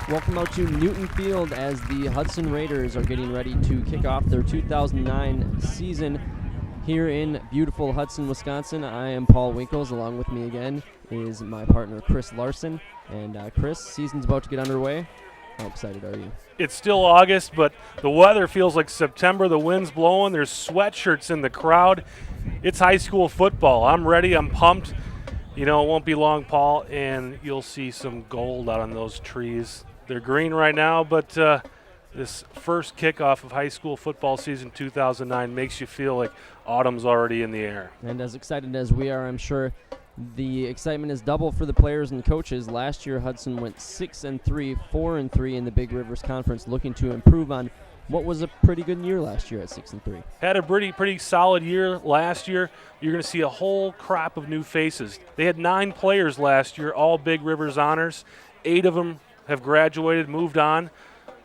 Welcome out to Newton Field as the Hudson Raiders are getting ready to kick off their 2009 season here in beautiful Hudson, Wisconsin. I am Paul Winkles. Along with me again is my partner Chris Larson. And Chris, season's about to get underway. How excited are you? It's still August, but the weather feels like September. The wind's blowing. There's sweatshirts in the crowd. It's high school football. I'm ready. I'm pumped. You know, it won't be long, Paul, and you'll see some gold out on those trees. They're green right now, but this first kickoff of high school football season 2009 makes you feel like autumn's already in the air. And as excited as we are, I'm sure the excitement is double for the players and coaches. Last year, Hudson went 6-3, 4-3 in the Big Rivers Conference, looking to improve on what was a pretty good year last year at 6-3. Had a pretty solid year last year. You're going to see a whole crop of new faces. They had 9 players last year, all Big Rivers honors. 8 of them have graduated, moved on.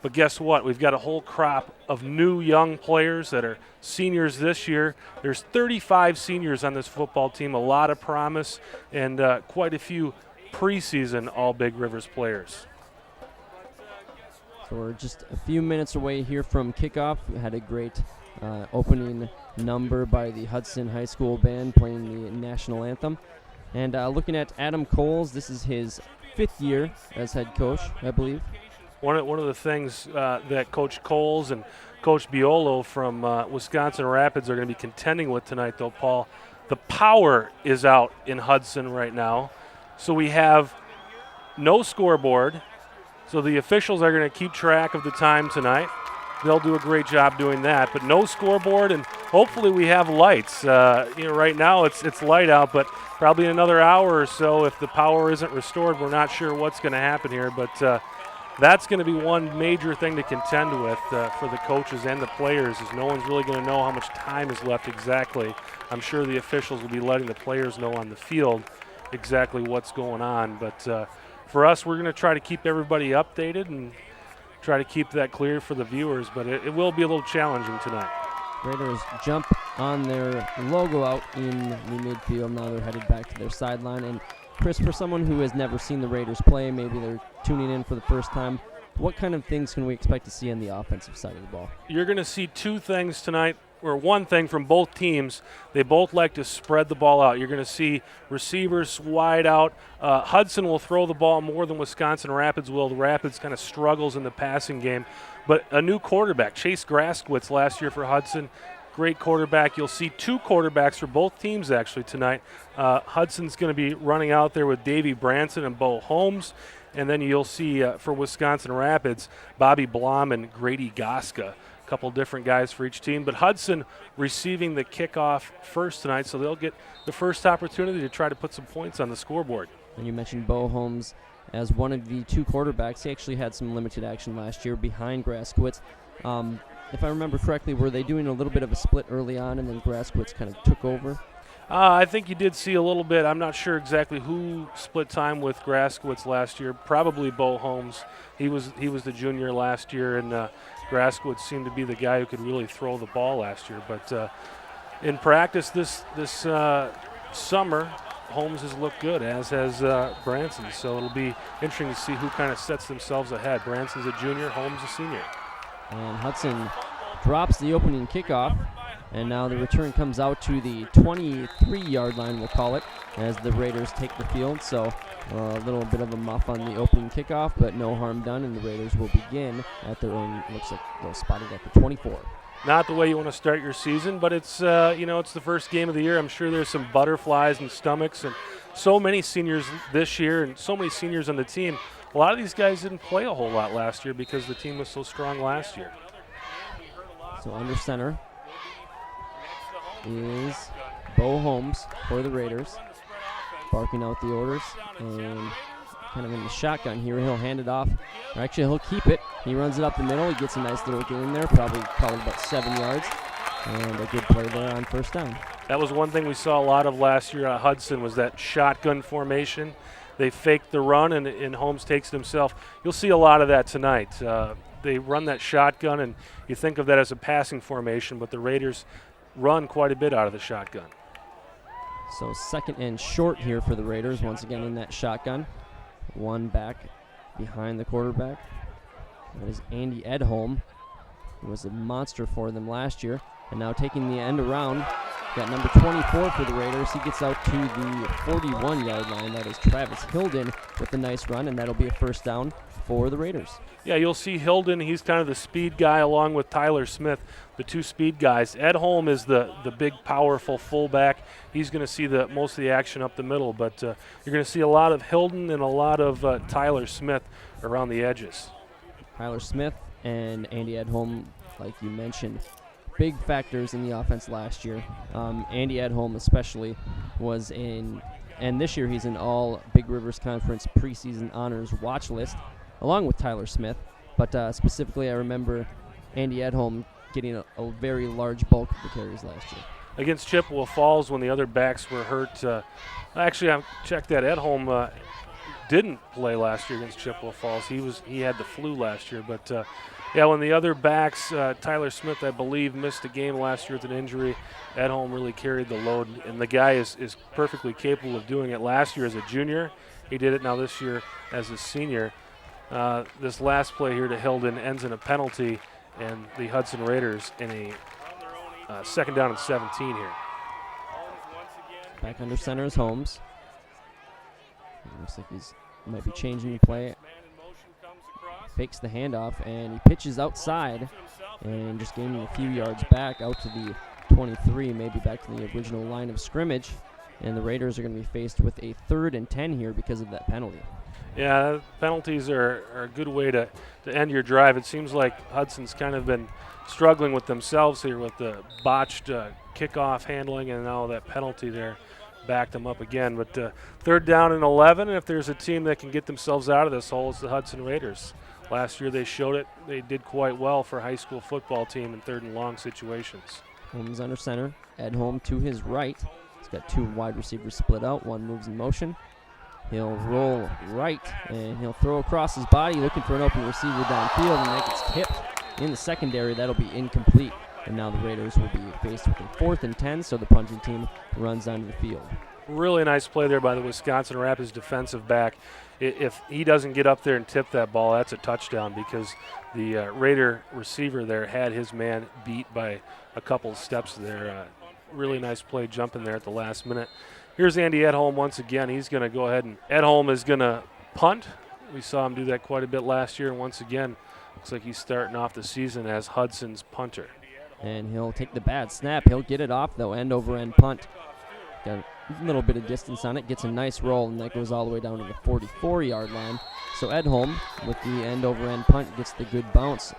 But guess what? We've got a whole crop of new young players that are seniors this year. There's 35 seniors on this football team, a lot of promise, and quite a few preseason all Big Rivers players. So we're just a few minutes away here from kickoff. We had a great opening number by the Hudson High School band playing the national anthem. And looking at Adam Coles, this is his 5th year as head coach, I believe. One of the things that Coach Coles and Coach Biolo from Wisconsin Rapids are going to be contending with tonight, though, Paul, the power is out in Hudson right now. So we have no scoreboard. So the officials are going to keep track of the time tonight. They'll do a great job doing that. But no scoreboard, and hopefully we have lights. Right now it's light out, but probably in another hour or so, if the power isn't restored, we're not sure what's going to happen here. But that's going to be one major thing to contend with for the coaches and the players, is no one's really going to know how much time is left exactly. I'm sure the officials will be letting the players know on the field exactly what's going on. But for us, we're going to try to keep everybody updated and try to keep that clear for the viewers, but it will be a little challenging tonight. Raiders jump on their logo out in the midfield. Now they're headed back to their sideline. And Chris, for someone who has never seen the Raiders play, maybe they're tuning in for the first time, what kind of things can we expect to see on the offensive side of the ball? You're going to see 2 things tonight, or one thing from both teams. They both like to spread the ball out. You're going to see receivers wide out. Hudson will throw the ball more than Wisconsin Rapids will. The Rapids kind of struggles in the passing game. But a new quarterback, Chase Graskowitz last year for Hudson, great quarterback. You'll see 2 quarterbacks for both teams actually tonight. Hudson's going to be running out there with Davey Branson and Bo Holmes. And then you'll see for Wisconsin Rapids, Bobby Blom and Grady Goska. A couple different guys for each team. But Hudson receiving the kickoff first tonight, so they'll get the first opportunity to try to put some points on the scoreboard. And you mentioned Bo Holmes as one of the 2 quarterbacks. He actually had some limited action last year behind Graskowitz. If I remember correctly, were they doing a little bit of a split early on and then Graskowitz kind of took over? I think you did see a little bit. I'm not sure exactly who split time with Graskowitz last year. Probably Bo Holmes. He was the junior last year, and Graskowitz seemed to be the guy who could really throw the ball last year. But in practice this summer, Holmes has looked good, as has Branson. So it'll be interesting to see who kind of sets themselves ahead. Branson's a junior, Holmes a senior. And Hudson drops the opening kickoff. And now the return comes out to the 23-yard line, we'll call it, as the Raiders take the field. So a little bit of a muff on the opening kickoff, but no harm done, and the Raiders will begin at their own, looks like they're spotted at the 24. Not the way you want to start your season, but it's it's the first game of the year. I'm sure there's some butterflies in stomachs, and so many seniors this year and so many seniors on the team. A lot of these guys didn't play a whole lot last year because the team was so strong last year. So under center is Bo Holmes for the Raiders. barking out the orders. And kind of in the shotgun here, he'll hand it off. Or actually, he'll keep it. He runs it up the middle. He gets a nice little gain there, probably about 7 yards. And a good play there on first down. That was one thing we saw a lot of last year at Hudson, was that shotgun formation. They faked the run, and Holmes takes it himself. You'll see a lot of that tonight. They run that shotgun, and you think of that as a passing formation, but the Raiders run quite a bit out of the shotgun. So second and short here for the Raiders, once again in that shotgun. One back behind the quarterback. That is Andy Edholm, who was a monster for them last year. And now taking the end around, got number 24 for the Raiders. He gets out to the 41-yard line. That is Travis Hilden with a nice run, and that'll be a first down for the Raiders. Yeah, you'll see Hilden. He's kind of the speed guy along with Tyler Smith, the two speed guys. Edholm is the big, powerful fullback. He's going to see most of the action up the middle, but you're going to see a lot of Hilden and a lot of Tyler Smith around the edges. Tyler Smith and Andy Edholm, like you mentioned, big factors in the offense last year. Andy Edholm especially was in, and this year he's in all Big Rivers Conference preseason honors watch list, along with Tyler Smith. But specifically, I remember Andy Edholm getting a very large bulk of the carries last year. Against Chippewa Falls, when the other backs were hurt, actually I checked that. Edholm didn't play last year against Chippewa Falls. He had the flu last year, but yeah, when the other backs, Tyler Smith, I believe, missed a game last year with an injury, Edholm really carried the load, and the guy is perfectly capable of doing it. Last year as a junior, he did it now this year as a senior. This last play here to Hilden ends in a penalty, and the Hudson Raiders in a second down and 17 here. Back under center is Holmes. Looks like he's might be changing the play. Fakes the handoff, and he pitches outside and just gaining a few yards back out to the 23, maybe back to the original line of scrimmage. And the Raiders are going to be faced with a 3rd and 10 here because of that penalty. Yeah, penalties are a good way to end your drive. It seems like Hudson's kind of been struggling with themselves here with the botched kickoff handling, and now that penalty there backed them up again. But 3rd down and 11, and if there's a team that can get themselves out of this hole, it's the Hudson Raiders. Last year they showed it. They did quite well for a high school football team in 3rd and long situations. Holmes under center. Edholm to his right. He's got 2 wide receivers split out. One moves in motion. He'll roll right, and he'll throw across his body, looking for an open receiver downfield, and that gets tipped in the secondary. That'll be incomplete. And now the Raiders will be faced with a 4th and 10, so the punting team runs onto the field. Really nice play there by the Wisconsin Rapids defensive back. If he doesn't get up there and tip that ball, that's a touchdown, because the Raider receiver there had his man beat by a couple of steps there. Really nice play jumping there at the last minute. Here's Andy Edholm once again. He's going to go ahead, and Edholm is going to punt. We saw him do that quite a bit last year, and once again, looks like he's starting off the season as Hudson's punter. And he'll take the bad snap. He'll get it off, though, end-over-end punt. Got a little bit of distance on it, gets a nice roll, and that goes all the way down to the 44-yard line. So Edholm, with the end-over-end punt, gets the good bounce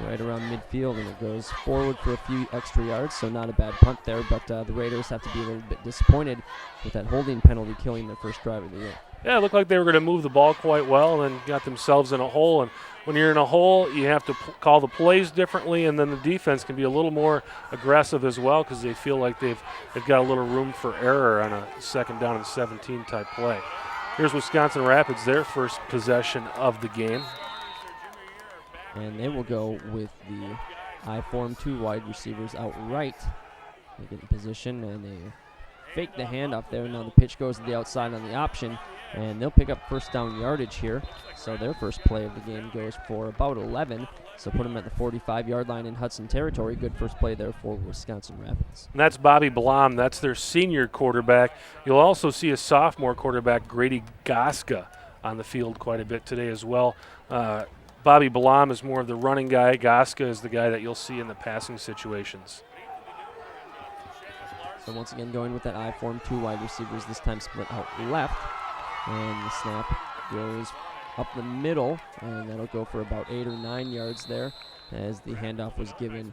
right around midfield, and it goes forward for a few extra yards, so not a bad punt there, but the Raiders have to be a little bit disappointed with that holding penalty killing their first drive of the year. Yeah, it looked like they were going to move the ball quite well and then got themselves in a hole. And when you're in a hole, you have to call the plays differently, and then the defense can be a little more aggressive as well, because they feel like they've got a little room for error on a 2nd down and 17 type play. Here's Wisconsin Rapids, their first possession of the game. And they will go with the I-form 2 wide receivers outright. They get in position, and they fake the handoff there. Now the pitch goes to the outside on the option, and they'll pick up first down yardage here. So their first play of the game goes for about 11. So put them at the 45-yard line in Hudson territory. Good first play there for Wisconsin Rapids. And that's Bobby Blom. That's their senior quarterback. You'll also see a sophomore quarterback, Grady Goska, on the field quite a bit today as well. Bobby Blom is more of the running guy. Goska is the guy that you'll see in the passing situations. So once again going with that I-form 2 wide receivers, this time split out left. And the snap goes up the middle, and that'll go for about 8 or 9 yards there, as the handoff was given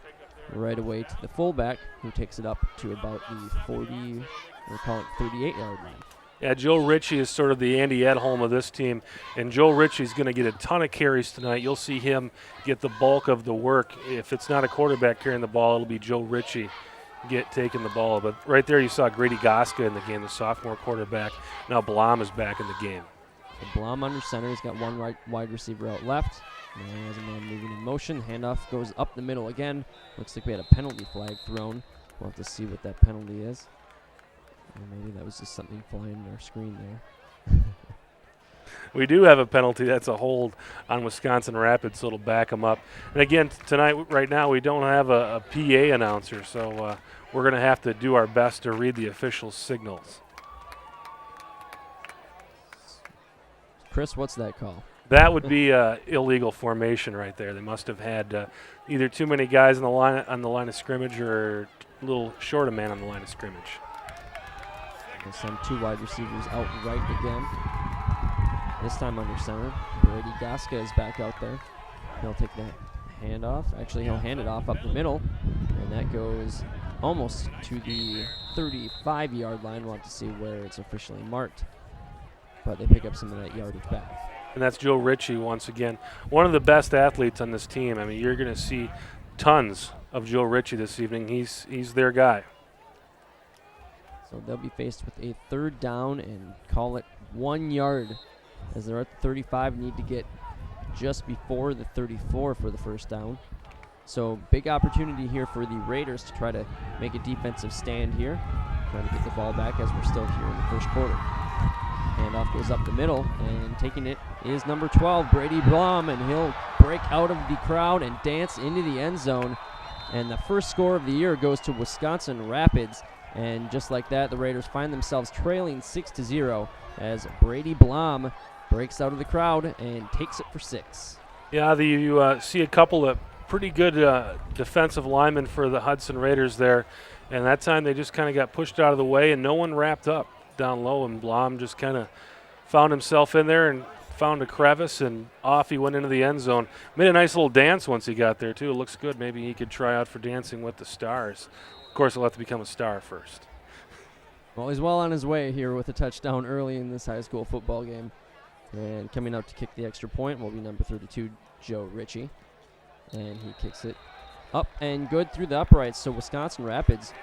right away to the fullback, who takes it up to about the 40, we'll call it 38-yard line. Yeah, Joe Ritchie is sort of the Andy Edholm of this team, and Joe Ritchie's going to get a ton of carries tonight. You'll see him get the bulk of the work. If it's not a quarterback carrying the ball, it'll be Joe Ritchie taking the ball. But right there you saw Grady Goska in the game, the sophomore quarterback. Now Blom is back in the game. So Blom under center. He's got one wide receiver out left. Now he has a man moving in motion. Handoff goes up the middle again. Looks like we had a penalty flag thrown. We'll have to see what that penalty is. Or maybe that was just something flying on our screen there. We do have a penalty. That's a hold on Wisconsin Rapids, so it'll back them up. And again, tonight, right now, we don't have a PA announcer, so we're going to have to do our best to read the official signals. Chris, what's that call? That would be illegal formation right there. They must have had either too many guys on the line of scrimmage or a little short a man on the line of scrimmage. We'll send two wide receivers out right again. This time under center. Brady Goska is back out there. He'll take that handoff. Actually, he'll hand it off up the middle, and that goes almost to the 35-yard line. We'll have to see where it's officially marked, but they pick up some of that yardage back. And that's Joe Ritchie once again, one of the best athletes on this team. I mean, you're going to see tons of Joe Ritchie this evening. He's their guy. So they'll be faced with a third down and call it 1 yard as they're at the 35, need to get just before the 34 for the first down. So big opportunity here for the Raiders to try to make a defensive stand here, trying to get the ball back as we're still here in the first quarter. Handoff goes up the middle, and taking it is number 12, Brady Blom, and he'll break out of the crowd and dance into the end zone. And the first score of the year goes to Wisconsin Rapids. And just like that, the Raiders find themselves trailing 6-0 as Brady Blom breaks out of the crowd and takes it for 6. Yeah, you see a couple of pretty good defensive linemen for the Hudson Raiders there. And that time they just kind of got pushed out of the way and no one wrapped up down low. And Blom just kind of found himself in there and found a crevice and off he went into the end zone. Made a nice little dance once he got there, too. It looks good. Maybe he could try out for Dancing with the Stars. Of course, he'll have to become a star first. Well, he's well on his way here with a touchdown early in this high school football game. And coming out to kick the extra point will be number 32, Joe Ritchie. And he kicks it up and good through the uprights. So Wisconsin Rapids,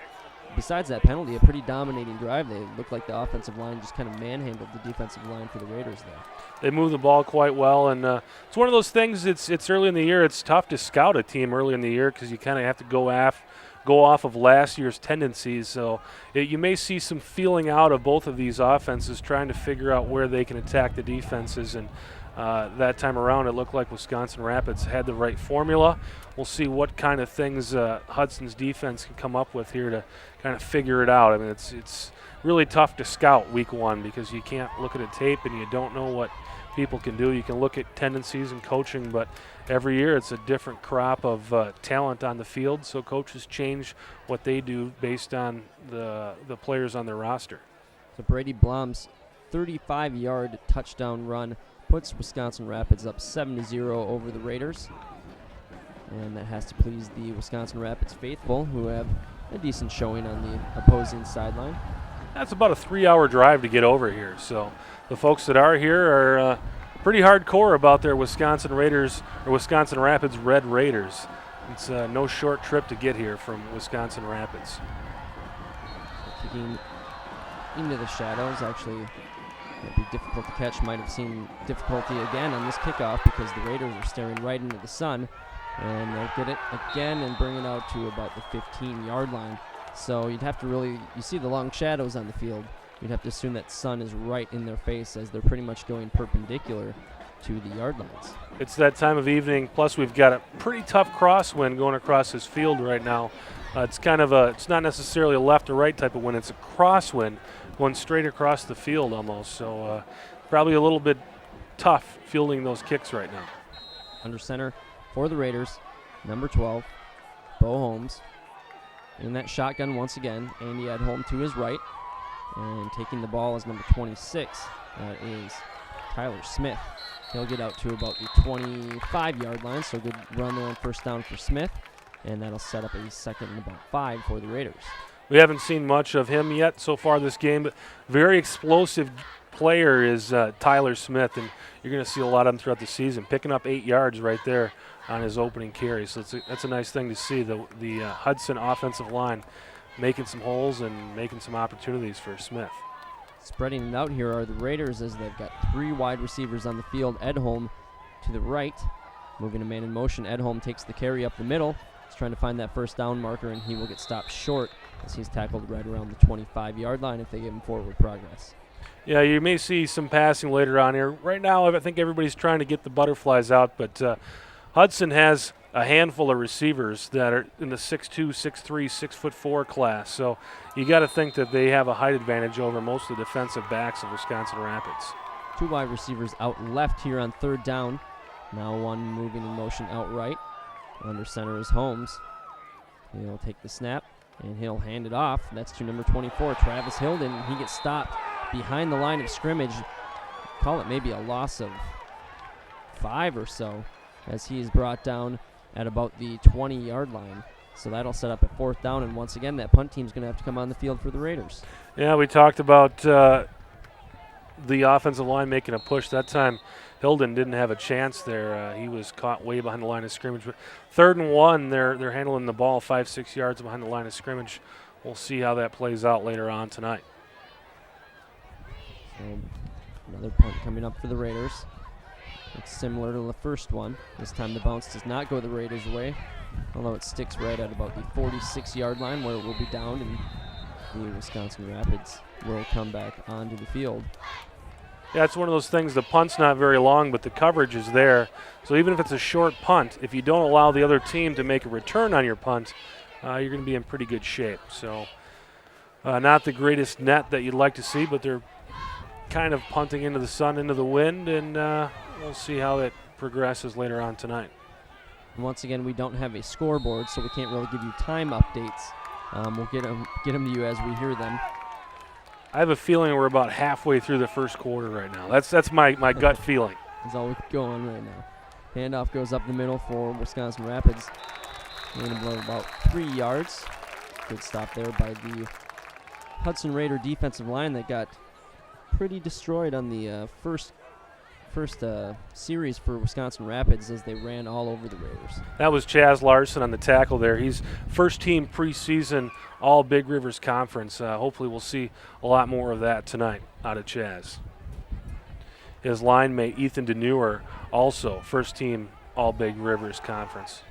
besides that penalty, a pretty dominating drive. They look like the offensive line just kind of manhandled the defensive line for the Raiders there. They move the ball quite well, and it's one of those things, it's early in the year. It's tough to scout a team early in the year because you kind of have to go off of last year's tendencies. So you may see some feeling out of both of these offenses, trying to figure out where they can attack the defenses. And that time around, it looked like Wisconsin Rapids had the right formula. We'll see what kind of things Hudson's defense can come up with here to kind of figure it out. I mean, it's really tough to scout week one because you can't look at a tape and you don't know what people can do. You can look at tendencies and coaching, but every year it's a different crop of talent on the field, so coaches change what they do based on the players on their roster. So Brady Blom's 35-yard touchdown run puts Wisconsin Rapids up 7-0 over the Raiders. And that has to please the Wisconsin Rapids faithful, who have a decent showing on the opposing sideline. That's about a 3-hour drive to get over here, so the folks that are here are pretty hardcore about their Wisconsin Raiders or Wisconsin Rapids Red Raiders. It's no short trip to get here from Wisconsin Rapids. Kicking into the shadows, actually might be difficult to catch. Might have seen difficulty again on this kickoff because the Raiders are staring right into the sun, and they'll get it again and bring it out to about the 15-yard line. So you'd have to you see the long shadows on the field. You'd have to assume that sun is right in their face as they're pretty much going perpendicular to the yard lines. It's that time of evening, plus we've got a pretty tough crosswind going across this field right now. It's not necessarily a left or right type of wind, it's a crosswind going straight across the field almost. So probably a little bit tough fielding those kicks right now. Under center for the Raiders, number 12, Bo Holmes. In that shotgun once again, Andy Edholm to his right. And taking the ball is number 26. That is Tyler Smith. He'll get out to about the 25-yard line, so good run there on first down for Smith. And that'll set up a second and about 5 for the Raiders. We haven't seen much of him yet so far this game, but very explosive player is Tyler Smith, and you're going to see a lot of him throughout the season, picking up 8 yards right there on his opening carry. So that's a nice thing to see, the Hudson offensive line making some holes and making some opportunities for Smith. Spreading it out here are the Raiders as they've got 3 wide receivers on the field. Edholm to the right, moving a man in motion. Edholm takes the carry up the middle. He's trying to find that first down marker, and he will get stopped short as he's tackled right around the 25-yard line if they give him forward progress. Yeah, you may see some passing later on here. Right now, I think everybody's trying to get the butterflies out, but Hudson has a handful of receivers that are in the 6'2", 6'3", 6'4" class. So you got to think that they have a height advantage over most of the defensive backs of Wisconsin Rapids. 2 wide receivers out left here on 3rd down. Now one moving in motion out right. Under center is Holmes. He'll take the snap, and he'll hand it off. That's to number 24, Travis Hilden. He gets stopped behind the line of scrimmage. Call it maybe a loss of 5 or so, as he is brought down at about the 20-yard line. So that'll set up at 4th down, and once again, that punt team's going to have to come on the field for the Raiders. Yeah, we talked about the offensive line making a push. That time, Hilden didn't have a chance there. He was caught way behind the line of scrimmage. But 3rd and 1, they're handling the ball 5-6 yards behind the line of scrimmage. We'll see how that plays out later on tonight. So another punt coming up for the Raiders. It's similar to the first one. This time the bounce does not go the Raiders' way, although it sticks right at about the 46-yard line where it will be downed, and the Wisconsin Rapids will come back onto the field. Yeah, it's one of those things, the punt's not very long, but the coverage is there. So even if it's a short punt, if you don't allow the other team to make a return on your punt, you're going to be in pretty good shape. So not the greatest net that you'd like to see, but they're kind of punting into the sun, into the wind, and we'll see how it progresses later on tonight. And once again, we don't have a scoreboard, so we can't really give you time updates. We'll get them to you as we hear them. I have a feeling we're about halfway through the first quarter right now. That's my gut feeling. That's all we can go on right now. Handoff goes up the middle for Wisconsin Rapids. Gain of about 3 yards. Good stop there by the Hudson Raider defensive line that got pretty destroyed on the first series for Wisconsin Rapids as they ran all over the Raiders. That was Chaz Larson on the tackle there. He's first team preseason all Big Rivers Conference. Hopefully we'll see a lot more of that tonight out of Chaz. His line mate Ethan DeNewer, also first team all Big Rivers Conference.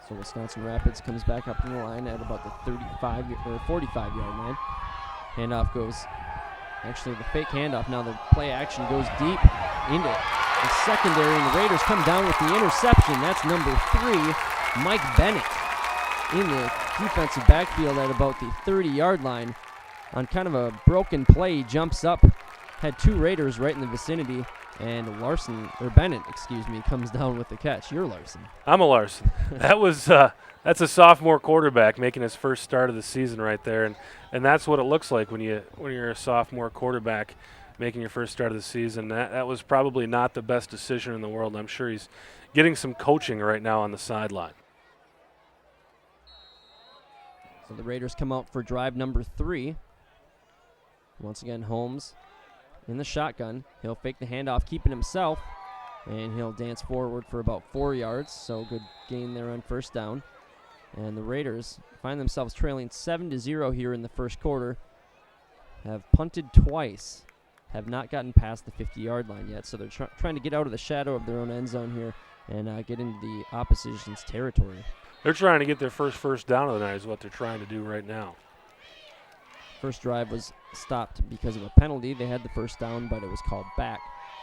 So Wisconsin Rapids comes back up in the line at about the 45-yard line. Handoff goes. Actually, the fake handoff. Now the play action goes deep into the secondary, and the Raiders come down with the interception. That's number 3, Mike Bennett, in the defensive backfield at about the 30-yard line. On kind of a broken play, he jumps up, had 2 Raiders right in the vicinity, and Bennett, comes down with the catch. You're Larson. I'm a Larson. That's a sophomore quarterback making his first start of the season right there, and that's what it looks like when you're a sophomore quarterback making your first start of the season. That was probably not the best decision in the world. I'm sure he's getting some coaching right now on the sideline. So the Raiders come out for drive number 3. Once again, Holmes in the shotgun. He'll fake the handoff, keeping himself, and he'll dance forward for about 4 yards. So good gain there on first down. And the Raiders find themselves trailing 7-0 here in the first quarter. Have punted twice. Have not gotten past the 50-yard line yet. So they're trying to get out of the shadow of their own end zone here and get into the opposition's territory. They're trying to get their first down of the night is what they're trying to do right now. First drive was stopped because of a penalty. They had the first down, but it was called back.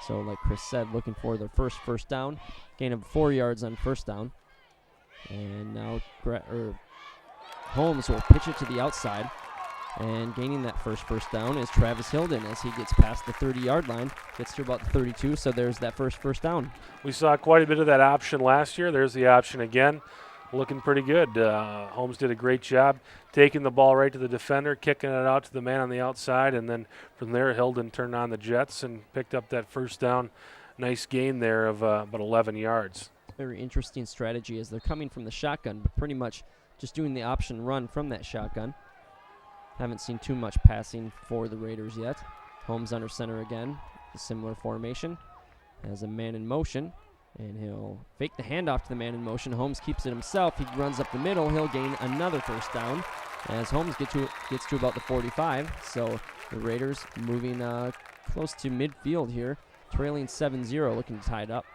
So like Chris said, looking for their first down. Gain of 4 yards on first down. And now Holmes will pitch it to the outside. And gaining that first down is Travis Hilden as he gets past the 30-yard line. Gets to about the 32, so there's that first down. We saw quite a bit of that option last year. There's the option again. Looking pretty good. Holmes did a great job taking the ball right to the defender, kicking it out to the man on the outside, and then from there Hilden turned on the jets and picked up that first down. Nice gain there of about 11 yards. Very interesting strategy as they're coming from the shotgun, but pretty much just doing the option run from that shotgun. Haven't seen too much passing for the Raiders yet. Holmes under center again, a similar formation. Has a man in motion, and he'll fake the handoff to the man in motion. Holmes keeps it himself. He runs up the middle. He'll gain another first down as Holmes gets to about the 45. So the Raiders moving close to midfield here, trailing 7-0, looking to tie it up.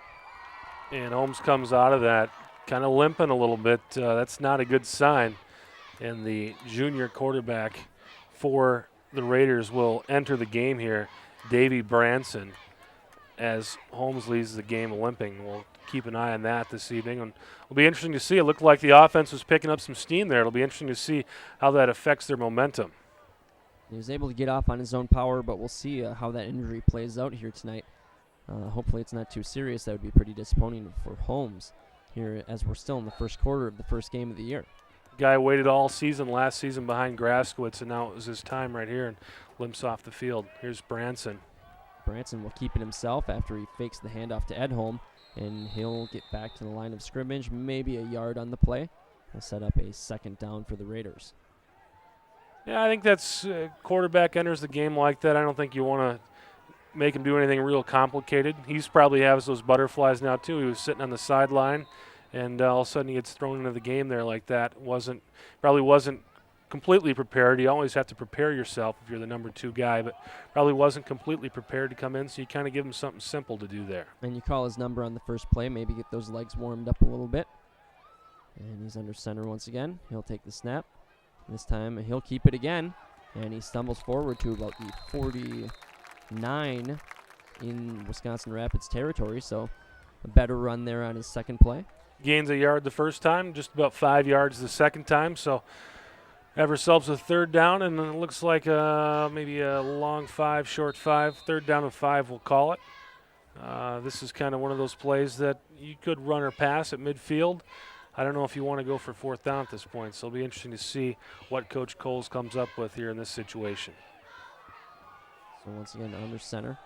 And Holmes comes out of that kind of limping a little bit. That's not a good sign. And the junior quarterback for the Raiders will enter the game here, Davey Branson, as Holmes leads the game limping. We'll keep an eye on that this evening. And it'll be interesting to see. It looked like the offense was picking up some steam there. It'll be interesting to see how that affects their momentum. He was able to get off on his own power, but we'll see how that injury plays out here tonight. Hopefully it's not too serious. That would be pretty disappointing for Holmes here as we're still in the first quarter of the first game of the year. Guy waited all season last season behind Graskowitz, and now it was his time right here and limps off the field. Here's Branson. Branson will keep it himself after he fakes the handoff to Edholm, and he'll get back to the line of scrimmage, maybe a yard on the play. He'll set up a second down for the Raiders. Yeah, I think that's quarterback enters the game like that. I don't think you want to make him do anything real complicated. He's probably has those butterflies now too. He was sitting on the sideline, and all of a sudden he gets thrown into the game there like that. Probably wasn't completely prepared. You always have to prepare yourself if you're the number 2 guy, but probably wasn't completely prepared to come in, so you kind of give him something simple to do there. And you call his number on the first play, maybe get those legs warmed up a little bit. And he's under center once again. He'll take the snap. This time he'll keep it again, and he stumbles forward to about the 49 in Wisconsin Rapids territory, so a better run there on his second play. Gains a yard the first time, just about 5 yards the second time, so have ourselves a third down, and it looks like maybe a long 5, short 5, third down and 5 we'll call it. This is kind of one of those plays that you could run or pass at midfield. I don't know if you want to go for fourth down at this point, so it'll be interesting to see what Coach Coles comes up with here in this situation. So once again, under center,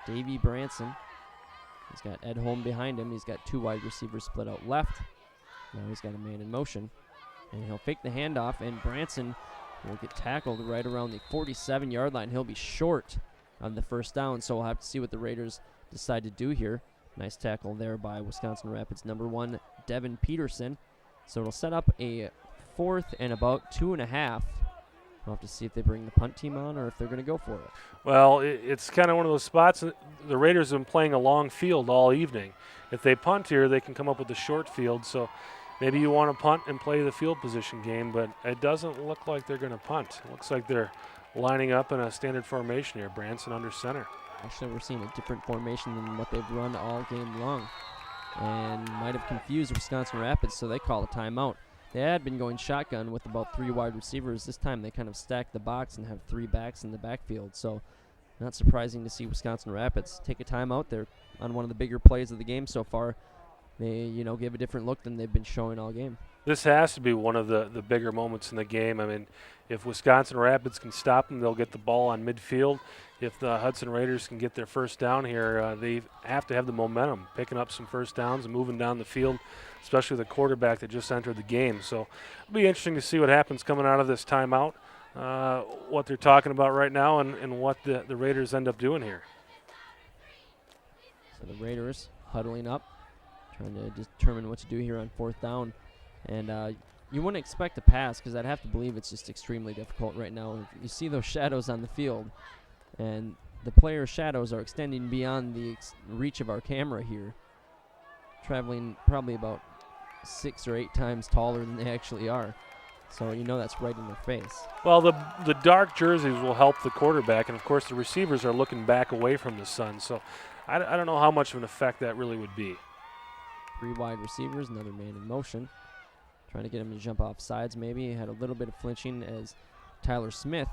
Davey Branson. He's got Edholm behind him. He's got 2 wide receivers split out left. Now he's got a man in motion. And he'll fake the handoff, and Branson will get tackled right around the 47-yard line. He'll be short on the first down, so we'll have to see what the Raiders decide to do here. Nice tackle there by Wisconsin Rapids number 1, Devin Peterson. So it'll set up a 4th and about 2.5. We'll have to see if they bring the punt team on or if they're going to go for it. Well, it's kind of one of those spots. The Raiders have been playing a long field all evening. If they punt here, they can come up with a short field. So maybe you want to punt and play the field position game, but it doesn't look like they're going to punt. It looks like they're lining up in a standard formation here. Branson under center. Actually, we're seeing a different formation than what they've run all game long, and might have confused Wisconsin Rapids, so they call a timeout. They had been going shotgun with about 3 wide receivers. This time they kind of stacked the box and have 3 backs in the backfield, so not surprising to see Wisconsin Rapids take a timeout. They're on one of the bigger plays of the game so far. They, give a different look than they've been showing all game. This has to be one of the bigger moments in the game. I mean, if Wisconsin Rapids can stop them, they'll get the ball on midfield. If the Hudson Raiders can get their first down here, they have to have the momentum, picking up some first downs and moving down the field, especially the quarterback that just entered the game. So it'll be interesting to see what happens coming out of this timeout, what they're talking about right now, and what the Raiders end up doing here. So the Raiders huddling up, trying to determine what to do here on 4th down. And you wouldn't expect a pass because I'd have to believe it's just extremely difficult right now. You see those shadows on the field, and the players' shadows are extending beyond the reach of our camera here, traveling probably about 6 or 8 times taller than they actually are. So that's right in their face. Well, the dark jerseys will help the quarterback, and of course the receivers are looking back away from the sun. So I don't know how much of an effect that really would be. 3 wide receivers, another man in motion. Trying to get him to jump off sides maybe. He had a little bit of flinching as Tyler Smith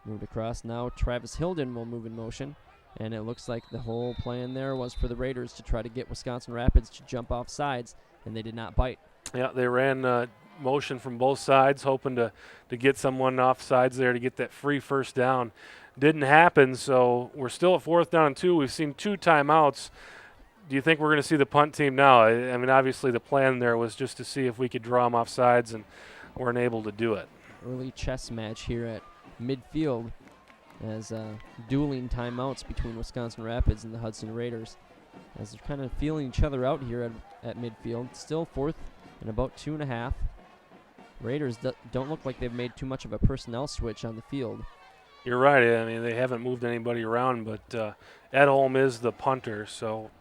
moved across. Now Travis Hilden will move in motion. And it looks like the whole plan there was for the Raiders to try to get Wisconsin Rapids to jump off sides, and they did not bite. Yeah, they ran motion from both sides, hoping to get someone off sides there to get that free first down. Didn't happen, so we're still at 4th down and 2. We've seen 2 timeouts. Do you think we're going to see the punt team now? I mean, obviously the plan there was just to see if we could draw them off sides, and weren't able to do it. Early chess match here at midfield as dueling timeouts between Wisconsin Rapids and the Hudson Raiders, as they're kind of feeling each other out here at midfield. Still fourth and about 2.5. Raiders don't look like they've made too much of a personnel switch on the field. You're right. I mean, they haven't moved anybody around, but Edholm is the punter, so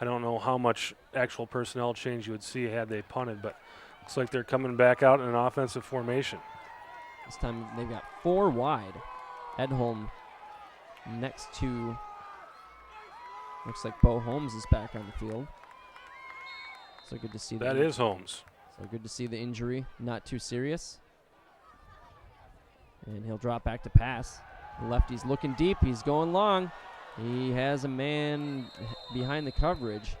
I don't know how much actual personnel change you would see had they punted, but looks like they're coming back out in an offensive formation. This time they've got 4 wide. Edholm next to, looks like Bo Holmes is back on the field. So good to see that. That is Holmes. So good to see the injury not too serious. And he'll drop back to pass. The lefty's looking deep. He's going long. He has a man behind the coverage,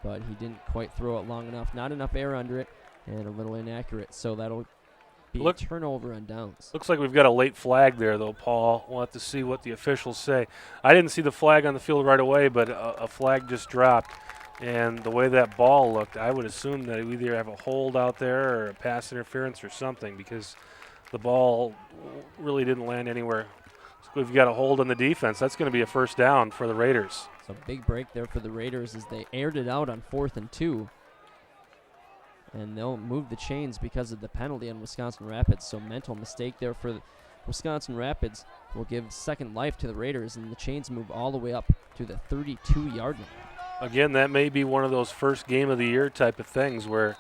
but he didn't quite throw it long enough. Not enough air under it, and a little inaccurate. So that'll be a turnover on downs. Looks like we've got a late flag there, though, Paul. We'll have to see what the officials say. I didn't see the flag on the field right away, but a flag just dropped. And the way that ball looked, I would assume that we either have a hold out there or a pass interference or something, because the ball really didn't land anywhere. So we've got a hold on the defense. That's going to be a first down for the Raiders. So big break there for the Raiders as they aired it out on 4th and 2. And they'll move the chains because of the penalty on Wisconsin Rapids. So mental mistake there for Wisconsin Rapids will give second life to the Raiders, and the chains move all the way up to the 32-yard line. Again, that may be one of those first game of the year type of things where,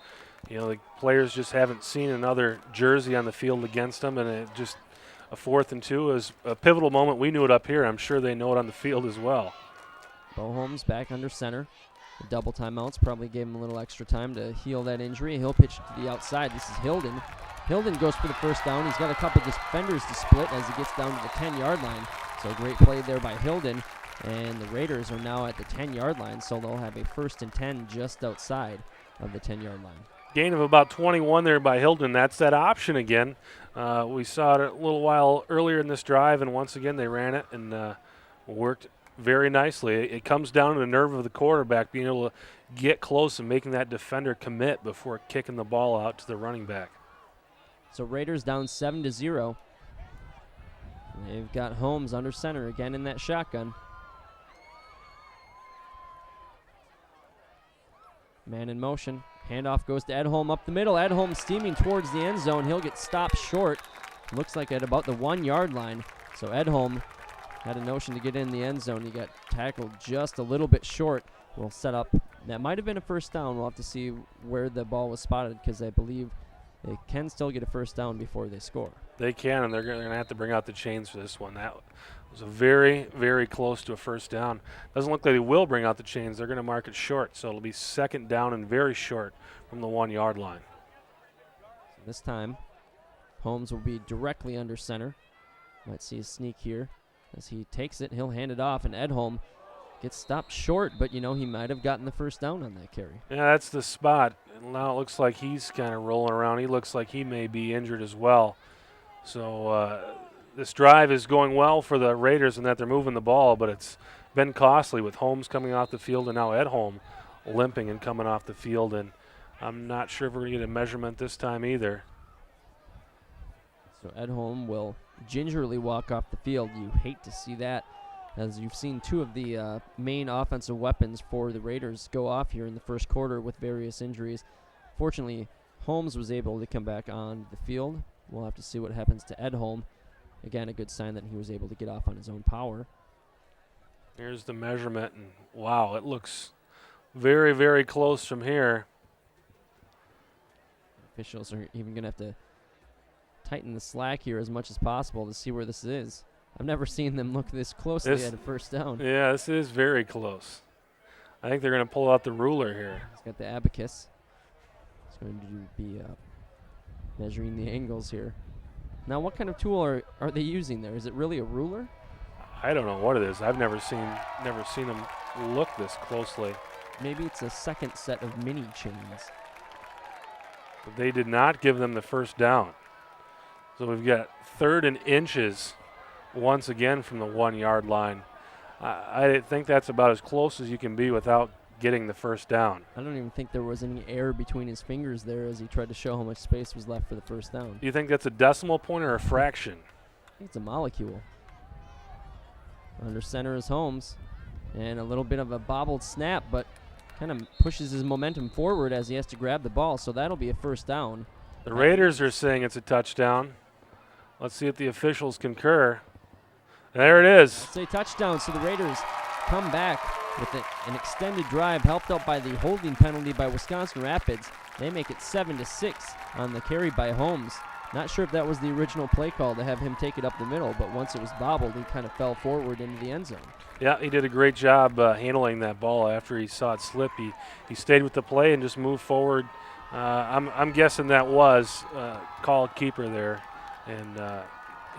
you know, the players just haven't seen another jersey on the field against them, and it just a 4th and 2 is a pivotal moment. We knew it up here. I'm sure they know it on the field as well. Bo Holmes back under center. The double timeouts probably gave him a little extra time to heal that injury. He'll pitch to the outside. This is Hilden. Hilden goes for the first down. He's got a couple defenders to split as he gets down to the 10-yard line. So great play there by Hilden. And the Raiders are now at the 10-yard line, so they'll have a 1st and 10 just outside of the 10-yard line. Gain of about 21 there by Hilden. That's that option again. We saw it a little while earlier in this drive, and once again they ran it and worked very nicely. It comes down to the nerve of the quarterback being able to get close and making that defender commit before kicking the ball out to the running back. So Raiders down 7-0. They've got Holmes under center again in that shotgun. Man in motion. Handoff goes to Edholm up the middle. Edholm steaming towards the end zone. He'll get stopped short. Looks like at about the 1-yard line. So Edholm had a notion to get in the end zone. He got tackled just a little bit short. We'll set up. That might have been a first down. We'll have to see where the ball was spotted, because I believe they can still get a first down before they score. They can, and they're going to have to bring out the chains for this one. That was a very, very close to a first down. Doesn't look like they will bring out the chains. They're going to mark it short, so it'll be 2nd down and very short from the 1-yard line. This time, Holmes will be directly under center. Might see a sneak here. As he takes it, he'll hand it off, and Edholm gets stopped short, but, you know, he might have gotten the first down on that carry. Yeah, that's the spot. Now it looks like he's kind of rolling around. He looks like he may be injured as well. So this drive is going well for the Raiders in that they're moving the ball, but it's been costly with Holmes coming off the field and now Edholm limping and coming off the field, and I'm not sure if we're going to get a measurement this time either. So Edholm will gingerly walk off the field. You hate to see that, as you've seen 2 of the main offensive weapons for the Raiders go off here in the first quarter with various injuries. Fortunately, Holmes was able to come back on the field. We'll have to see what happens to Edholm. Again, a good sign that he was able to get off on his own power. Here's the measurement, and wow, it looks very, very close from here. Officials are even going to have to tighten the slack here as much as possible to see where this is. I've never seen them look this closely at a first down. Yeah, this is very close. I think they're going to pull out the ruler here. He's got the abacus. He's going to be measuring the angles here. Now, what kind of tool are they using there? Is it really a ruler? I don't know what it is. I've never seen them look this closely. Maybe it's a second set of mini chains. But they did not give them the first down. So we've got 3rd and inches once again from the 1-yard line. I think that's about as close as you can be without getting the first down. I don't even think there was any air between his fingers there as he tried to show how much space was left for the first down. Do you think that's a decimal point or a fraction? I think it's a molecule. Under center is Holmes. And a little bit of a bobbled snap, but kind of pushes his momentum forward as he has to grab the ball, so that'll be a first down. The Raiders are saying it's a touchdown. Let's see if the officials concur. There it is. It's a touchdown, so the Raiders come back with an extended drive helped out by the holding penalty by Wisconsin Rapids. They make it 7-6 on the carry by Holmes. Not sure if that was the original play call to have him take it up the middle, but once it was bobbled, he kind of fell forward into the end zone. Yeah, he did a great job handling that ball after he saw it slip. He stayed with the play and just moved forward. I'm guessing that was called keeper there, and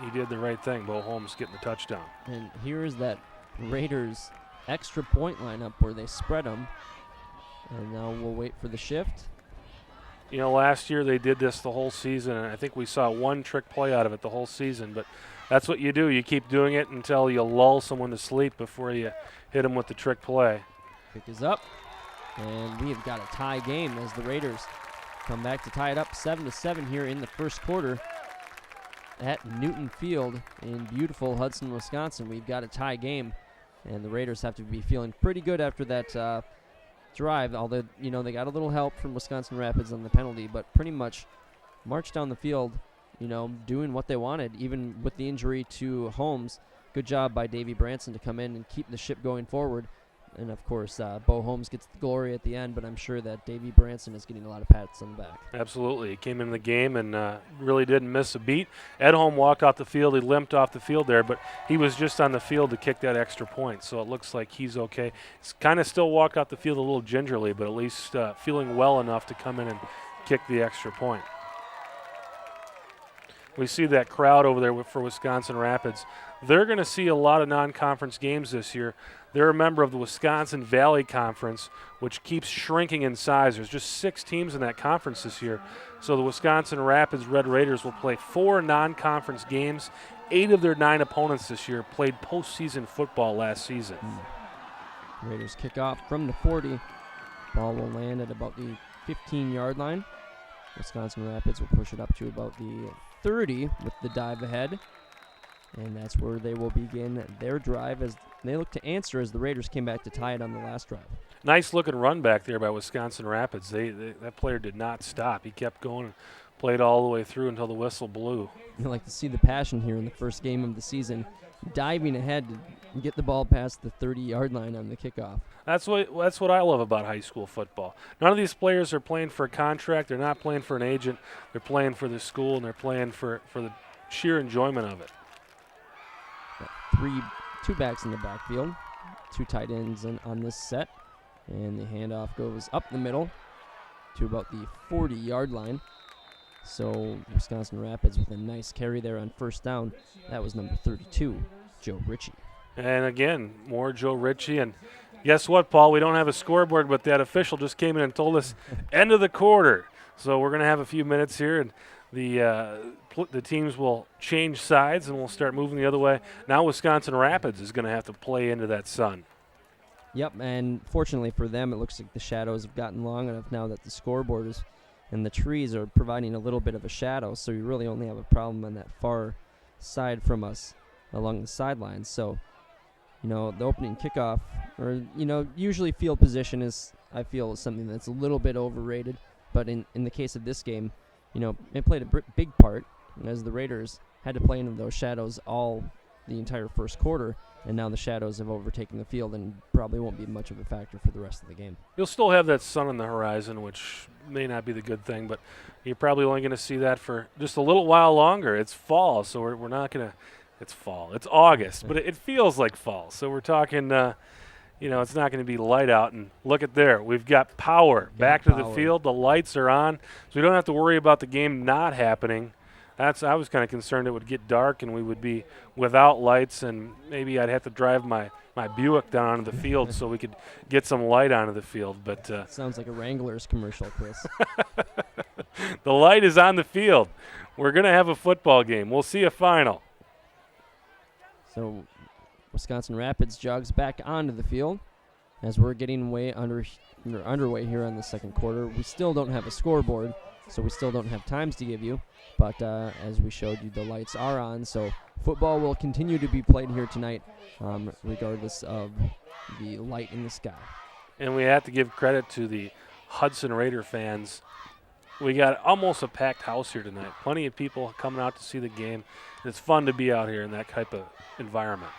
he did the right thing. Bo Holmes getting the touchdown. And here is that Raiders extra point lineup where they spread them. And now we'll wait for the shift. You know, last year they did this the whole season, and I think we saw one trick play out of it the whole season. But that's what you do. You keep doing it until you lull someone to sleep before you hit them with the trick play. Kick is up, and we have got a tie game as the Raiders come back to tie it up 7-7 here in the first quarter at Newton Field in beautiful Hudson, Wisconsin. We've got a tie game, and the Raiders have to be feeling pretty good after that drive, although, you know, they got a little help from Wisconsin Rapids on the penalty, but pretty much marched down the field, you know, doing what they wanted, even with the injury to Holmes. Good job by Davey Branson to come in and keep the ship going forward. And, of course, Bo Holmes gets the glory at the end, but I'm sure that Davey Branson is getting a lot of pats on the back. Absolutely. He came in the game and really didn't miss a beat. Edholm walked off the field. He limped off the field there, but he was just on the field to kick that extra point, so it looks like he's okay. He's kind of still walked off the field a little gingerly, but at least feeling well enough to come in and kick the extra point. We see that crowd over there for Wisconsin Rapids. They're going to see a lot of non-conference games this year. They're a member of the Wisconsin Valley Conference, which keeps shrinking in size. There's just 6 teams in that conference this year. So the Wisconsin Rapids Red Raiders will play 4 non-conference games. 8 of their 9 opponents this year played postseason football last season. Raiders kick off from the 40. Ball will land at about the 15-yard line. Wisconsin Rapids will push it up to about the 30 with the dive ahead. And that's where they will begin their drive as they look to answer as the Raiders came back to tie it on the last drive. Nice looking run back there by Wisconsin Rapids. That player did not stop. He kept going and played all the way through until the whistle blew. You like to see the passion here in the first game of the season, diving ahead to get the ball past the 30-yard line on the kickoff. That's what I love about high school football. None of these players are playing for a contract. They're not playing for an agent. They're playing for the school, and they're playing for the sheer enjoyment of it. Two backs in the backfield, 2 tight ends on this set, and the handoff goes up the middle to about the 40-yard line. So Wisconsin Rapids with a nice carry there on first down. That was number 32, Joe Ritchie. And again, more Joe Ritchie. And guess what, Paul? We don't have a scoreboard, but that official just came in and told us end of the quarter. So we're going to have a few minutes here, and the teams will change sides, and we'll start moving the other way. Now Wisconsin Rapids is going to have to play into that sun. Yep, and fortunately for them, it looks like the shadows have gotten long enough now that the scoreboard is and the trees are providing a little bit of a shadow, so you really only have a problem on that far side from us along the sidelines. So, you know, the opening kickoff, or, you know, usually field position is, I feel, something that's a little bit overrated. But in the case of this game, you know, it played a big part, as the Raiders had to play into those shadows all the entire first quarter, and now the shadows have overtaken the field and probably won't be much of a factor for the rest of the game. You'll still have that sun on the horizon, which may not be the good thing, but you're probably only going to see that for just a little while longer. It's fall, so we're not going to – it's fall. It's August, but it feels like fall. So we're talking you know, it's not going to be light out. And look at there. We've got power back to the field. The lights are on, so we don't have to worry about the game not happening. I was kind of concerned it would get dark and we would be without lights, and maybe I'd have to drive my Buick down onto the field so we could get some light onto the field. But sounds like a Wranglers commercial, Chris. The light is on the field. We're going to have a football game. We'll see a final. So Wisconsin Rapids jogs back onto the field. as we're getting underway here on the second quarter. We still don't have a scoreboard, so we still don't have times to give you. But as we showed you, the lights are on, so football will continue to be played here tonight, regardless of the light in the sky. And we have to give credit to the Hudson Raider fans. We got almost a packed house here tonight. Plenty of people coming out to see the game. And it's fun to be out here in that type of environment.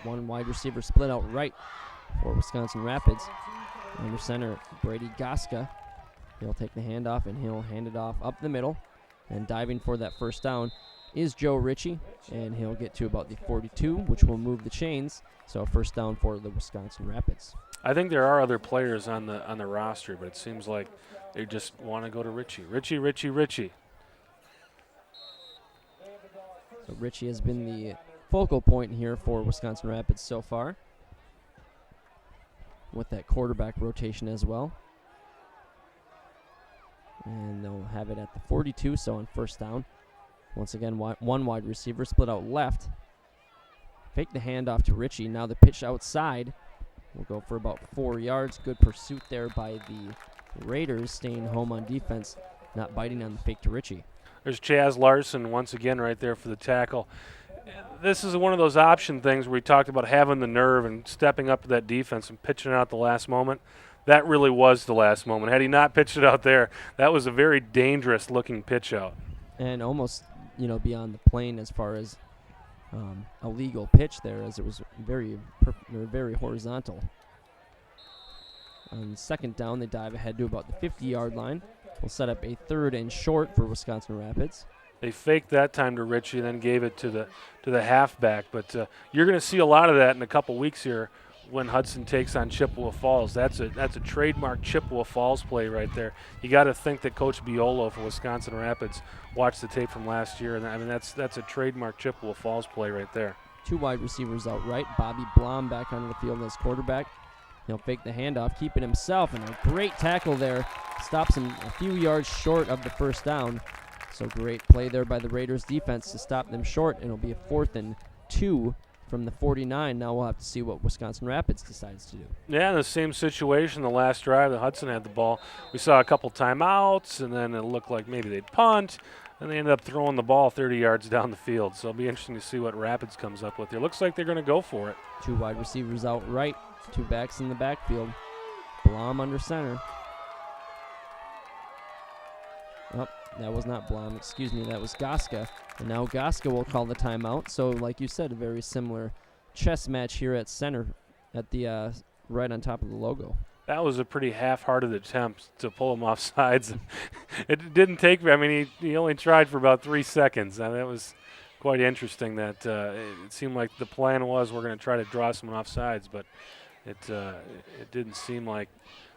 One wide receiver split out right for Wisconsin Rapids. Under center, Brady Goska. He'll take the handoff, and he'll hand it off up the middle. And diving for that first down is Joe Ritchie, and he'll get to about the 42, which will move the chains. So first down for the Wisconsin Rapids. I think there are other players on the roster, but it seems like they just want to go to Ritchie. Ritchie. So Ritchie has been the focal point here for Wisconsin Rapids so far, with that quarterback rotation as well. And they'll have it at the 42, so on first down. Once again, one wide receiver split out left. Fake the handoff to Ritchie. Now the pitch outside will go for about 4 yards. Good pursuit there by the Raiders, staying home on defense, not biting on the fake to Ritchie. There's Chaz Larson once again right there for the tackle. This is one of those option things where we talked about having the nerve and stepping up to that defense and pitching it out the last moment. That really was the last moment. Had he not pitched it out there, that was a very dangerous-looking pitch out. And almost, beyond the plane as far as a legal pitch there, as it was very horizontal. On second down, they dive ahead to about the 50-yard line. We'll set up a 3rd and short for Wisconsin Rapids. They faked that time to Ritchie, then gave it to the halfback. But you're going to see a lot of that in a couple weeks here when Hudson takes on Chippewa Falls. That's a trademark Chippewa Falls play right there. You got to think that Coach Biolo for Wisconsin Rapids watched the tape from last year, and I mean that's a trademark Chippewa Falls play right there. 2 wide receivers out right. Bobby Blom back onto the field as quarterback. He'll fake the handoff, keep it himself, and a great tackle there. Stops him a few yards short of the first down. So great play there by the Raiders defense to stop them short. It'll be a 4th and 2 from the 49. Now we'll have to see what Wisconsin Rapids decides to do. Yeah, in the same situation, the last drive, the Hudson had the ball. We saw a couple timeouts, and then it looked like maybe they'd punt, and they ended up throwing the ball 30 yards down the field. So it'll be interesting to see what Rapids comes up with here. Looks like they're going to go for it. 2 wide receivers out right, 2 backs in the backfield. Blom under center. Oh, that was not Blom, excuse me, that was Goska. And now Goska will call the timeout. So, like you said, a very similar chess match here at center, at the right on top of the logo. That was a pretty half-hearted attempt to pull him off sides. It didn't take, I mean, he only tried for about 3 seconds. And that was quite interesting that it seemed like the plan was we're going to try to draw someone off sides, but it didn't seem like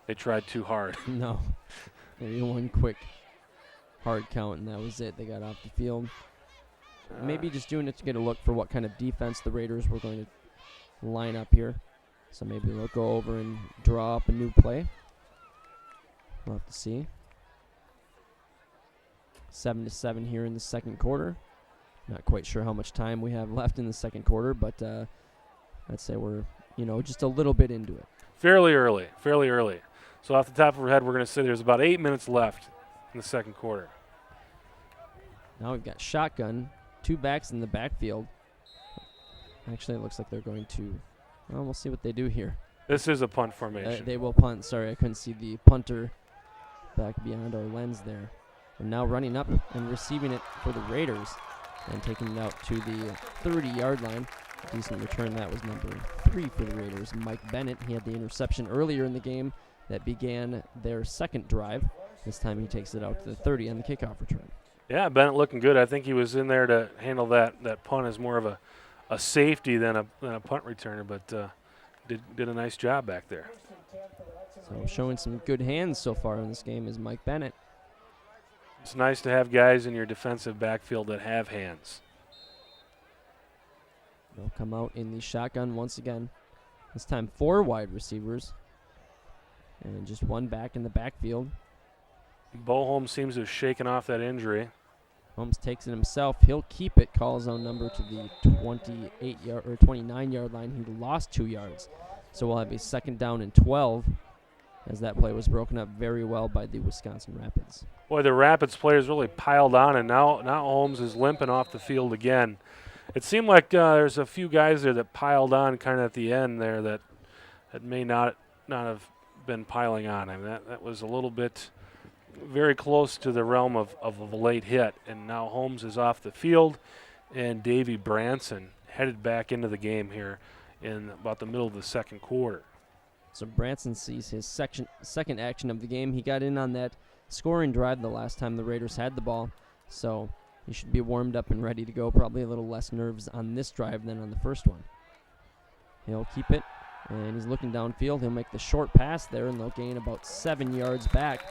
they tried too hard. No. Maybe one quick hard count, and that was it. They got off the field. Maybe just doing it to get a look for what kind of defense the Raiders were going to line up here. So maybe they'll go over and draw up a new play. We'll have to see. 7-7 here in the second quarter. Not quite sure how much time we have left in the second quarter, but I'd say we're, just a little bit into it. Fairly early. So off the top of our head, we're going to say there's about 8 minutes left in the second quarter. Now we've got shotgun, 2 backs in the backfield. Actually, it looks like they're going to, well, we'll see what they do here. This is a punt formation. They will punt. Sorry, I couldn't see the punter back beyond our lens there. And now running up and receiving it for the Raiders and taking it out to the 30-yard line. Decent return. That was number 3 for the Raiders. Mike Bennett, he had the interception earlier in the game that began their second drive. This time he takes it out to the 30 on the kickoff return. Yeah, Bennett looking good. I think he was in there to handle that punt as more of a safety than a punt returner, but did a nice job back there. So showing some good hands so far in this game is Mike Bennett. It's nice to have guys in your defensive backfield that have hands. They'll come out in the shotgun once again. This time 4 wide receivers and just 1 back in the backfield. Bo Holmes seems to have shaken off that injury. Holmes takes it himself. He'll keep it. Call his own number to the 29-yard line. He lost 2 yards. So we'll have a 2nd down and 12, as that play was broken up very well by the Wisconsin Rapids. Boy, the Rapids players really piled on, and now Holmes is limping off the field again. It seemed like there's a few guys there that piled on kind of at the end there that may not have been piling on. I mean, that was a little bit very close to the realm of a late hit, and now Holmes is off the field, and Davey Branson headed back into the game here in about the middle of the 2nd quarter. So Branson sees his second action of the game. He got in on that scoring drive the last time the Raiders had the ball, so he should be warmed up and ready to go. Probably a little less nerves on this drive than on the first one. He'll keep it, and he's looking downfield. He'll make the short pass there, and they'll gain about 7 yards back.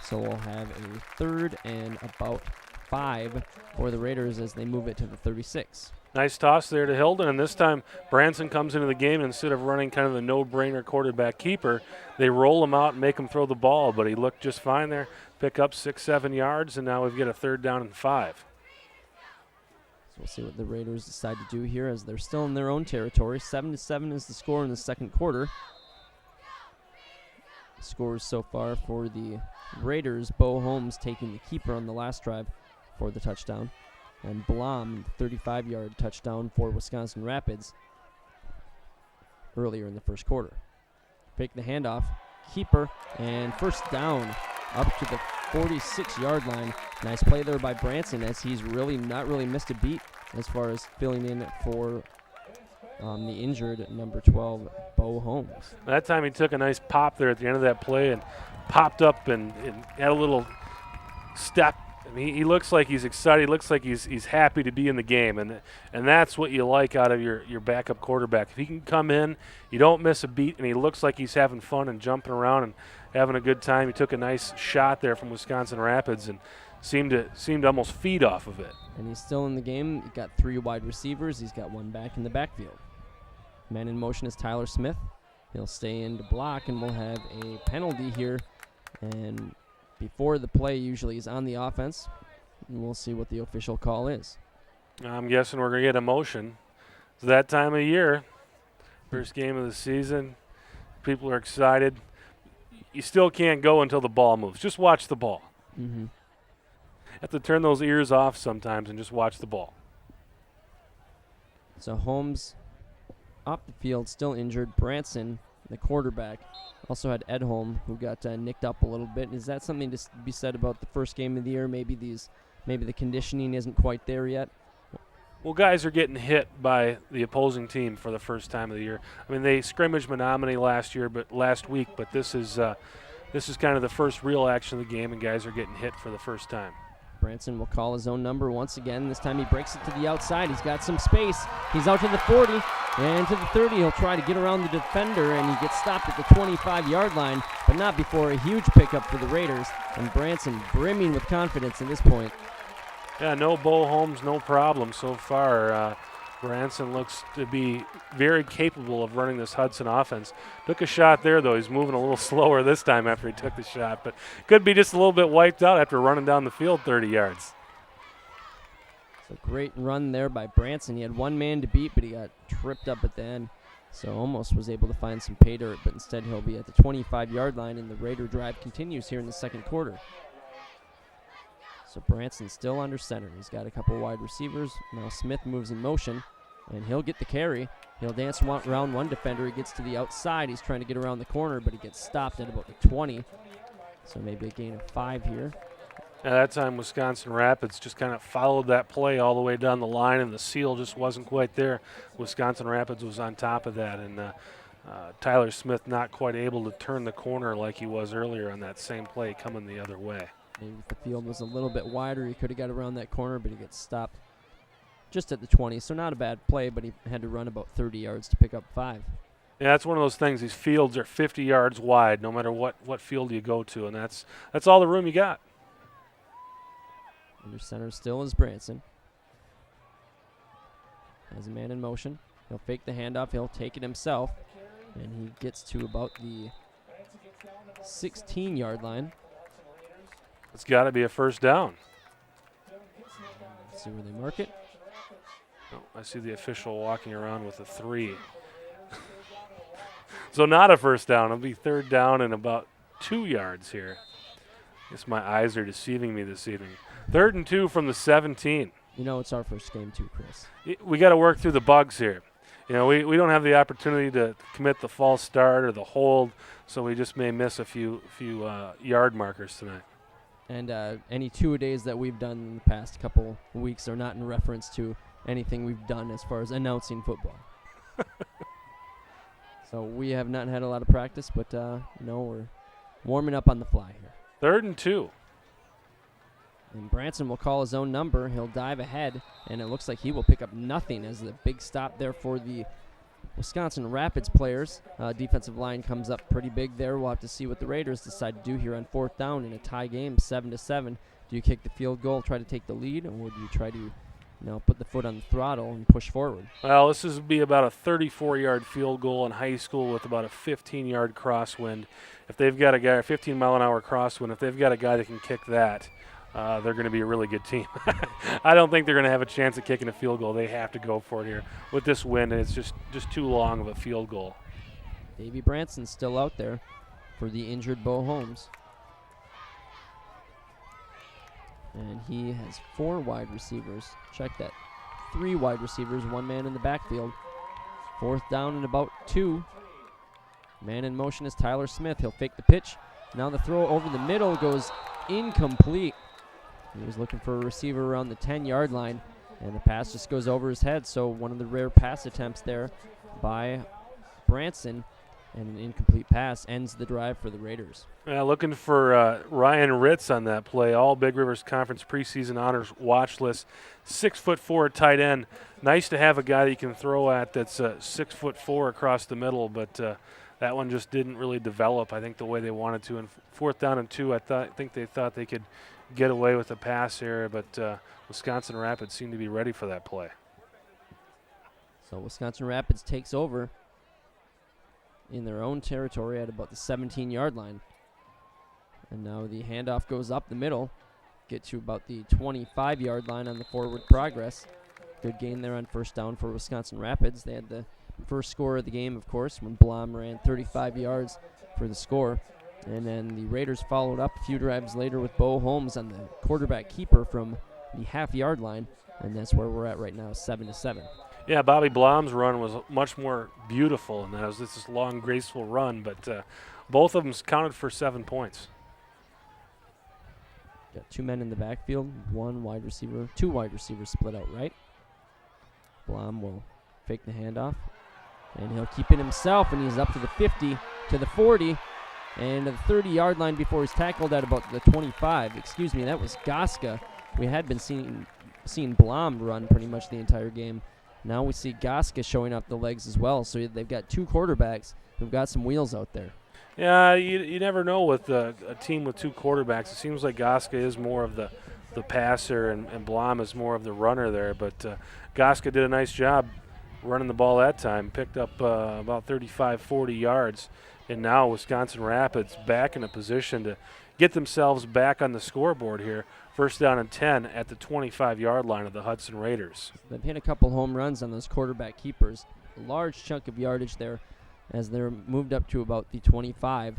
So we'll have a 3rd and about 5 for the Raiders as they move it to the 36. Nice toss there to Hilden, and this time Branson comes into the game. Instead of running kind of the no-brainer quarterback keeper, they roll him out and make him throw the ball, but he looked just fine there. Pick up 6-7 yards, and now we've got a 3rd down and 5. So we'll see what the Raiders decide to do here as they're still in their own territory. 7-7 is the score in the 2nd quarter. Scores so far for the Raiders: Bo Holmes taking the keeper on the last drive for the touchdown, and Blom, 35-yard touchdown for Wisconsin Rapids earlier in the 1st quarter. Fake the handoff, keeper, and 1st down up to the 46-yard line. Nice play there by Branson as he's not really missed a beat as far as filling in for the injured number 12, Bo Holmes. That time he took a nice pop there at the end of that play and popped up and had a little step. I mean, he looks like he's excited. He looks like he's happy to be in the game, and that's what you like out of your backup quarterback. If he can come in, you don't miss a beat, and he looks like he's having fun and jumping around and having a good time. He took a nice shot there from Wisconsin Rapids and seemed to almost feed off of it. And he's still in the game. He's got 3 wide receivers. He's got 1 back in the backfield. Man in motion is Tyler Smith. He'll stay in to block, and we'll have a penalty here. And before the play usually is on the offense, and we'll see what the official call is. I'm guessing we're going to get a motion. It's that time of year, first game of the season. People are excited. You still can't go until the ball moves. Just watch the ball. Mm-hmm. Have to turn those ears off sometimes and just watch the ball. So Holmes off the field, still injured. Branson, the quarterback, also had Edholm, who got nicked up a little bit. Is that something to be said about the first game of the year? Maybe the conditioning isn't quite there yet? Well, guys are getting hit by the opposing team for the first time of the year. I mean, they scrimmaged Menominee last week, but this is kind of the first real action of the game, and guys are getting hit for the first time. Branson will call his own number once again. This time he breaks it to the outside. He's got some space. He's out to the 40 and to the 30. He'll try to get around the defender, and he gets stopped at the 25-yard line, but not before a huge pickup for the Raiders. And Branson brimming with confidence at this point. Yeah, no Bo Holmes, no problem so far. Branson looks to be very capable of running this Hudson offense. Took a shot there, though. He's moving a little slower this time after he took the shot, but could be just a little bit wiped out after running down the field 30 yards. So great run there by Branson. He had 1 man to beat, but he got tripped up at the end. So almost was able to find some pay dirt, but instead he'll be at the 25-yard line, and the Raider drive continues here in the 2nd quarter. So Branson still under center. He's got a couple wide receivers. Now Smith moves in motion, and he'll get the carry. He'll dance around 1 defender. He gets to the outside. He's trying to get around the corner, but he gets stopped at about the 20. So maybe a gain of 5 here. At that time, Wisconsin Rapids just kind of followed that play all the way down the line, and the seal just wasn't quite there. Wisconsin Rapids was on top of that, and Tyler Smith not quite able to turn the corner like he was earlier on that same play coming the other way. Maybe if the field was a little bit wider, he could have got around that corner, but he gets stopped just at the 20. So not a bad play, but he had to run about 30 yards to pick up 5. Yeah, that's one of those things. These fields are 50 yards wide no matter what field you go to, and that's all the room you got. Under center still is Branson. Has a man in motion. He'll fake the handoff. He'll take it himself, and he gets to about the 16-yard line. It's got to be a first down. Let's see where they mark it. Oh, I see the official walking around with a 3. So not a first down. It'll be third down and about 2 yards here. Guess my eyes are deceiving me this evening. 3rd and 2 from the 17. You know it's our first game too, Chris. We got to work through the bugs here. You know, we don't have the opportunity to commit the false start or the hold, so we just may miss a few yard markers tonight. And any two-a-days that we've done in the past couple weeks are not in reference to anything we've done as far as announcing football. So we have not had a lot of practice, but we're warming up on the fly here. 3rd and 2. And Branson will call his own number. He'll dive ahead, and it looks like he will pick up nothing as the big stop there for the Wisconsin Rapids players. Defensive line comes up pretty big there. We'll have to see what the Raiders decide to do here on 4th down in a tie game, 7-7. Do you kick the field goal, try to take the lead, or do you try to put the foot on the throttle and push forward? Well, this would be about a 34-yard field goal in high school with about a 15-yard crosswind. If they've got a guy, a 15-mile-an-hour crosswind, if they've got a guy that can kick that, they're going to be a really good team. I don't think they're going to have a chance at kicking a field goal. They have to go for it here. With this wind, it's just too long of a field goal. Davey Branson's still out there for the injured Bo Holmes. And he has 4 wide receivers. Check that. 3 wide receivers, 1 man in the backfield. 4th down and about 2. Man in motion is Tyler Smith. He'll fake the pitch. Now the throw over the middle goes incomplete. He was looking for a receiver around the 10-yard line, and the pass just goes over his head. So one of the rare pass attempts there by Branson, and an incomplete pass ends the drive for the Raiders. Looking for Ryan Ritz on that play. All Big Rivers Conference preseason honors watch list. 6'4" tight end. Nice to have a guy that you can throw at that's 6'4" across the middle, but that one just didn't really develop, I think, the way they wanted to. And 4th down and 2, I think they thought they could get away with the pass here, but Wisconsin Rapids seemed to be ready for that play. So Wisconsin Rapids takes over in their own territory at about the 17-yard line. And now the handoff goes up the middle, get to about the 25-yard line on the forward progress. Good gain there on 1st down for Wisconsin Rapids. They had the first score of the game, of course, when Blom ran 35 yards for the score. And then the Raiders followed up a few drives later with Bo Holmes on the quarterback keeper from the half-yard line, and that's where we're at right now, 7-7. Yeah, Bobby Blom's run was much more beautiful, and that was this long, graceful run, but both of them counted for 7 points. Got 2 men in the backfield, 1 wide receiver, 2 wide receivers split out right. Blom will fake the handoff, and he'll keep it himself, and he's up to the 50, to the 40, and to the 30-yard line before he's tackled at about the 25. Excuse me, that was Goska. We had been seeing Blom run pretty much the entire game. Now we see Goska showing up the legs as well, so they've got 2 quarterbacks who've got some wheels out there. Yeah, you never know with a team with 2 quarterbacks. It seems like Goska is more of the passer and Blom is more of the runner there, but Goska did a nice job running the ball that time, picked up about 35, 40 yards, and now Wisconsin Rapids back in a position to get themselves back on the scoreboard here. 1st down and 10 at the 25-yard line of the Hudson Raiders. They've hit a couple home runs on those quarterback keepers. A large chunk of yardage there as they're moved up to about the 25.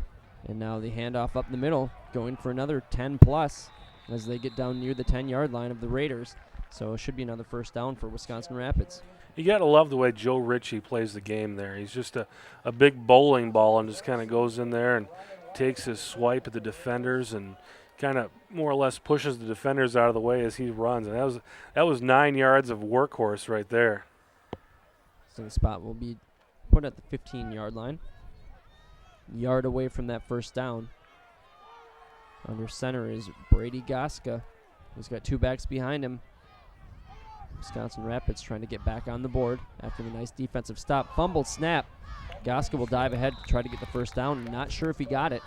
And now the handoff up the middle, going for another 10-plus as they get down near the 10-yard line of the Raiders. So it should be another 1st down for Wisconsin Rapids. You got to love the way Joe Ritchie plays the game there. He's just a big bowling ball and just kind of goes in there and takes his swipe at the defenders and kind of more or less pushes the defenders out of the way as he runs. And that was 9 yards of workhorse right there. So the spot will be put at the 15-yard line. Yard away from that 1st down. Under center is Brady Goska, who's got 2 backs behind him. Wisconsin Rapids trying to get back on the board after the nice defensive stop. Fumbled snap. Goska will dive ahead to try to get the 1st down. Not sure if he got it.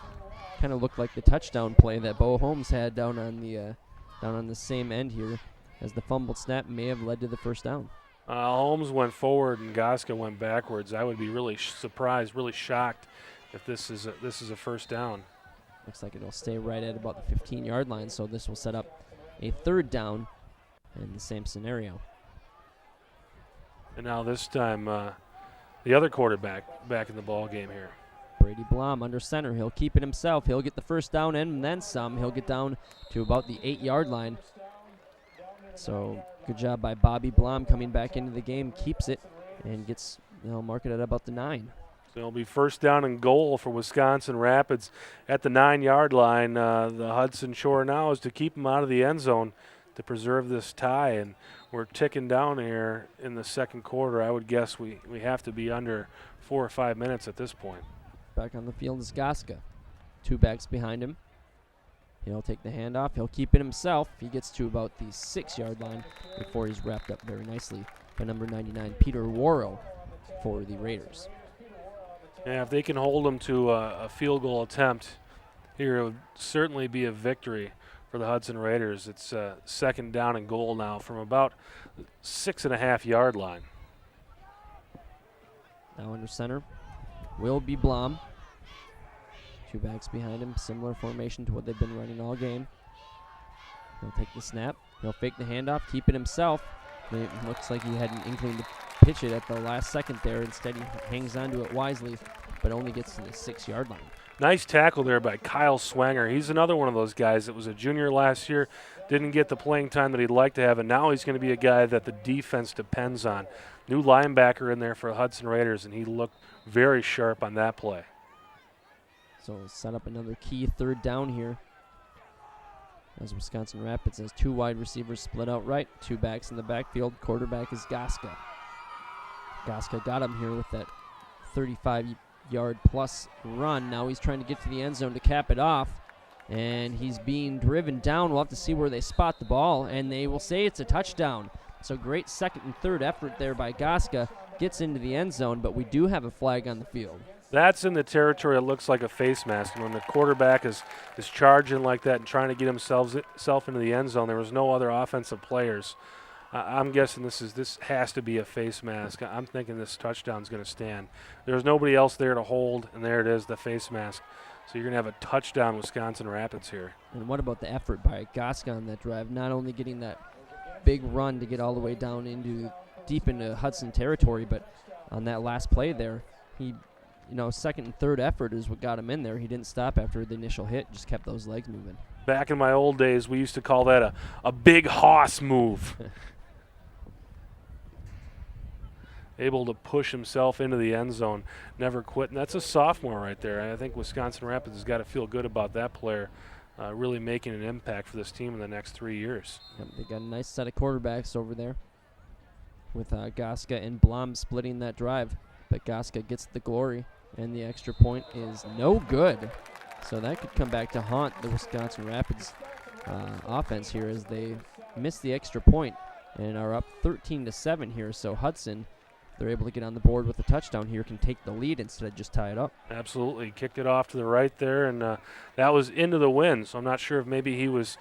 Kind of looked like the touchdown play that Bo Holmes had down on the same end here, as the fumbled snap may have led to the 1st down. Holmes went forward and Goska went backwards. I would be really surprised, really shocked if this is a 1st down. Looks like it'll stay right at about the 15-yard line, so this will set up a 3rd down in the same scenario. And now this time the other quarterback back in the ball game here. Brady Blom under center. He'll keep it himself. He'll get the first down and then some. He'll get down to about the 8-yard line. So good job by Bobby Blom coming back into the game. Keeps it and gets, they'll mark it at about the 9. So it'll be first down and goal for Wisconsin Rapids at the 9-yard line. The Hudson chore now is to keep them out of the end zone to preserve this tie. And we're ticking down here in the second quarter. I would guess we have to be under 4 or 5 minutes at this point. Back on the field is Goska. 2 backs behind him. He'll take the handoff. He'll keep it himself. He gets to about the 6-yard line before he's wrapped up very nicely by number 99, Peter Worrell, for the Raiders. Yeah, if they can hold them to a field goal attempt here, it would certainly be a victory for the Hudson Raiders. It's second down and goal now from about 6.5-yard line. Now under center will be Blom. 2 backs behind him, similar formation to what they've been running all game. He'll take the snap. He'll fake the handoff, keep it himself. It looks like he had an inkling to pitch it at the last second there. Instead, he hangs onto it wisely, but only gets to the 6-yard line. Nice tackle there by Kyle Swanger. He's another one of those guys that was a junior last year, didn't get the playing time that he'd like to have, and now he's going to be a guy that the defense depends on. New linebacker in there for the Hudson Raiders, and he looked very sharp on that play. So set up another key third down here, as Wisconsin Rapids has 2 wide receivers split out right, 2 backs in the backfield. Quarterback is Goska. Goska got him here with that 35-yard plus run. Now he's trying to get to the end zone to cap it off, and he's being driven down. We'll have to see where they spot the ball, and they will say it's a touchdown. So great second and third effort there by Goska. Gets into the end zone, but we do have a flag on the field. That's in the territory that looks like a face mask. And when the quarterback is charging like that and trying to get himself into the end zone, there was no other offensive players. I'm guessing this has to be a face mask. I'm thinking this touchdown's going to stand. There's nobody else there to hold, and there it is, the face mask. So you're going to have a touchdown Wisconsin Rapids here. And what about the effort by Goska on that drive? Not only getting that big run to get all the way down deep into Hudson territory, but on that last play there, he, second and third effort is what got him in there. He didn't stop after the initial hit, just kept those legs moving. Back in my old days, we used to call that a big hoss move. Able to push himself into the end zone, never quit. And that's a sophomore right there. I think Wisconsin Rapids has got to feel good about that player really making an impact for this team in the next 3 years. Yep, they got a nice set of quarterbacks over there with Goska and Blom splitting that drive. But Goska gets the glory, and the extra point is no good. So that could come back to haunt the Wisconsin Rapids offense here as they miss the extra point and are up 13-7 here. So Hudson, they're able to get on the board with a touchdown here, can take the lead instead of just tie it up. Absolutely. Kicked it off to the right there, and that was into the wind. So I'm not sure if maybe he was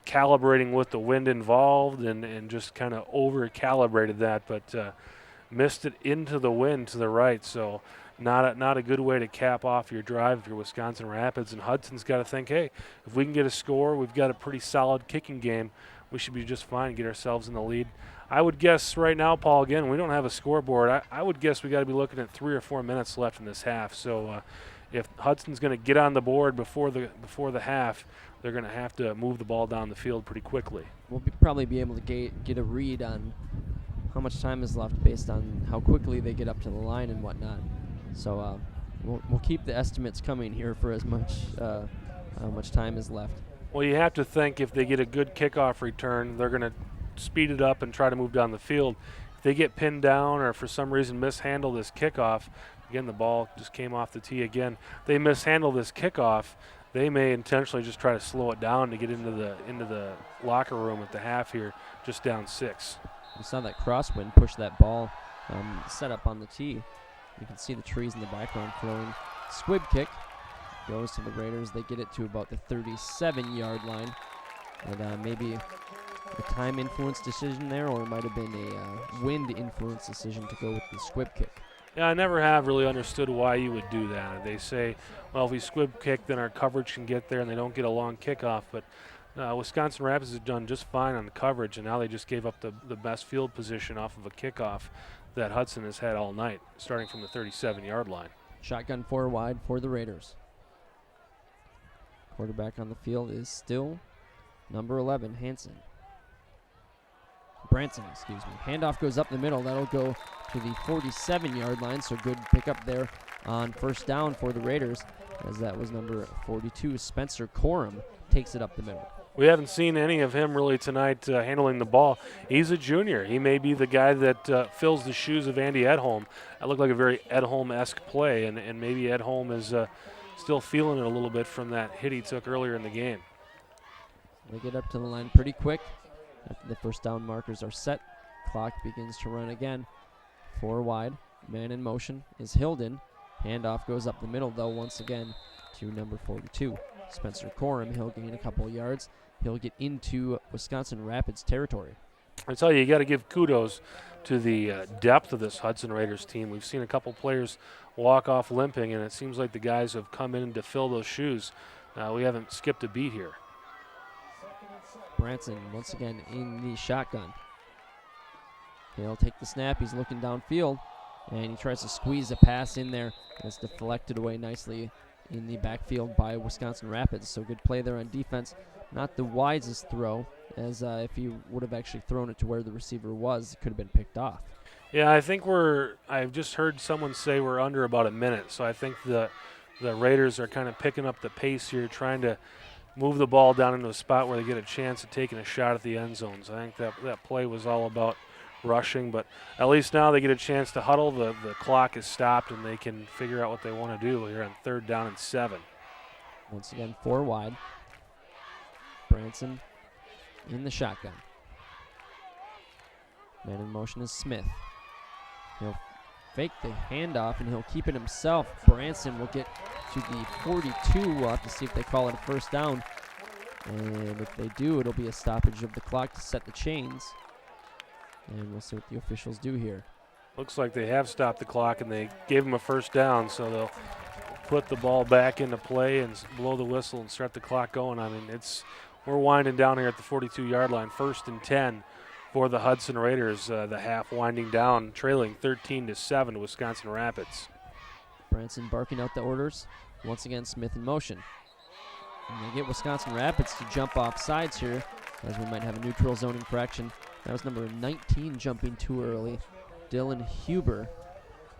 calibrating with the wind involved and just kind of over-calibrated that, but missed it into the wind to the right. So not a good way to cap off your drive if you're Wisconsin Rapids. And Hudson's got to think, hey, if we can get a score, we've got a pretty solid kicking game. We should be just fine and get ourselves in the lead. I would guess right now, Paul, again, we don't have a scoreboard. I would guess we got to be looking at 3 or 4 minutes left in this half. So if Hudson's going to get on the board before the half, they're going to have to move the ball down the field pretty quickly. We'll probably be able to get a read on how much time is left based on how quickly they get up to the line and whatnot. So we'll keep the estimates coming here for as much how much time is left. Well, you have to think if they get a good kickoff return, they're going to speed it up and try to move down the field. If they get pinned down or for some reason mishandle this kickoff, again, the ball just came off the tee again. They mishandle this kickoff, they may intentionally just try to slow it down to get into the locker room at the half here, just down 6. You saw that crosswind push that ball set up on the tee. You can see the trees in the background flowing. Squib kick goes to the Raiders. They get it to about the 37-yard line. And maybe a time influence decision there, or it might have been a wind influence decision to go with the squib kick. Yeah, I never have really understood why you would do that. They say, well, if we squib kick, then our coverage can get there and they don't get a long kickoff. But Wisconsin Rapids has done just fine on the coverage, and now they just gave up the best field position off of a kickoff. that Hudson has had all night, starting from the 37-yard line. Shotgun 4 wide for the Raiders. Quarterback on the field is still number 11, Branson, excuse me. Handoff goes up the middle. That'll go to the 47-yard line, so good pickup there on first down for the Raiders, as that was number 42, Spencer Corum, takes it up the middle. We haven't seen any of him really tonight handling the ball. He's a junior. He may be the guy that fills the shoes of Andy Edholm. That looked like a very Edholm-esque play, and maybe Edholm is still feeling it a little bit from that hit he took earlier in the game. They get up to the line pretty quick. After the first down markers are set, clock begins to run again. 4 wide, man in motion is Hilden. Handoff goes up the middle, though, once again to number 42, Spencer Corum. He'll gain a couple yards. He'll get into Wisconsin Rapids territory. I tell you got to give kudos to the depth of this Hudson Raiders team. We've seen a couple players walk off limping, and it seems like the guys have come in to fill those shoes. We haven't skipped a beat here. Branson once again in the shotgun. He'll take the snap. He's looking downfield, and he tries to squeeze a pass in there. It's deflected away nicely in the backfield by Wisconsin Rapids. So good play there on defense. Not the wisest throw, as if he would have actually thrown it to where the receiver was, it could have been picked off. Yeah, I think I've just heard someone say we're under about a minute. So I think the Raiders are kind of picking up the pace here, trying to move the ball down into a spot where they get a chance of taking a shot at the end zones. I think that play was all about rushing, but at least now they get a chance to huddle. The clock is stopped, and they can figure out what they want to do here on 3rd down and 7. Once again, 4 wide. Branson in the shotgun. Man in motion is Smith. He'll fake the handoff, and he'll keep it himself. Branson will get to the 42. We'll have to see if they call it a first down. And if they do, it'll be a stoppage of the clock to set the chains. And we'll see what the officials do here. Looks like they have stopped the clock, and they gave him a first down, so they'll put the ball back into play and blow the whistle and start the clock going. I mean, we're winding down here at the 42-yard line, 1st and 10 for the Hudson Raiders. The half winding down, trailing 13-7 to Wisconsin Rapids. Branson barking out the orders. Once again, Smith in motion. And they get Wisconsin Rapids to jump off sides here, as we might have a neutral zone infraction. That was number 19 jumping too early, Dylan Huber.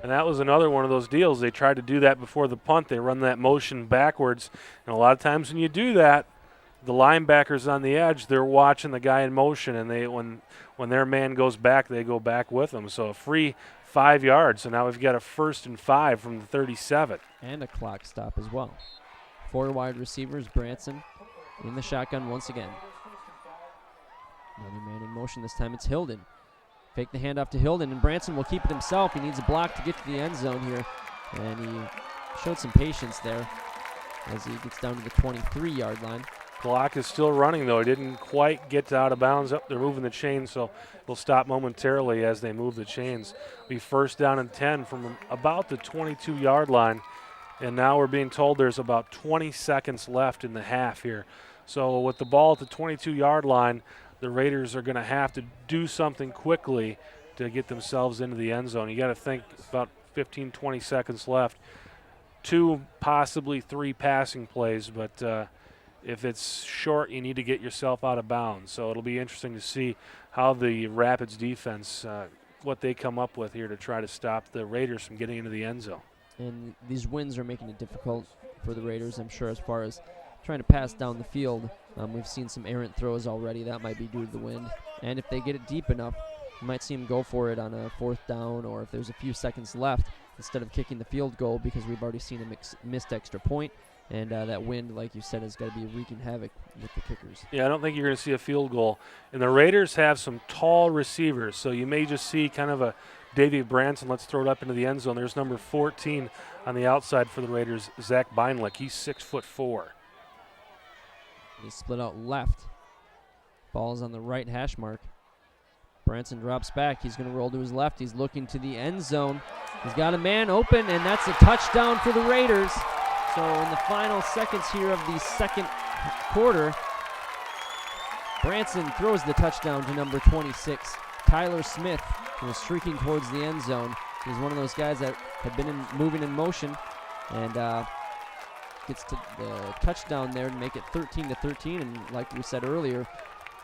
And that was another one of those deals. They tried to do that before the punt. They run that motion backwards. And a lot of times when you do that, the linebackers on the edge, they're watching the guy in motion, and when their man goes back, they go back with them. So a free 5 yards. So now we've got a 1st and 5 from the 37. And a clock stop as well. 4 wide receivers, Branson in the shotgun once again. Another man in motion. This time it's Hilden. Fake the handoff to Hilden, and Branson will keep it himself. He needs a block to get to the end zone here, and he showed some patience there as he gets down to the 23-yard line. Clock is still running, though. He didn't quite get out of bounds. They're moving the chains, so it'll stop momentarily as they move the chains. Be 1st down and 10 from about the 22-yard line, and now we're being told there's about 20 seconds left in the half here. So with the ball at the 22-yard line, the Raiders are going to have to do something quickly to get themselves into the end zone. You got to think about 15, 20 seconds left. 2, possibly 3 passing plays, but if it's short, you need to get yourself out of bounds. So it'll be interesting to see how the Rapids defense, what they come up with here to try to stop the Raiders from getting into the end zone. And these winds are making it difficult for the Raiders, I'm sure, as far as trying to pass down the field. We've seen some errant throws already. That might be due to the wind. And if they get it deep enough, you might see them go for it on a 4th down, or if there's a few seconds left, instead of kicking the field goal, because we've already seen a missed extra point. And that wind, like you said, has got to be wreaking havoc with the kickers. Yeah, I don't think you're going to see a field goal. And the Raiders have some tall receivers, so you may just see kind of a Davey Branson. Let's throw it up into the end zone. There's number 14 on the outside for the Raiders, Zach Beinlich. He's 6'4". He split out left. Ball's on the right hash mark. Branson drops back. He's going to roll to his left. He's looking to the end zone. He's got a man open, and that's a touchdown for the Raiders. So in the final seconds here of the second quarter, Branson throws the touchdown to number 26, Tyler Smith. streaking towards the end zone. He's one of those guys that have been moving in motion, and gets to the touchdown there to make it 13-13. And like we said earlier,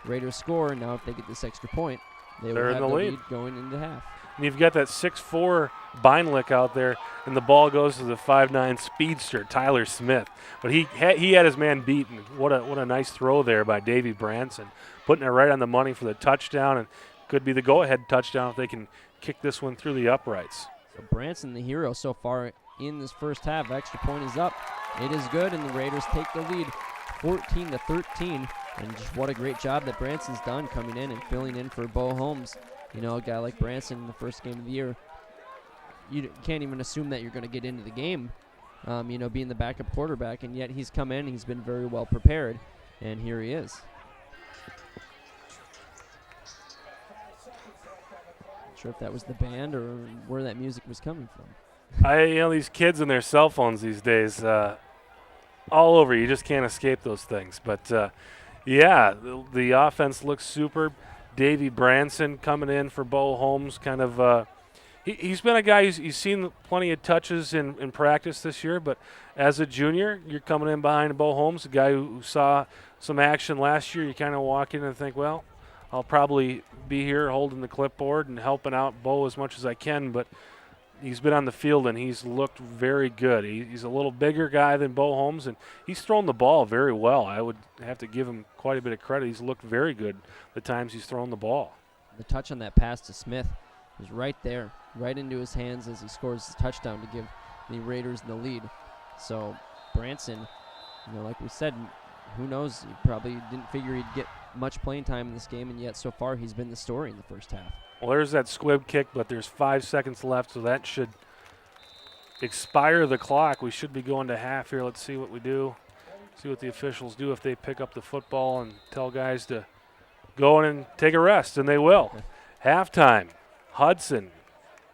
Raiders score, and now if they get this extra point, they will have the lead going into half. And you've got that 6'4" Beinlick out there, and the ball goes to the 5'9" speedster, Tyler Smith. But he had his man beaten. What a nice throw there by Davey Branson, putting it right on the money for the touchdown, and could be the go-ahead touchdown if they can kick this one through the uprights. So Branson, the hero so far in this first half. Extra point is up. It is good, and the Raiders take the lead 14-13. And just what a great job that Branson's done coming in and filling in for Bo Holmes. You know, a guy like Branson in the first game of the year, you can't even assume that you're going to get into the game, being the backup quarterback, and yet he's come in, he's been very well prepared, and here he is. Not sure if that was the band or where that music was coming from. These kids and their cell phones these days, all over. You just can't escape those things. But, the offense looks superb. Davey Branson coming in for Bo Holmes, kind of he's been a guy he's seen plenty of touches in practice this year, but as a junior, you're coming in behind Bo Holmes, a guy who saw some action last year. You kind of walk in and think, well, I'll probably be here holding the clipboard and helping out Bo as much as I can, but he's been on the field and he's looked very good. He's a little bigger guy than Bo Holmes, and he's thrown the ball very well. I would have to give him quite a bit of credit. He's looked very good the times he's thrown the ball. The touch on that pass to Smith was right there, right into his hands as he scores the touchdown to give the Raiders the lead. So Branson, like we said, who knows? He probably didn't figure he'd get much playing time in this game, and yet so far he's been the story in the first half. Well, there's that squib kick, but there's 5 seconds left, so that should expire the clock. We should be going to half here. Let's see what we do. See what the officials do if they pick up the football and tell guys to go in and take a rest, and they will. Halftime, Hudson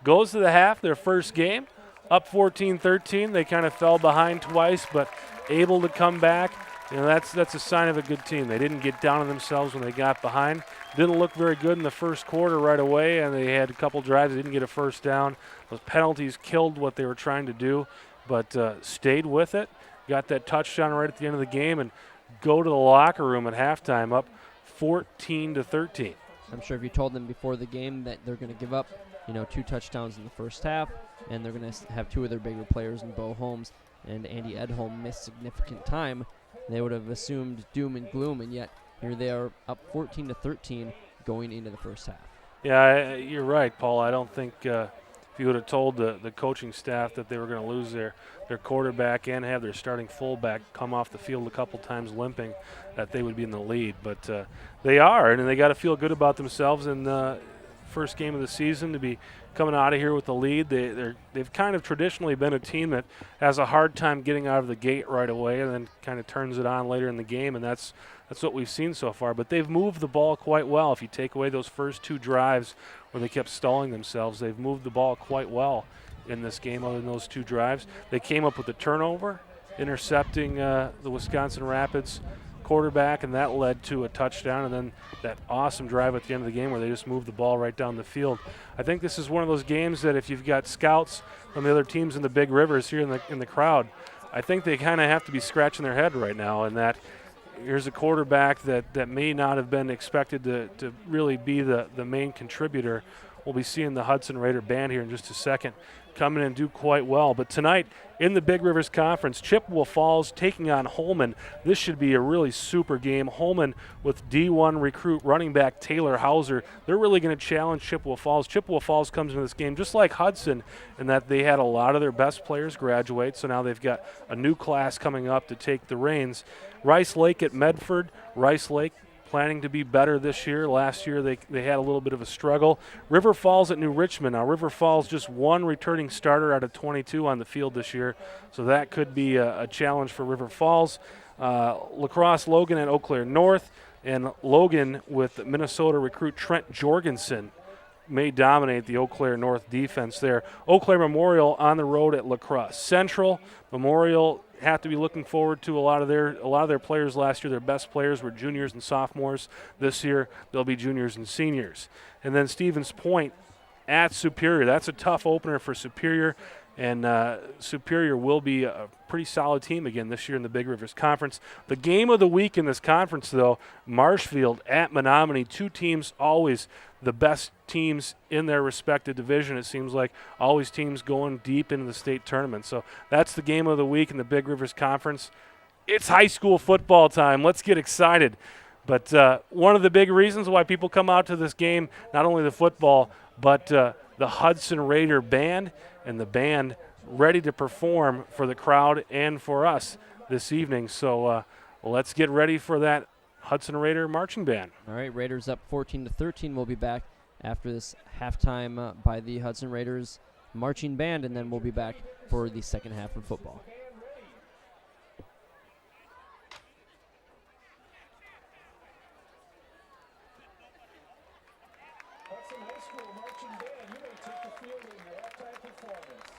goes to the half, their first game, up 14-13. They kind of fell behind twice, but able to come back. That's a sign of a good team. They didn't get down on themselves when they got behind. Didn't look very good in the first quarter right away, and they had a couple drives. They didn't get a first down. Those penalties killed what they were trying to do, but stayed with it. Got that touchdown right at the end of the game and go to the locker room at halftime up 14-13. I'm sure if you told them before the game that they're going to give up, 2 touchdowns in the first half, and they're going to have 2 of their bigger players in Bo Holmes and Andy Edholm miss significant time, they would have assumed doom and gloom, and yet here they are up 14-13 going into the first half. Yeah, you're right, Paul. I don't think if you would have told the coaching staff that they were going to lose their quarterback and have their starting fullback come off the field a couple times limping, that they would be in the lead. But they are, and they got to feel good about themselves in the first game of the season to be coming out of here with the lead. They've kind of traditionally been a team that has a hard time getting out of the gate right away and then kind of turns it on later in the game, and that's what we've seen so far. But they've moved the ball quite well. If you take away those first 2 drives where they kept stalling themselves, they've moved the ball quite well in this game other than those 2 drives. They came up with a turnover, intercepting the Wisconsin Rapids quarterback, and that led to a touchdown, and then that awesome drive at the end of the game where they just moved the ball right down the field. I think this is one of those games that if you've got scouts from the other teams in the Big Rivers here in the crowd, I think they kind of have to be scratching their head right now, and that here's a quarterback that may not have been expected to really be the main contributor. We'll be seeing the Hudson Raider band here in just a second come in and do quite well. But tonight in the Big Rivers Conference, Chippewa Falls taking on Holman. This should be a really super game. Holman with D1 recruit running back Taylor Hauser. They're really going to challenge Chippewa Falls. Chippewa Falls comes into this game just like Hudson in that they had a lot of their best players graduate, so now they've got a new class coming up to take the reins. Rice Lake at Medford. Rice Lake planning to be better this year. Last year they had a little bit of a struggle. River Falls at New Richmond. Now River Falls just 1 returning starter out of 22 on the field this year, so that could be a challenge for River Falls. La Crosse Logan at Eau Claire North, and Logan with Minnesota recruit Trent Jorgensen may dominate the Eau Claire North defense there. Eau Claire Memorial on the road at La Crosse Central. Memorial have to be looking forward to a lot of their players last year. Their best players were juniors and sophomores. This year they'll be juniors and seniors. And then Stevens Point at Superior. That's a tough opener for Superior, and Superior will be a pretty solid team again this year in the Big Rivers Conference. The game of the week in this conference, though, Marshfield at Menominee, two teams always the best teams in their respective division. It seems like always teams going deep into the state tournament. So that's the game of the week in the Big Rivers Conference. It's high school football time. Let's get excited. But one of the big reasons why people come out to this game, not only the football, but the Hudson Raider Band, and the band ready to perform for the crowd and for us this evening. So let's get ready for that Hudson Raider marching band. All right, Raiders up 14-13. We'll be back after this halftime by the Hudson Raiders marching band, and then we'll be back for the second half of football. Hudson High School marching band, you may take the field in your halftime performance.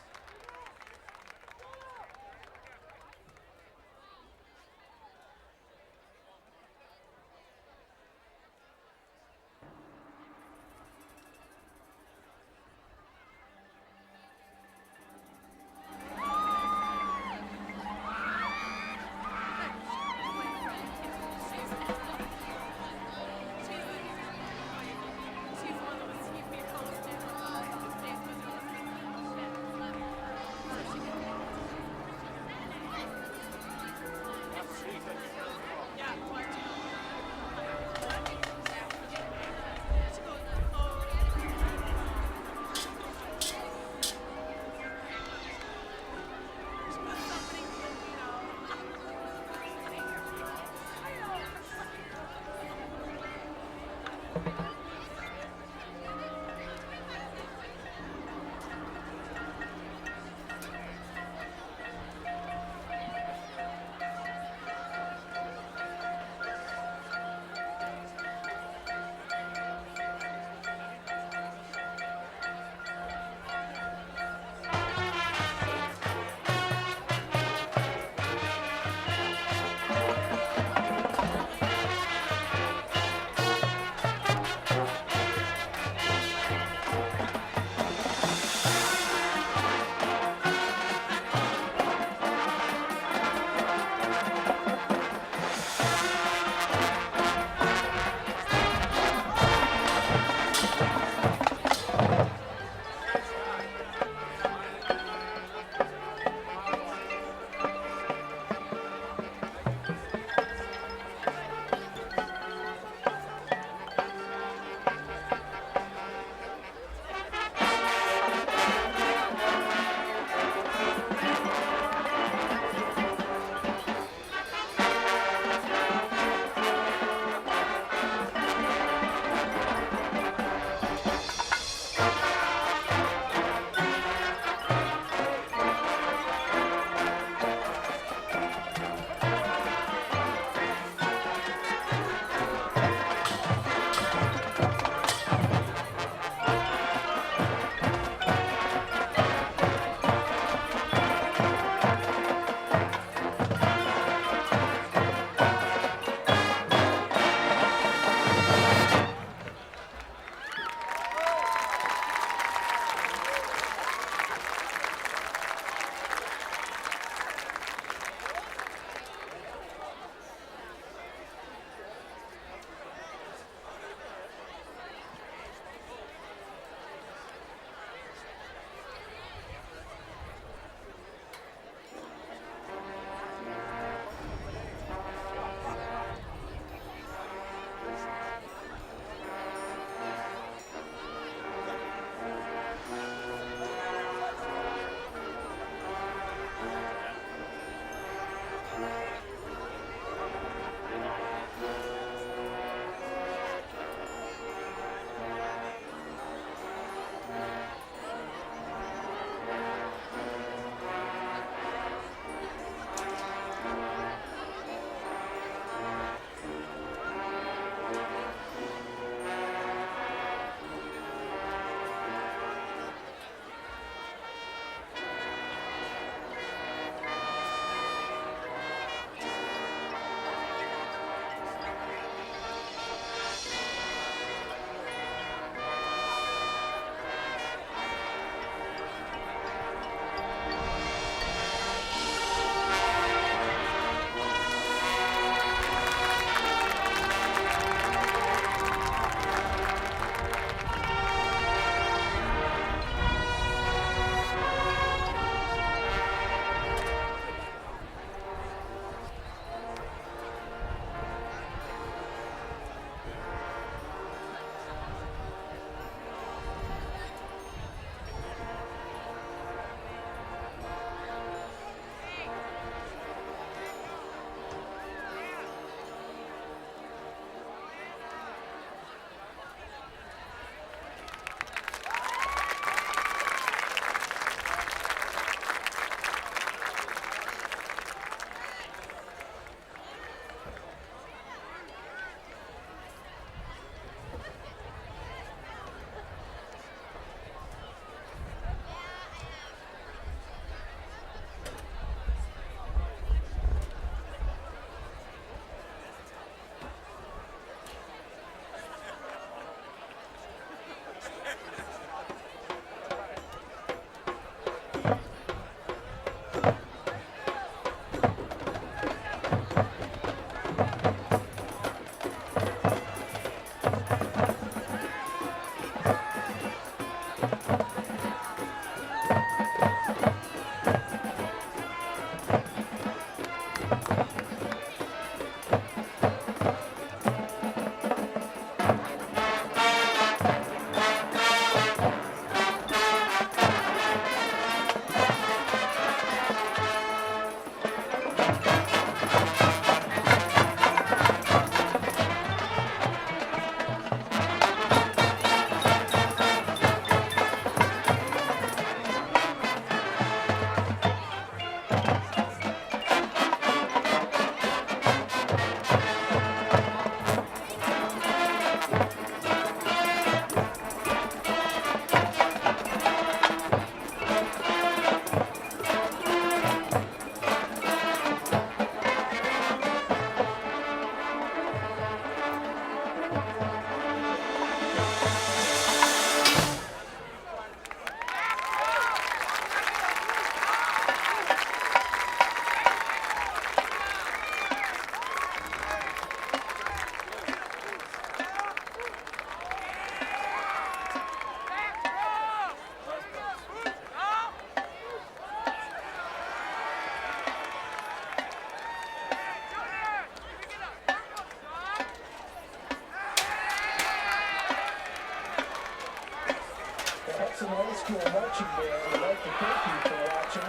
Hudson High School marching band would like to thank you for watching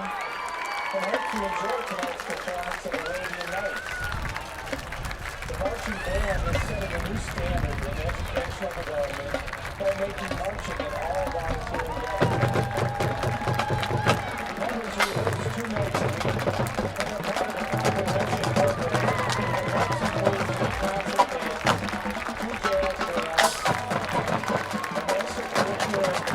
and hope you enjoy tonight's performance of Arabian Nights. The marching band is setting a new standard in educational development by making marching an all-volunteer endeavor. Members are released 2 nights a week and are part of the comprehensive program that helps employees with concert band, 2 jazz bands, a basic curricular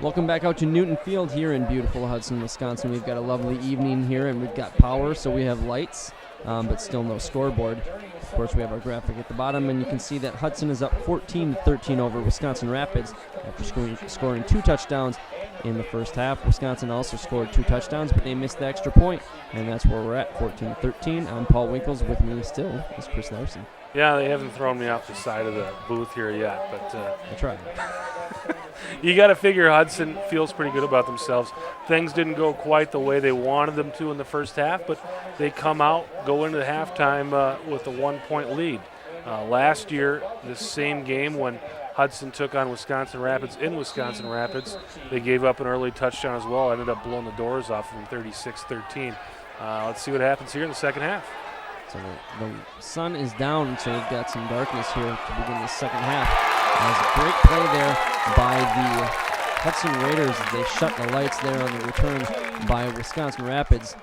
Welcome back out to Newton Field here in beautiful Hudson, Wisconsin. We've got a lovely evening here, and we've got power, so we have lights, but still no scoreboard. Of course, we have our graphic at the bottom, and you can see that Hudson is up 14-13 over Wisconsin Rapids after scoring 2 touchdowns in the first half. Wisconsin also scored 2 touchdowns, but they missed the extra point, and that's where we're at, 14-13. I'm Paul Winkles. With me still is Chris Larson. Yeah, they haven't thrown me off the side of the booth here yet, but I tried. You got to figure Hudson feels pretty good about themselves. Things didn't go quite the way they wanted them to in the first half, but they come out, go into the halftime with a 1-point lead. Last year, this same game when Hudson took on Wisconsin Rapids in Wisconsin Rapids, they gave up an early touchdown as well, ended up blowing the doors off them 36-13. Let's see what happens here in the second half. So the sun is down, so we've got some darkness here to begin the second half. There's a great play there by the Hudson Raiders as they shut the lights there on the return by Wisconsin Rapids.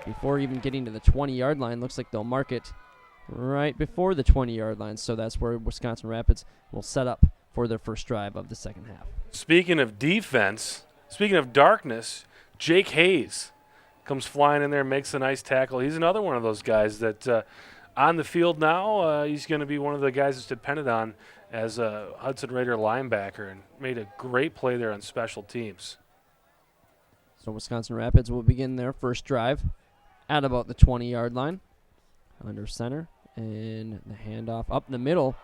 Before even getting to the 20-yard line, looks like they'll mark it right before the 20-yard line, so that's where Wisconsin Rapids will set up for their first drive of the second half. Speaking of defense, speaking of darkness, Jake Hayes comes flying in there, makes a nice tackle. He's another one of those guys that on the field now, he's going to be one of the guys that's depended on as a Hudson Raider linebacker and made a great play there on special teams. So Wisconsin Rapids will begin their first drive at about the 20-yard line. Under center, and the handoff up the middle,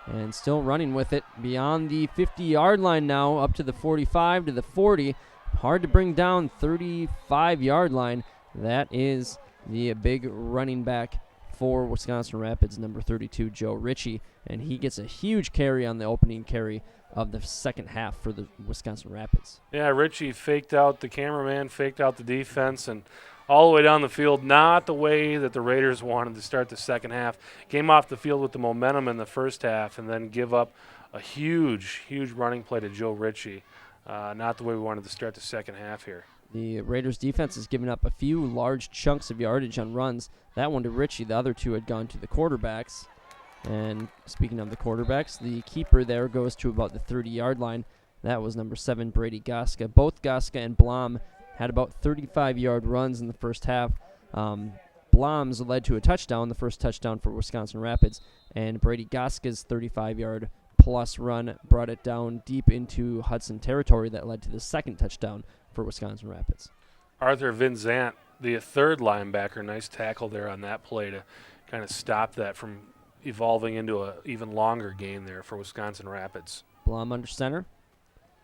and still running with it beyond the 50-yard line now, up to the 45 to the 40. Hard to bring down, 35-yard line. That is the big running back for Wisconsin Rapids, number 32, Joe Ritchie, and he gets a huge carry on the opening carry of the second half for the Wisconsin Rapids. Yeah, Ritchie faked out the cameraman, faked out the defense, and all the way down the field, not the way that the Raiders wanted to start the second half. Came off the field with the momentum in the first half and then give up a huge, huge running play to Joe Ritchie. Not the way we wanted to start the second half here. The Raiders' defense has given up a few large chunks of yardage on runs. That one to Ritchie. The other two had gone to the quarterbacks. And speaking of the quarterbacks, the keeper there goes to about the 30-yard line. That was number 7, Brady Goska. Both Goska and Blom had about 35-yard runs in the first half. Blom's led to a touchdown, the first touchdown for Wisconsin Rapids. And Brady Goska's 35-yard plus run brought it down deep into Hudson territory that led to the second touchdown for Wisconsin Rapids. Arthur Vinzant, the third linebacker, nice tackle there on that play to kind of stop that from evolving into an even longer game there for Wisconsin Rapids. Blom under center.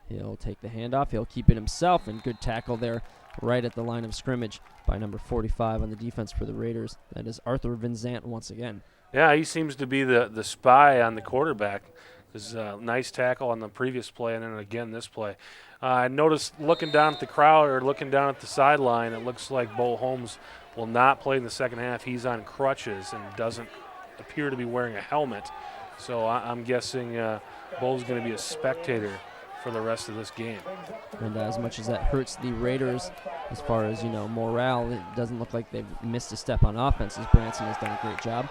He'll take the handoff. He'll keep it himself, and good tackle there right at the line of scrimmage by number 45 on the defense for the Raiders. That is Arthur Vinzant once again. Yeah, he seems to be the spy on the quarterback. His nice tackle on the previous play, and then again this play. I noticed looking down at the crowd or looking down at the sideline, it looks like Bo Holmes will not play in the second half. He's on crutches and doesn't appear to be wearing a helmet. So I'm guessing Bo's going to be a spectator for the rest of this game. And as much as that hurts the Raiders as far as, morale, it doesn't look like they've missed a step on offense, as Branson has done a great job.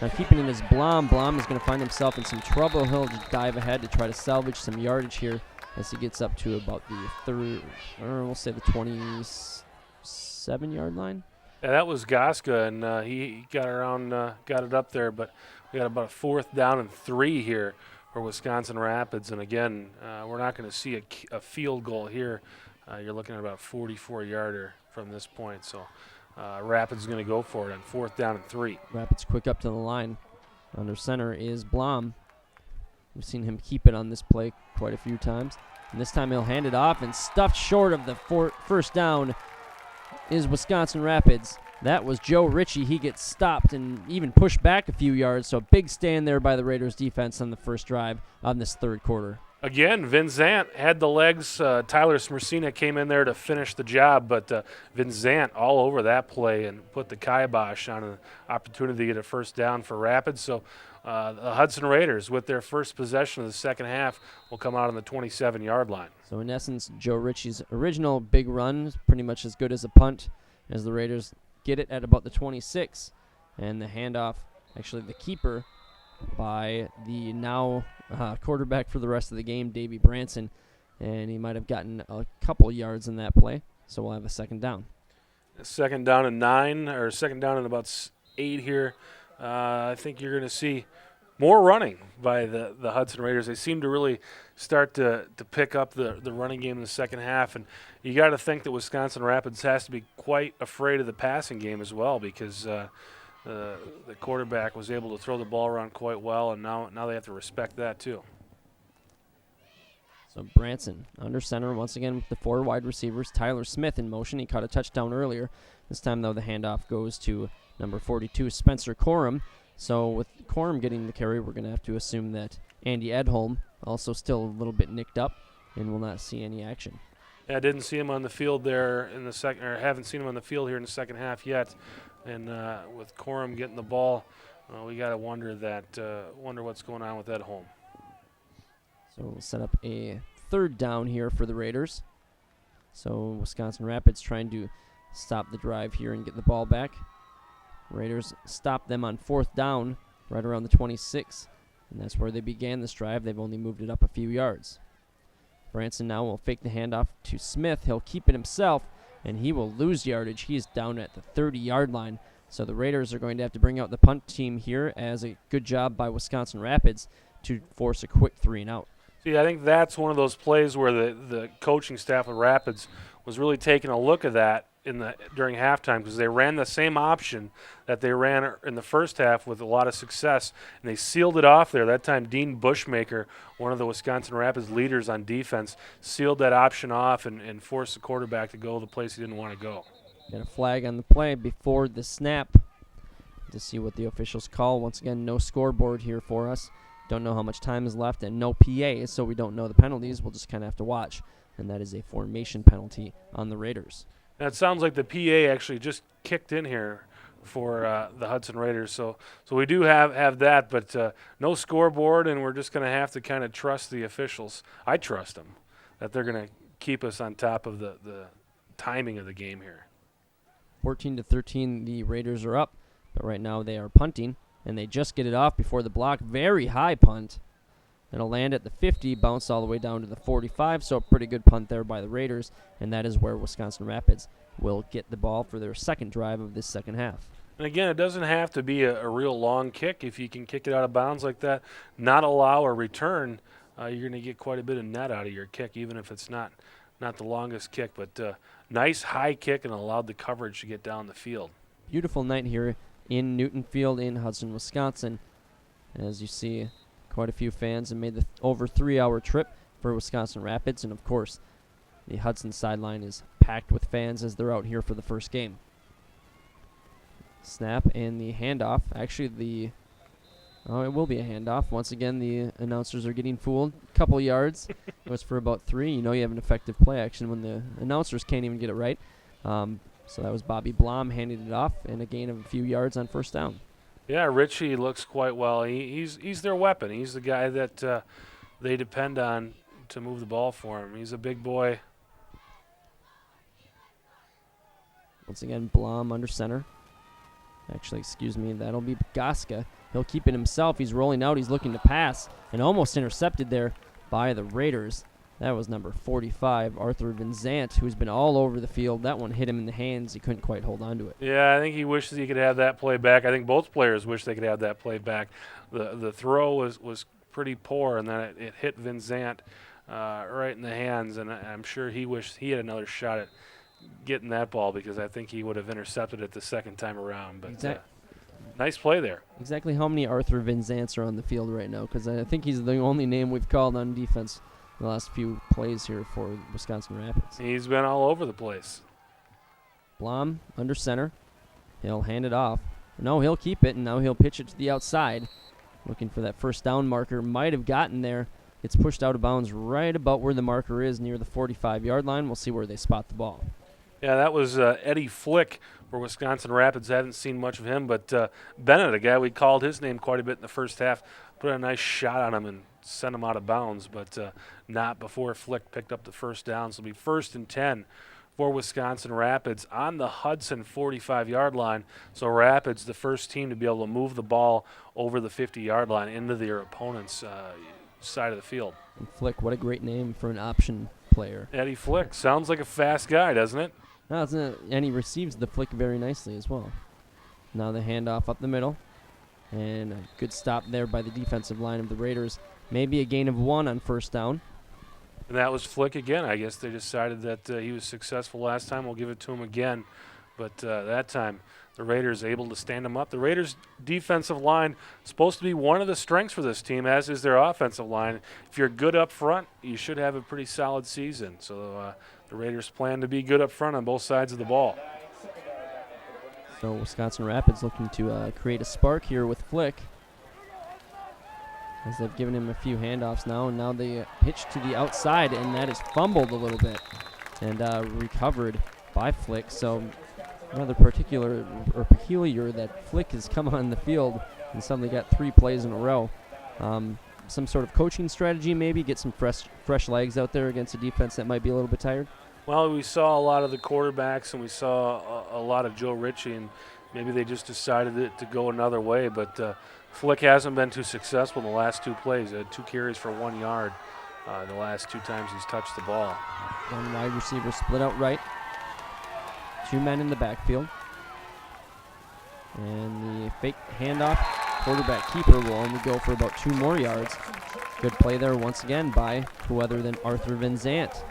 Now keeping it is Blom. Blom is going to find himself in some trouble. He'll just dive ahead to try to salvage some yardage here as he gets up to about the we'll say the 27-yard line. Yeah, that was Goska, and he got around, got it up there, but we got about a 4th down and 3 here for Wisconsin Rapids. And again, we're not going to see a field goal here. You're looking at about a 44-yarder from this point. So Rapids is going to go for it on 4th down and 3. Rapids quick up to the line. Under center is Blom. We've seen him keep it on this play quite a few times. And this time he'll hand it off, and stuffed short of the first down is Wisconsin Rapids. That was Joe Ritchie. He gets stopped and even pushed back a few yards. So a big stand there by the Raiders defense on the first drive on this third quarter. Again, Vinzant had the legs. Tyler Smersina came in there to finish the job, but Vinzant all over that play and put the kibosh on an opportunity to get a first down for Rapids. So the Hudson Raiders, with their first possession of the second half, will come out on the 27-yard line. So in essence, Joe Ritchie's original big run is pretty much as good as a punt, as the Raiders get it at about the 26. And the handoff, actually the keeper, by the now quarterback for the rest of the game, Davey Branson, and he might have gotten a couple yards in that play, so we'll have a second down. Second down and 9, or second down and about 8 here. I think you're going to see more running by the Hudson Raiders. They seem to really start to pick up the running game in the second half, and you got to think that Wisconsin Rapids has to be quite afraid of the passing game as well, because the quarterback was able to throw the ball around quite well, and now they have to respect that too. So Branson under center once again with the 4 wide receivers. Tyler Smith in motion. He caught a touchdown earlier. This time, though, the handoff goes to number 42, Spencer Corum. So with Corum getting the carry, we're going to have to assume that Andy Edholm, also still a little bit nicked up, and will not see any action. Yeah, I didn't see him on the field there in the second, or haven't seen him on the field here in the second half yet. And with Corum getting the ball, we got to wonder what's going on with Edholm. So we'll set up a third down here for the Raiders. So Wisconsin Rapids trying to stop the drive here and get the ball back. Raiders stop them on 4th down right around the 26, and that's where they began this drive. They've only moved it up a few yards. Branson now will fake the handoff to Smith. He'll keep it himself, and he will lose yardage. He is down at the 30-yard line. So the Raiders are going to have to bring out the punt team here, as a good job by Wisconsin Rapids to force a quick 3-and-out. See, I think that's one of those plays where the coaching staff of Rapids was really taking a look at that during halftime, because they ran the same option that they ran in the first half with a lot of success, and they sealed it off there. That time, Dean Bushmaker, one of the Wisconsin Rapids leaders on defense, sealed that option off and forced the quarterback to go the place he didn't want to go. Got a flag on the play before the snap. to see what the officials call. Once again, no scoreboard here for us. Don't know how much time is left, and no PA, so we don't know the penalties. We'll just kind of have to watch, and that is a formation penalty on the Raiders. Now, it sounds like the PA actually just kicked in here for the Hudson Raiders. So we do have that, but no scoreboard, and we're just going to have to kind of trust the officials. I trust them that they're going to keep us on top of the timing of the game here. 14-13, the Raiders are up, but right now they are punting, and they just get it off before the block. Very high punt. It'll land at the 50, bounce all the way down to the 45, so a pretty good punt there by the Raiders, and that is where Wisconsin Rapids will get the ball for their second drive of this second half. And again, it doesn't have to be a real long kick. If you can kick it out of bounds like that, not allow a return, you're going to get quite a bit of net out of your kick, even if it's not the longest kick. But nice high kick and allowed the coverage to get down the field. Beautiful night here in Newton Field in Hudson, Wisconsin. As you see, quite a few fans have made the over 3-hour trip for Wisconsin Rapids, and of course, the Hudson sideline is packed with fans as they're out here for the first game. Snap and the handoff. Actually, it will be a handoff. Once again, the announcers are getting fooled. Couple yards. It was for about 3. You know you have an effective play action when the announcers can't even get it right. So that was Bobby Blom handing it off, and a gain of a few yards on first down. Yeah, Richie looks quite well. He's their weapon. He's the guy that they depend on to move the ball for him. He's a big boy. Once again, Blom under center. Actually, excuse me, that'll be Goska. He'll keep it himself. He's rolling out. He's looking to pass, and almost intercepted there by the Raiders. That was number 45, Arthur Van Zant, who's been all over the field. That one hit him in the hands. He couldn't quite hold on to it. Yeah, I think he wishes he could have that play back. I think both players wish they could have that play back. The throw was pretty poor, and then it hit Van Zant right in the hands, and I'm sure he wished he had another shot at getting that ball, because I think he would have intercepted it the second time around. But nice play there. Exactly how many Arthur Van Zants are on the field right now? Because I think he's the only name we've called on defense in the last few plays here for Wisconsin Rapids. He's been all over the place. Blom under center. He'll hand it off. No, he'll keep it, and now he'll pitch it to the outside. Looking for that first down marker. Might have gotten there. It's pushed out of bounds right about where the marker is, near the 45-yard line. We'll see where they spot the ball. Yeah, that was Eddie Flick for Wisconsin Rapids. Haven't seen much of him, but Bennett, a guy we called his name quite a bit in the first half, put a nice shot on him and sent him out of bounds, but not before Flick picked up the first down. So it'll be 1st and 10 for Wisconsin Rapids on the Hudson 45-yard line. So Rapids, the first team to be able to move the ball over the 50-yard line into their opponent's side of the field. And Flick, what a great name for an option player. Eddie Flick. Sounds like a fast guy, doesn't it? No, it's not, and he receives the flick very nicely as well. Now the handoff up the middle. And a good stop there by the defensive line of the Raiders. Maybe a gain of 1 on first down. And that was Flick again. I guess they decided that he was successful last time. We'll give it to him again. But that time, the Raiders able to stand him up. The Raiders' defensive line is supposed to be one of the strengths for this team, as is their offensive line. If you're good up front, you should have a pretty solid season. So the Raiders plan to be good up front on both sides of the ball. So Wisconsin Rapids looking to create a spark here with Flick, as they've given him a few handoffs now, and now they pitch to the outside, and that is fumbled a little bit and recovered by Flick. So rather peculiar that Flick has come on the field and suddenly got 3 plays in a row. Some sort of coaching strategy, maybe get some fresh legs out there against a defense that might be a little bit tired. Well, we saw a lot of the quarterbacks, and we saw a lot of Joe Ritchie, and maybe they just decided to go another way. But Flick hasn't been too successful in the last 2 plays. He had 2 carries for 1 yard the last 2 times he's touched the ball. One wide receiver split out right. 2 men in the backfield. And the fake handoff. Quarterback keeper will only go for about 2 more yards. Good play there once again by who other than Arthur Van Zant.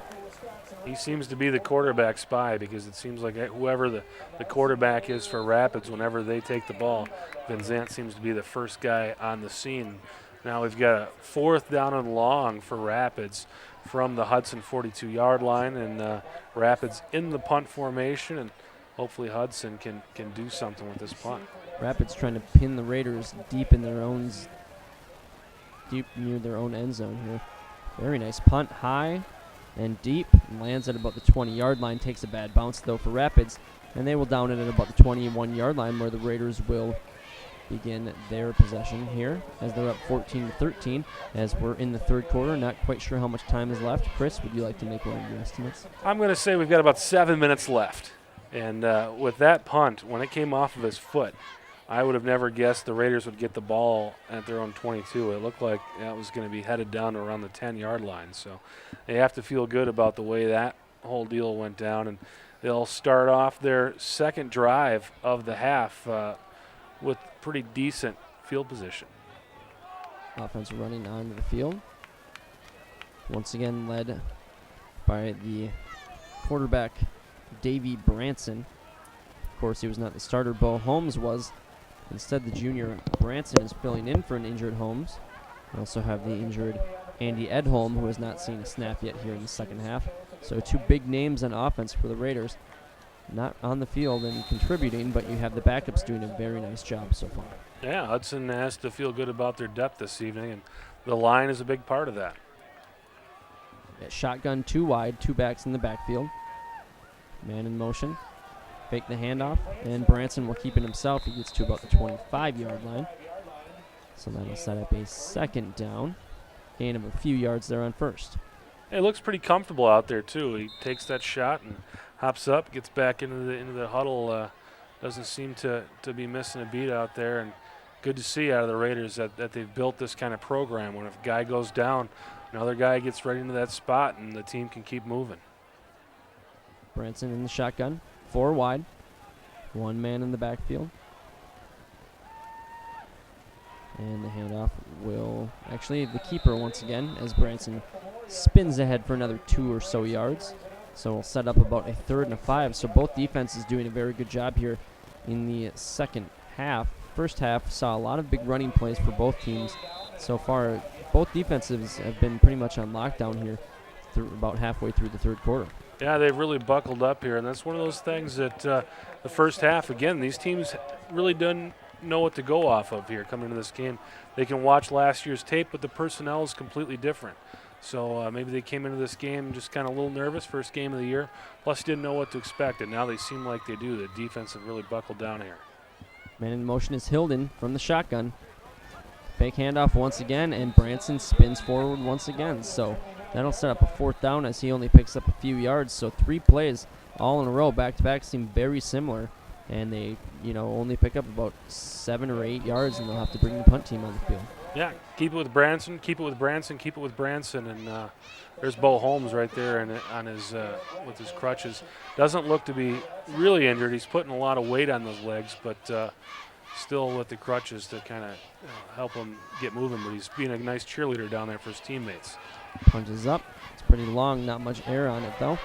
He seems to be the quarterback spy, because it seems like whoever the quarterback is for Rapids, whenever they take the ball, Van Zant seems to be the first guy on the scene. Now we've got a 4th down and long for Rapids from the Hudson 42-yard line, and Rapids in the punt formation, and hopefully Hudson can do something with this punt. Rapids trying to pin the Raiders deep near their own end zone here. Very nice punt, high and deep, and lands at about the 20-yard line. Takes a bad bounce though for Rapids, and they will down it at about the 21-yard line, where the Raiders will begin their possession here as they're up 14-13 as we're in the third quarter. Not quite sure how much time is left. Chris, would you like to make one of your estimates? I'm going to say we've got about 7 minutes left. And with that punt, when it came off of his foot, I would have never guessed the Raiders would get the ball at their own 22. It looked like it was going to be headed down to around the 10-yard line. So they have to feel good about the way that whole deal went down. And they'll start off their second drive of the half with pretty decent field position. Offense running onto the field. Once again led by the quarterback, Davey Branson. Of course, he was not the starter. Bo Holmes was. Instead, the junior Branson is filling in for an injured Holmes. We also have the injured Andy Edholm, who has not seen a snap yet here in the second half. So 2 big names on offense for the Raiders. Not on the field and contributing, but you have the backups doing a very nice job so far. Yeah, Hudson has to feel good about their depth this evening, and the line is a big part of that. Yeah, shotgun 2 wide, 2 backs in the backfield. Man in motion. Fake the handoff, and Branson will keep it himself. He gets to about the 25-yard line. So that'll set up a second down. Gain of a few yards there on first. It looks pretty comfortable out there, too. He takes that shot and hops up, gets back into the huddle. Doesn't seem to be missing a beat out there. And good to see out of the Raiders that they've built this kind of program. When if a guy goes down, another guy gets right into that spot, and the team can keep moving. Branson in the shotgun. 4 wide. 1 man in the backfield. And the handoff will actually the keeper once again as Branson spins ahead for another 2 or so yards. So we'll set up about a 3rd and a 5. So both defenses doing a very good job here in the second half. First half saw a lot of big running plays for both teams. So far, both defenses have been pretty much on lockdown here through about halfway through the third quarter. Yeah, they've really buckled up here, and that's one of those things that the first half, again, these teams really didn't know what to go off of here coming into this game. They can watch last year's tape, but the personnel is completely different. So maybe they came into this game just kind of a little nervous, first game of the year, plus didn't know what to expect, and now they seem like they do. The defense have really buckled down here. Man in motion is Hilden from the shotgun. Fake handoff once again, and Branson spins forward once again. So that'll set up a 4th down as he only picks up a few yards. So 3 plays all in a row, back-to-back, seem very similar. And they, only pick up about 7 or 8 yards, and they'll have to bring the punt team on the field. Yeah, keep it with Branson, keep it with Branson, keep it with Branson. And there's Bo Holmes right there on his with his crutches. Doesn't look to be really injured. He's putting a lot of weight on those legs, but still with the crutches to kind of help him get moving. But he's being a nice cheerleader down there for his teammates. Punt is up. It's pretty long, not much air on it though.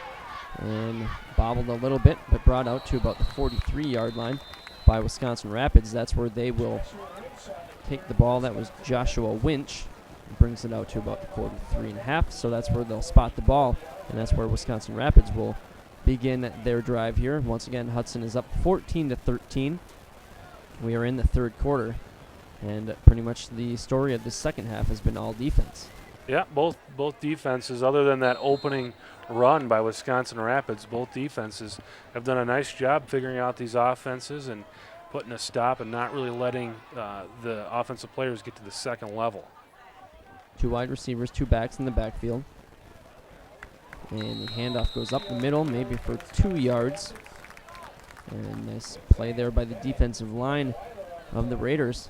And bobbled a little bit, but brought out to about the 43-yard line by Wisconsin Rapids. That's where they will take the ball. That was Joshua Winch. Brings it out to about the 43.5. So that's where they'll spot the ball, and that's where Wisconsin Rapids will begin their drive here. Once again, Hudson is up 14-13. We are in the third quarter, and pretty much the story of the second half has been all defense. Yeah, both defenses, other than that opening run by Wisconsin Rapids, both defenses have done a nice job figuring out these offenses and putting a stop and not really letting the offensive players get to the second level. 2 wide receivers, 2 backs in the backfield. And the handoff goes up the middle, maybe for 2 yards. And a nice play there by the defensive line of the Raiders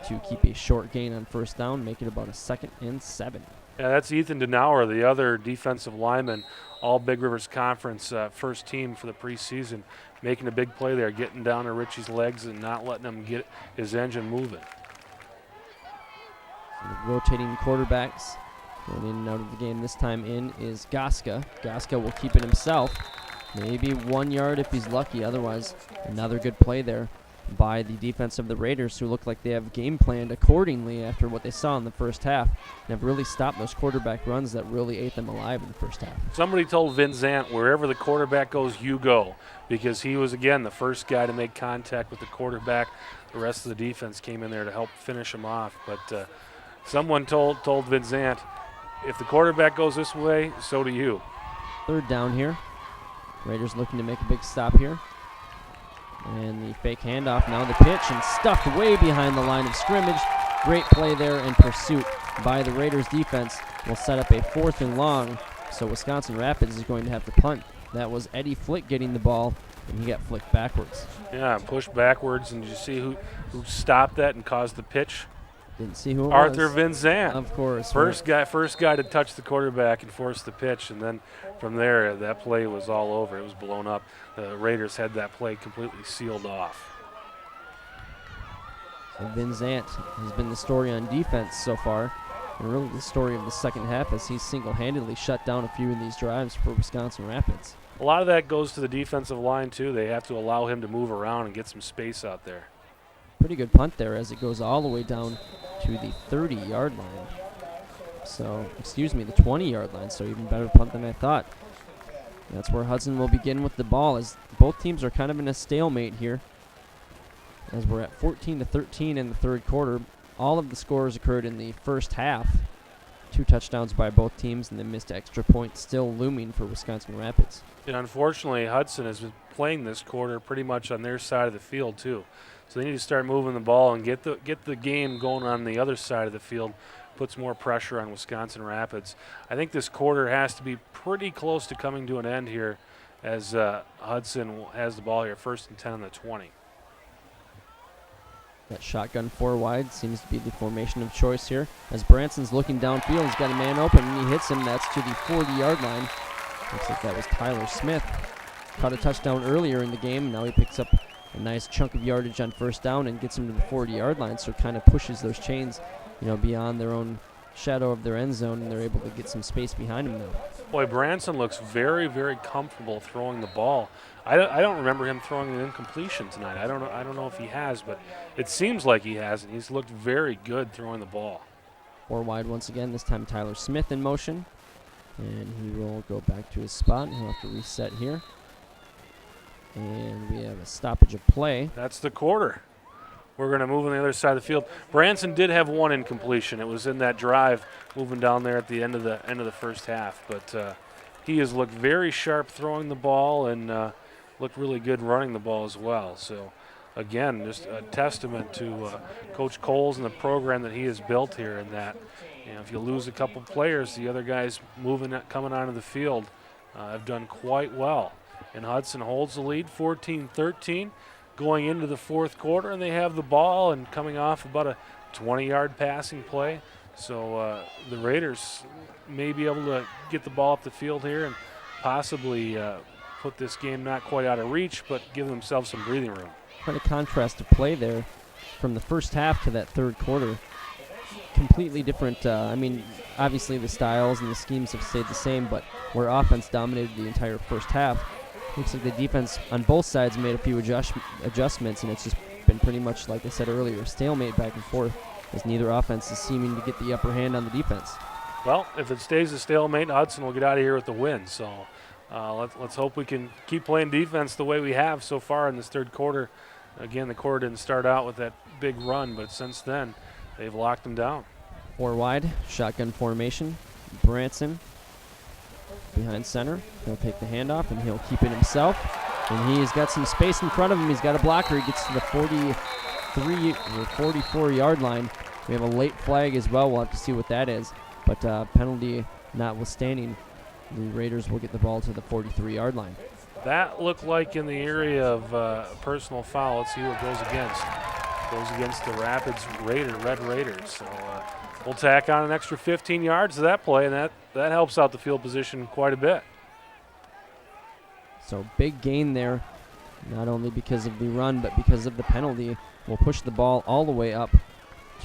to keep a short gain on first down, make it about a 2nd and 7. Yeah, that's Ethan Denauer, the other defensive lineman, all Big Rivers Conference first team for the preseason, making a big play there, getting down to Richie's legs and not letting him get his engine moving. So the rotating quarterbacks going in and out of the game. This time in is Goska. Goska will keep it himself. Maybe 1 yard if he's lucky. Otherwise, another good play there by the defense of the Raiders, who look like they have game planned accordingly after what they saw in the first half and have really stopped those quarterback runs that really ate them alive in the first half. Somebody told Vincent, wherever the quarterback goes, you go, because he was, again, the first guy to make contact with the quarterback. The rest of the defense came in there to help finish him off. But someone told Vincent, if the quarterback goes this way, so do you. Third down here. Raiders looking to make a big stop here. And the fake handoff, now the pitch, and stuffed way behind the line of scrimmage. Great play there, and pursuit by the Raiders defense will set up a 4th and long. So Wisconsin Rapids is going to have to punt. That was Eddie Flick getting the ball, and he got flicked backwards. Yeah, pushed backwards, and did you see who stopped that and caused the pitch? Didn't see who it Arthur was. Vincent. Of course. First guy to touch the quarterback and force the pitch, and then from there, that play was all over. It was blown up. The Raiders had that play completely sealed off. So Vincent has been the story on defense so far, and really the story of the second half as he's single-handedly shut down a few of these drives for Wisconsin Rapids. A lot of that goes to the defensive line, too. They have to allow him to move around and get some space out there. Pretty good punt there as it goes all the way down to the 30-yard line. So, excuse me, the 20-yard line, so even better punt than I thought. That's where Hudson will begin with the ball, as both teams are kind of in a stalemate here. As we're at 14-13 in the third quarter. All of the scores occurred in the first half. 2 touchdowns by both teams, and the missed extra point still looming for Wisconsin Rapids. And unfortunately, Hudson has been playing this quarter pretty much on their side of the field, too. So they need to start moving the ball and get the game going on the other side of the field. Puts more pressure on Wisconsin Rapids. I think this quarter has to be pretty close to coming to an end here, as Hudson has the ball here, 1st and 10 on the 20. That shotgun 4 wide seems to be the formation of choice here. As Branson's looking downfield, he's got a man open, and he hits him. That's to the 40-yard line. Looks like that was Tyler Smith. Caught a touchdown earlier in the game, and now he picks up a nice chunk of yardage on 1st down and gets him to the 40-yard line, so it kind of pushes those chains, beyond their own shadow of their end zone, and they're able to get some space behind him now. Boy, Branson looks very, very comfortable throwing the ball. I don't remember him throwing an incompletion tonight. I don't know if he has, but it seems like he has, and he's looked very good throwing the ball. 4 wide once again, this time Tyler Smith in motion. And he will go back to his spot, and he'll have to reset here. And we have a stoppage of play. That's the quarter. We're going to move on the other side of the field. Branson did have 1 incompletion. It was in that drive moving down there at the end of the first half. But he has looked very sharp throwing the ball and looked really good running the ball as well. So, again, just a testament to Coach Coles and the program that he has built here, in that if you lose a couple players, the other guys coming onto the field have done quite well. And Hudson holds the lead, 14-13, going into the fourth quarter, and they have the ball and coming off about a 20-yard passing play. So the Raiders may be able to get the ball up the field here and possibly put this game not quite out of reach, but give themselves some breathing room. Quite a contrast to play there from the first half to that third quarter. Completely different. Obviously the styles and the schemes have stayed the same, but where offense dominated the entire first half, looks like the defense on both sides made a few adjustments, and it's just been pretty much, like I said earlier, stalemate back and forth, as neither offense is seeming to get the upper hand on the defense. Well, if it stays a stalemate, Hudson will get out of here with the win. So let's hope we can keep playing defense the way we have so far in this third quarter. Again, the quarter didn't start out with that big run, but since then they've locked them down. 4 wide, shotgun formation. Branson behind center. He'll take the handoff, and he'll keep it himself. And he's got some space in front of him. He's got a blocker. He gets to the 43 or 44-yard line. We have a late flag as well. We'll have to see what that is. But penalty notwithstanding, the Raiders will get the ball to the 43-yard line. That looked like in the area of personal foul. Let's see who it goes against. Goes against the Rapids Red Raiders. So we'll tack on an extra 15 yards to that play, and that helps out the field position quite a bit. So big gain there, not only because of the run, but because of the penalty. We'll push the ball all the way up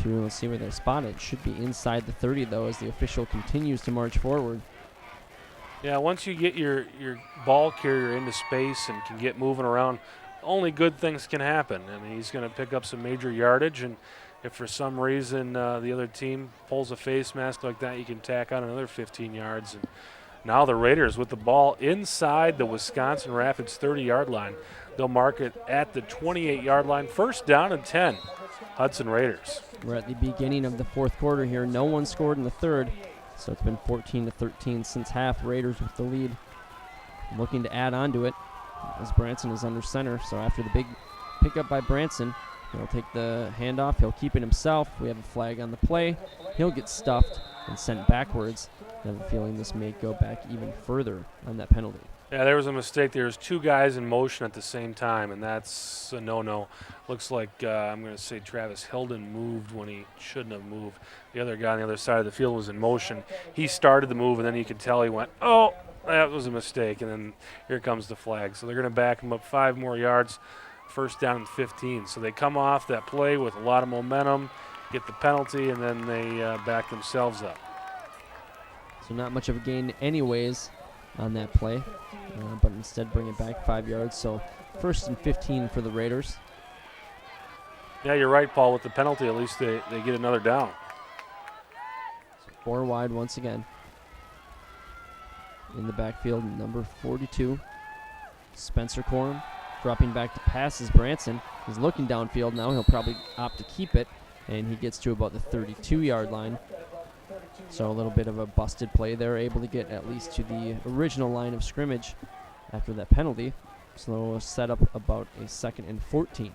to, let's see where they're spotted. Should be inside the 30, though, as the official continues to march forward. Yeah, once you get your ball carrier into space and can get moving around, only good things can happen. I mean, he's going to pick up some major yardage, and if for some reason the other team pulls a face mask like that, you can tack on another 15 yards. And now the Raiders with the ball inside the Wisconsin Rapids 30-yard line. They'll mark it at the 28-yard line. First down and 10, Hudson Raiders. We're at the beginning of the fourth quarter here. No one scored in the third, so it's been 14-13 since half. Raiders with the lead, looking to add on to it as Branson is under center. So after the big pickup by Branson, he'll take the handoff. He'll keep it himself. We have a flag on the play. He'll get stuffed and sent backwards. I have a feeling this may go back even further on that penalty. Yeah, there was a mistake. There was two guys in motion at the same time, and that's a no-no. Looks like, I'm going to say Travis Hilden moved when he shouldn't have moved. The other guy on the other side of the field was in motion. He started the move, and then you could tell he went, oh, that was a mistake, and then here comes the flag. So they're going to back him up 5 more yards, first down and 15. So they come off that play with a lot of momentum, get the penalty, and then they back themselves up. So not much of a gain anyways on that play, but instead bring it back 5 yards. So first and 15 for the Raiders. Yeah, you're right, Paul. With the penalty, at least they get another down. So 4 wide once again. In the backfield, number 42, Spencer Corum, dropping back to pass is Branson. He's looking downfield now. He'll probably opt to keep it, and he gets to about the 32-yard line. So a little bit of a busted play there, able to get at least to the original line of scrimmage after that penalty. So we'll set up about a 2nd and 14.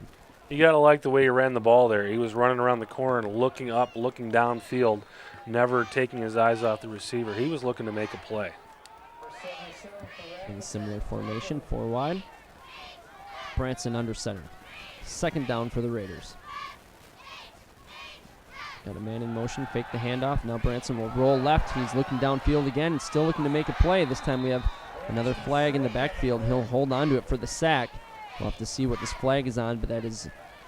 You got to like the way he ran the ball there. He was running around the corner, looking up, looking downfield, never taking his eyes off the receiver. He was looking to make a play. In a similar formation, 4 wide. Branson under center. 2nd down for the Raiders. Got a man in motion, fake the handoff. Now Branson will roll left. He's looking downfield again, still looking to make a play. This time we have another flag in the backfield. He'll hold on to it for the sack. We'll have to see what this flag is on, but that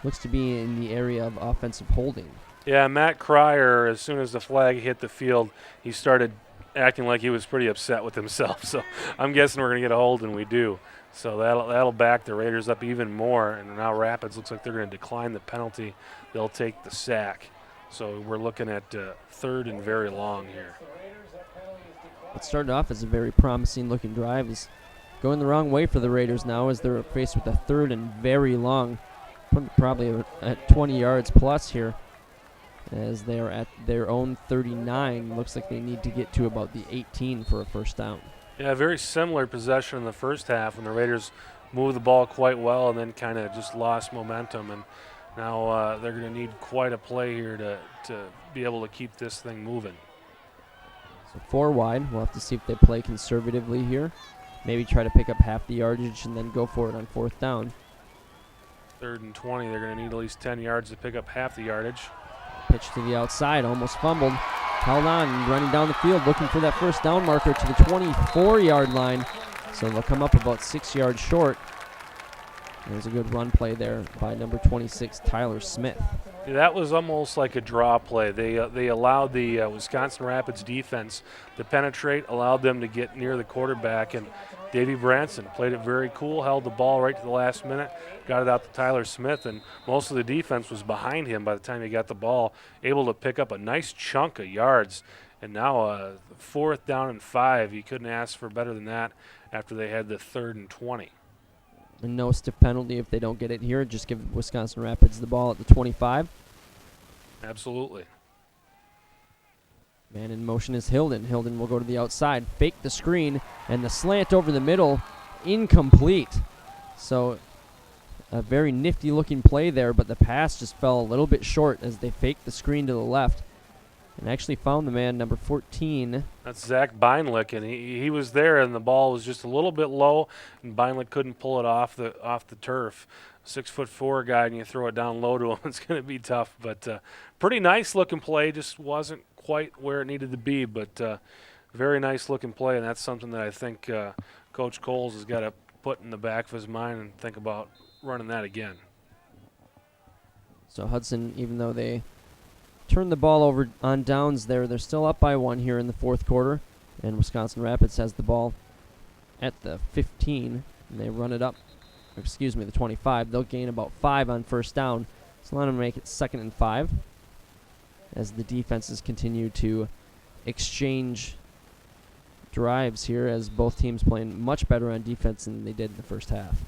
looks to be in the area of offensive holding. Yeah, Matt Cryer, as soon as the flag hit the field, he started acting like he was pretty upset with himself. So I'm guessing we're going to get a hold, and we do. So that'll back the Raiders up even more. And now Rapids looks like they're going to decline the penalty. They'll take the sack. So we're looking at 3rd and very long here. What started off as a very promising looking drive is going the wrong way for the Raiders now as they're faced with a 3rd and very long, probably at 20 yards plus here, as they're at their own 39. Looks like they need to get to about the 18 for a first down. Yeah, very similar possession in the first half when the Raiders moved the ball quite well and then kind of just lost momentum. And now they're going to need quite a play here to be able to keep this thing moving. So 4 wide. We'll have to see if they play conservatively here. Maybe try to pick up half the yardage and then go for it on 4th down. 3rd and 20. They're going to need at least 10 yards to pick up half the yardage. Pitch to the outside, almost fumbled. Held on, running down the field, looking for that first down marker to the 24-yard line. So they'll come up about 6 yards short. There's a good run play there by number 26, Tyler Smith. Yeah, that was almost like a draw play. They allowed the Wisconsin Rapids defense to penetrate, allowed them to get near the quarterback, and Davey Branson played it very cool, held the ball right to the last minute, got it out to Tyler Smith, and most of the defense was behind him by the time he got the ball, able to pick up a nice chunk of yards. And now 4th down and 5. You couldn't ask for better than that after they had the 3rd and 20. And no stiff penalty if they don't get it here. Just give Wisconsin Rapids the ball at the 25. Absolutely. Man in motion is Hilden. Hilden will go to the outside, fake the screen, and the slant over the middle, incomplete. So a very nifty looking play there, but the pass just fell a little bit short as they faked the screen to the left. And actually found the man, number 14. That's Zach Beinlich, and he was there, and the ball was just a little bit low, and Beinlich couldn't pull it off the turf. 6'4" guy, and you throw it down low to him, it's going to be tough. But pretty nice looking play, just wasn't quite where it needed to be. But very nice looking play, and that's something that I think Coach Coles has got to put in the back of his mind and think about running that again. So Hudson, even though they turned the ball over on downs there, they're still up by 1 here in the 4th quarter, and Wisconsin Rapids has the ball at the 15, and they run it up the 25. They'll gain about 5 on first down. So let them make it 2nd and 5 as the defenses continue to exchange drives here, as both teams playing much better on defense than they did in the first half.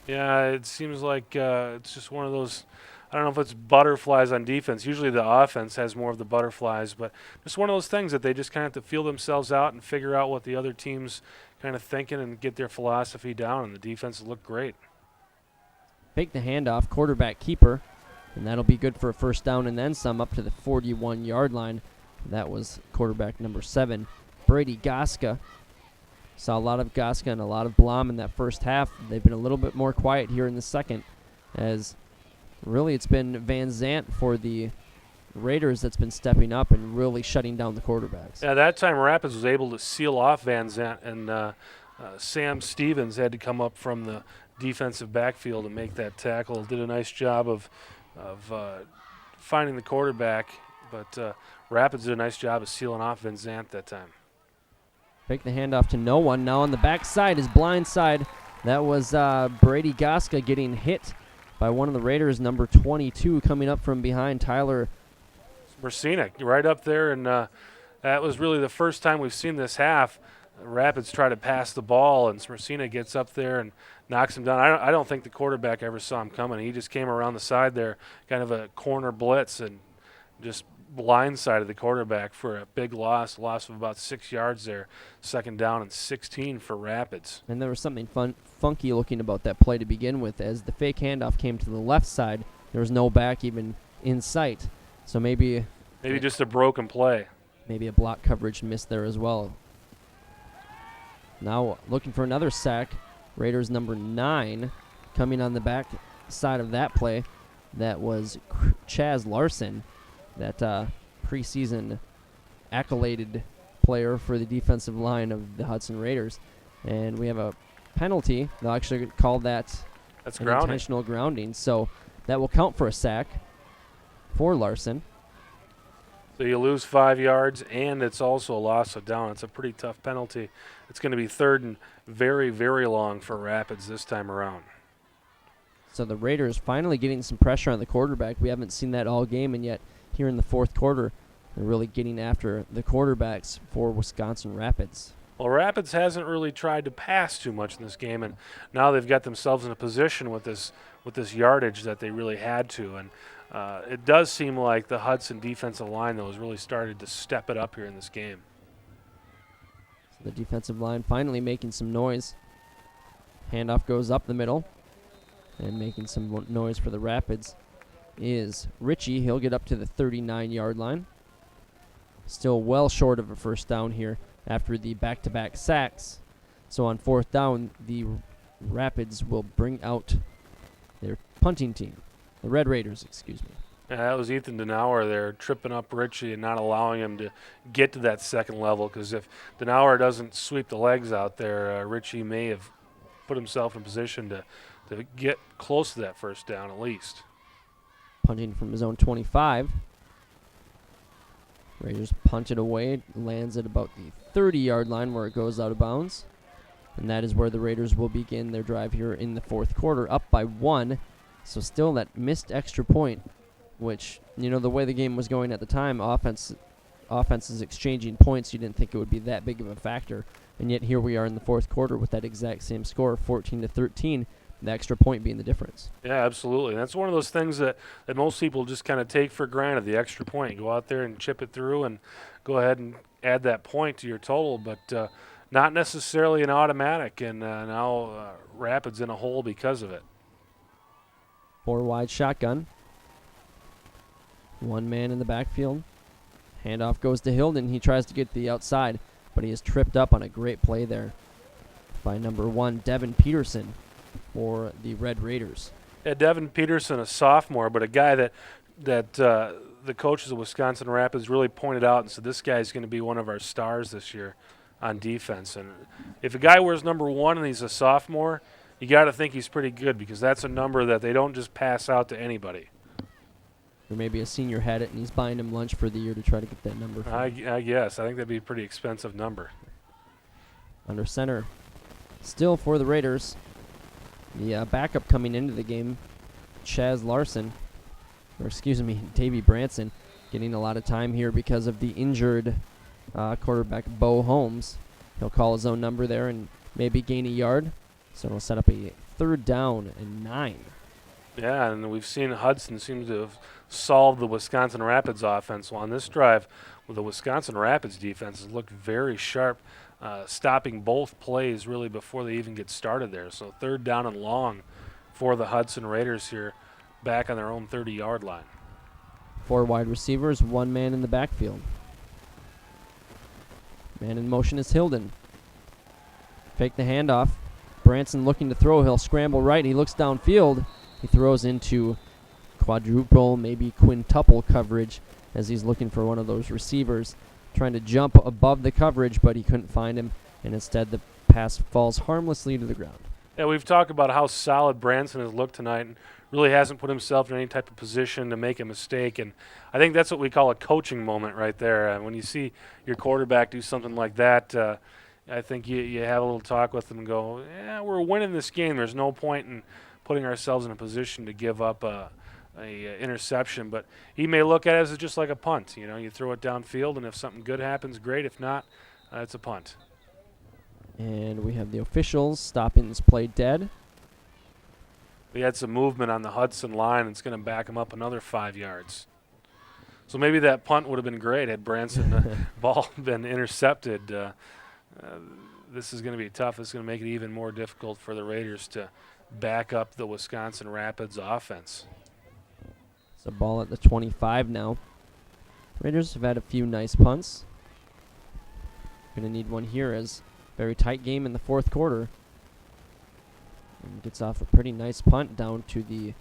Yeah, it seems like it's just one of those, I don't know if it's butterflies on defense. Usually the offense has more of the butterflies, but just one of those things that they just kind of have to feel themselves out and figure out what the other team's kind of thinking and get their philosophy down, and the defense look great. Fake the handoff, quarterback keeper, and that'll be good for a first down and then some up to the 41-yard line. That was quarterback number 7, Brady Goska. Saw a lot of Goska and a lot of Blom in that first half. They've been a little bit more quiet here in the second, as really it's been Van Zant for the Raiders that's been stepping up and really shutting down the quarterbacks. Yeah, that time Rapids was able to seal off Van Zant, and Sam Stevens had to come up from the defensive backfield and make that tackle. Did a nice job of finding the quarterback, but Rapids did a nice job of sealing off Van Zant that time. Fake the handoff to no one. Now on the backside, his blind side. That was Brady Goska getting hit by one of the Raiders, number 22, coming up from behind, Tyler Murcina, right up there, and that was really the first time we've seen this half. Rapids try to pass the ball, and Murcina gets up there and knocks him down. I don't think the quarterback ever saw him coming. He just came around the side there, kind of a corner blitz, and just blindsided the quarterback for a big loss of about 6 yards there. 2nd down and 16 for Rapids. And there was something funky looking about that play to begin with. As the fake handoff came to the left side, there was no back even in sight. So maybe just a broken play. Maybe a block coverage missed there as well. Now looking for another sack. Raiders number 9 coming on the back side of that play. That was Chaz Larson, that preseason accoladed player for the defensive line of the Hudson Raiders. And we have a penalty. They'll actually call that an intentional grounding. So that will count for a sack for Larson. So you lose 5 yards, and it's also a loss of down. It's a pretty tough penalty. It's going to be 3rd and very, very long for Rapids this time around. So the Raiders finally getting some pressure on the quarterback. We haven't seen that all game, and yet here in the fourth quarter, they're really getting after the quarterbacks for Wisconsin Rapids. Well, Rapids hasn't really tried to pass too much in this game, and now they've got themselves in a position with this yardage that they really had to. And it does seem like the Hudson defensive line, though, has really started to step it up here in this game. So the defensive line finally making some noise. Handoff goes up the middle, and making some noise for the Rapids is Ritchie. He'll get up to the 39-yard line. Still well short of a first down here after the back-to-back sacks. So on 4th down, the Rapids will bring out their punting team. The Red Raiders, excuse me. Yeah, that was Ethan Denauer there tripping up Ritchie and not allowing him to get to that second level, because if Denauer doesn't sweep the legs out there, Ritchie may have put himself in position to get close to that first down at least. Punting from his own 25. Raiders punt it away. Lands at about the 30-yard line where it goes out of bounds. And that is where the Raiders will begin their drive here in the fourth quarter, up by 1. So still that missed extra point, which, you know, the way the game was going at the time, offenses exchanging points, you didn't think it would be that big of a factor. And yet here we are in the fourth quarter with that exact same score, 14-13, the extra point being the difference. Yeah, absolutely. And that's one of those things that most people just kind of take for granted, the extra point. Go out there and chip it through and go ahead and add that point to your total, but not necessarily an automatic, and now Rapids in a hole because of it. 4 wide shotgun. 1 man in the backfield. Handoff goes to Hilden. He tries to get the outside, but he is tripped up on a great play there by number 1, Devin Peterson, for the Red Raiders. Yeah, Devin Peterson, a sophomore, but a guy that the coaches of Wisconsin Rapids really pointed out and said this guy is going to be one of our stars this year on defense. And if a guy wears number 1 and he's a sophomore, you got to think he's pretty good, because that's a number that they don't just pass out to anybody. Or maybe a senior had it and he's buying him lunch for the year to try to get that number. I guess. I think that'd be a pretty expensive number. Under center. Still for the Raiders. The backup coming into the game, Davey Branson, getting a lot of time here because of the injured quarterback Bo Holmes. He'll call his own number there and maybe gain a yard. So it'll set up a 3rd down and 9. Yeah, and we've seen Hudson seem to have solved the Wisconsin Rapids offense. Well, on this drive, the Wisconsin Rapids defense has looked very sharp, stopping both plays really before they even get started there. So 3rd down and long for the Hudson Raiders here, back on their own 30-yard line. 4 wide receivers, 1 man in the backfield. Man in motion is Hilden. Fake the handoff. Branson looking to throw. He'll scramble right. He looks downfield. He throws into quadruple, maybe quintuple coverage as he's looking for one of those receivers, trying to jump above the coverage, but he couldn't find him, and instead the pass falls harmlessly to the ground. Yeah, we've talked about how solid Branson has looked tonight and really hasn't put himself in any type of position to make a mistake. And I think that's what we call a coaching moment right there. When you see your quarterback do something like that, I think you have a little talk with them and go, yeah, we're winning this game. There's no point in putting ourselves in a position to give up a interception. But he may look at it as just like a punt. You know, you throw it downfield, and if something good happens, great. If not, it's a punt. And we have the officials stopping this play dead. We had some movement on the Hudson line. It's going to back him up another 5 yards. So maybe that punt would have been great had Branson ball been intercepted. This is going to be tough. It's going to make it even more difficult for the Raiders to back up the Wisconsin Rapids offense. It's a ball at the 25 now. Raiders have had a few nice punts. Going to need one here as very tight game in the 4th quarter. And gets off a pretty nice punt down to the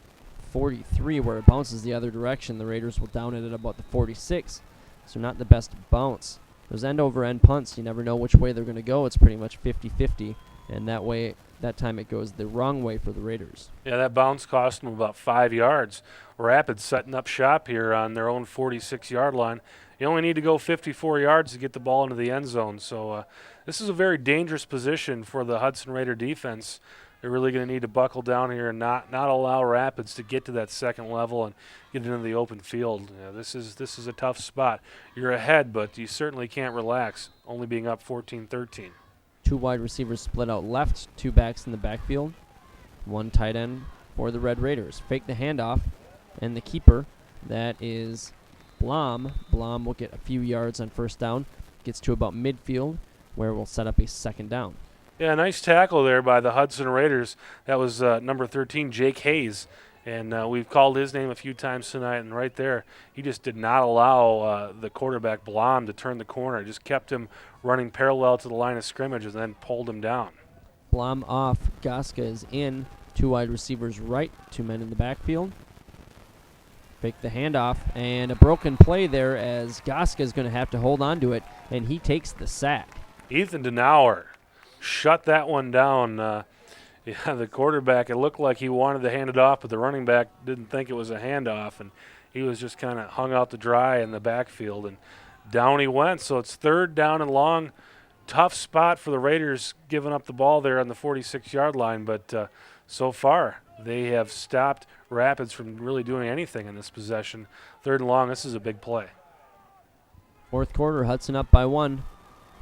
43 where it bounces the other direction. The Raiders will down it at about the 46. So not the best bounce. Those end-over-end punts, you never know which way they're going to go. It's pretty much 50-50. And that time it goes the wrong way for the Raiders. Yeah, that bounce cost them about 5 yards. Rapids setting up shop here on their own 46-yard line. You only need to go 54 yards to get the ball into the end zone. So this is a very dangerous position for the Hudson Raider defense. They're really going to need to buckle down here and not allow Rapids to get to that second level and get into the open field. You know, this is a tough spot. You're ahead, but you certainly can't relax, only being up 14-13. 2 wide receivers split out left, 2 backs in the backfield, 1 tight end for the Red Raiders. Fake the handoff, and the keeper, that is Blom. Blom will get a few yards on 1st down, gets to about midfield, where we'll set up a 2nd down. Yeah, nice tackle there by the Hudson Raiders. That was number 13, Jake Hayes. And we've called his name a few times tonight, and right there, he just did not allow the quarterback, Blom, to turn the corner. Just kept him running parallel to the line of scrimmage and then pulled him down. Blom off, Goska is in, 2 wide receivers right, 2 men in the backfield. Fake the handoff, and a broken play there as Goska is going to have to hold on to it, and he takes the sack. Ethan Denauer shut that one down. Yeah, the quarterback, it looked like he wanted to hand it off, but the running back didn't think it was a handoff, and he was just kind of hung out to dry in the backfield, and down he went. So it's 3rd down and long. Tough spot for the Raiders giving up the ball there on the 46-yard line, but so far they have stopped Rapids from really doing anything in this possession. 3rd and long, this is a big play. 4th quarter, Hudson up by 1.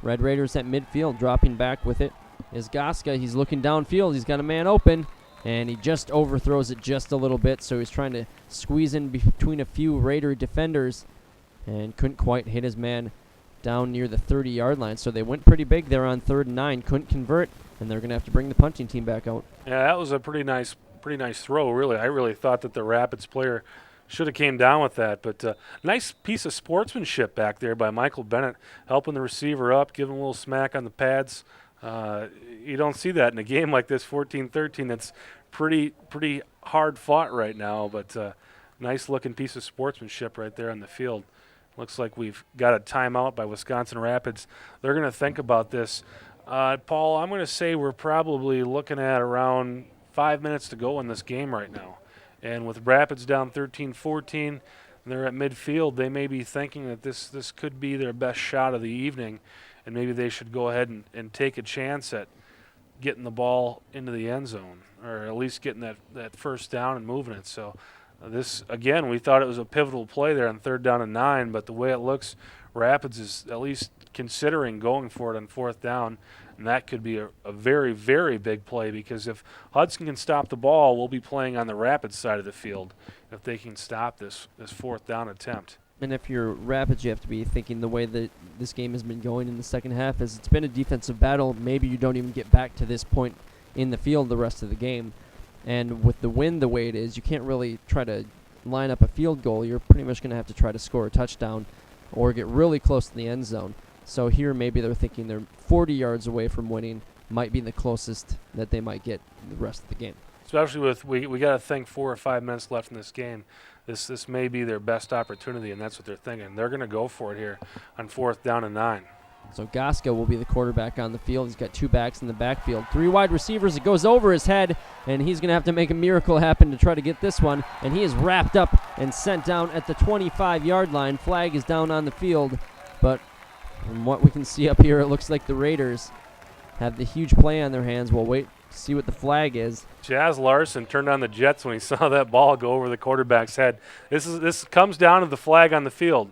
Red Raiders at midfield, dropping back with it is Goska. He's looking downfield. He's got a man open, and he just overthrows it just a little bit, so he's trying to squeeze in between a few Raider defenders and couldn't quite hit his man down near the 30-yard line. So they went pretty big there on 3rd and 9, couldn't convert, and they're going to have to bring the punting team back out. Yeah, that was a pretty nice throw, really. I really thought that the Rapids player should have came down with that, but nice piece of sportsmanship back there by Michael Bennett, helping the receiver up, giving him a little smack on the pads. You don't see that in a game like this, 14-13. It's pretty hard fought right now, but nice looking piece of sportsmanship right there on the field. Looks like we've got a timeout by Wisconsin Rapids. They're going to think about this. Paul, I'm going to say we're probably looking at around 5 minutes to go in this game right now. And with Rapids down 13-14, and they're at midfield, they may be thinking that this could be their best shot of the evening, and maybe they should go ahead and take a chance at getting the ball into the end zone, or at least getting that first down and moving it. So this, again, we thought it was a pivotal play there on 3rd down and 9, but the way it looks, Rapids is at least considering going for it on 4th down, and that could be a very, very big play, because if Hudson can stop the ball, we'll be playing on the Rapids side of the field if they can stop this 4th down attempt. And if you're Rapids, you have to be thinking the way that this game has been going in the second half, as it's been a defensive battle. Maybe you don't even get back to this point in the field the rest of the game. And with the wind the way it is, you can't really try to line up a field goal. You're pretty much going to have to try to score a touchdown or get really close to the end zone. So here maybe they're thinking they're 40 yards away from winning, might be the closest that they might get the rest of the game. Especially with, we got to think 4 or 5 minutes left in this game. This may be their best opportunity, and that's what they're thinking. They're going to go for it here on 4th down and 9. So Goska will be the quarterback on the field. He's got 2 backs in the backfield. 3 wide receivers. It goes over his head, and he's going to have to make a miracle happen to try to get this one. And he is wrapped up and sent down at the 25-yard line. Flag is down on the field. But from what we can see up here, it looks like the Raiders have the huge play on their hands. We'll wait to see what the flag is. Jazz Larson turned on the Jets when he saw that ball go over the quarterback's head. This comes down to the flag on the field.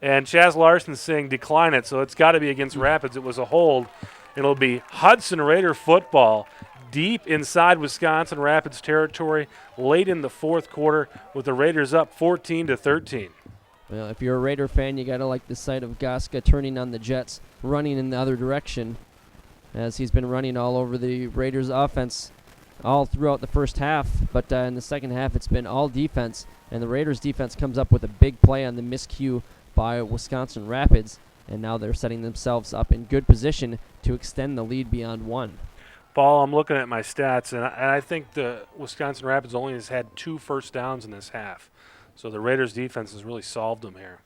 And Chaz Larson's saying decline it, so it's got to be against Rapids. It was a hold. It'll be Hudson Raider football deep inside Wisconsin Rapids territory late in the 4th quarter with the Raiders up 14-13. Well, if you're a Raider fan, you got to like the sight of Goska turning on the Jets, running in the other direction, as he's been running all over the Raiders offense all throughout the first half. But in the second half, it's been all defense, and the Raiders defense comes up with a big play on the miscue by Wisconsin Rapids, and now they're setting themselves up in good position to extend the lead beyond 1. Paul, I'm looking at my stats, and I think the Wisconsin Rapids only has had 2 first downs in this half. So the Raiders' defense has really solved them here.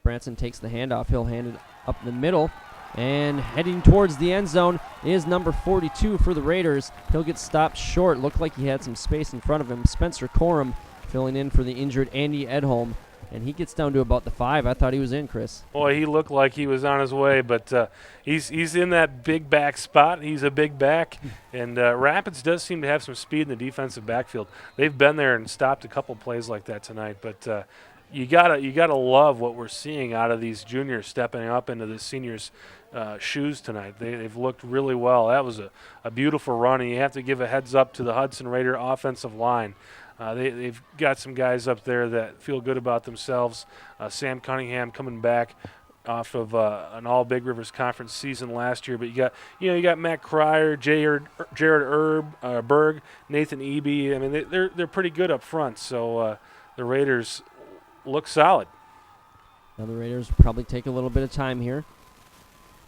Branson takes the handoff. He'll hand it up the middle, and heading towards the end zone is number 42 for the Raiders. He'll get stopped short. Looked like he had some space in front of him. Spencer Corum filling in for the injured Andy Edholm. And he gets down to about the 5. I thought he was in, Chris. Boy, he looked like he was on his way, but he's in that big back spot. He's a big back, and Rapids does seem to have some speed in the defensive backfield. They've been there and stopped a couple plays like that tonight, but you gotta love what we're seeing out of these juniors stepping up into the seniors' shoes tonight. They've looked really well. That was a beautiful run, and you have to give a heads up to the Hudson Raider offensive line. They've got some guys up there that feel good about themselves. Sam Cunningham coming back off of an All Big Rivers Conference season last year, but you got Matt Cryer, Jared Berg, Nathan Eby. I mean, they're pretty good up front. So the Raiders look solid. Now the Raiders will probably take a little bit of time here.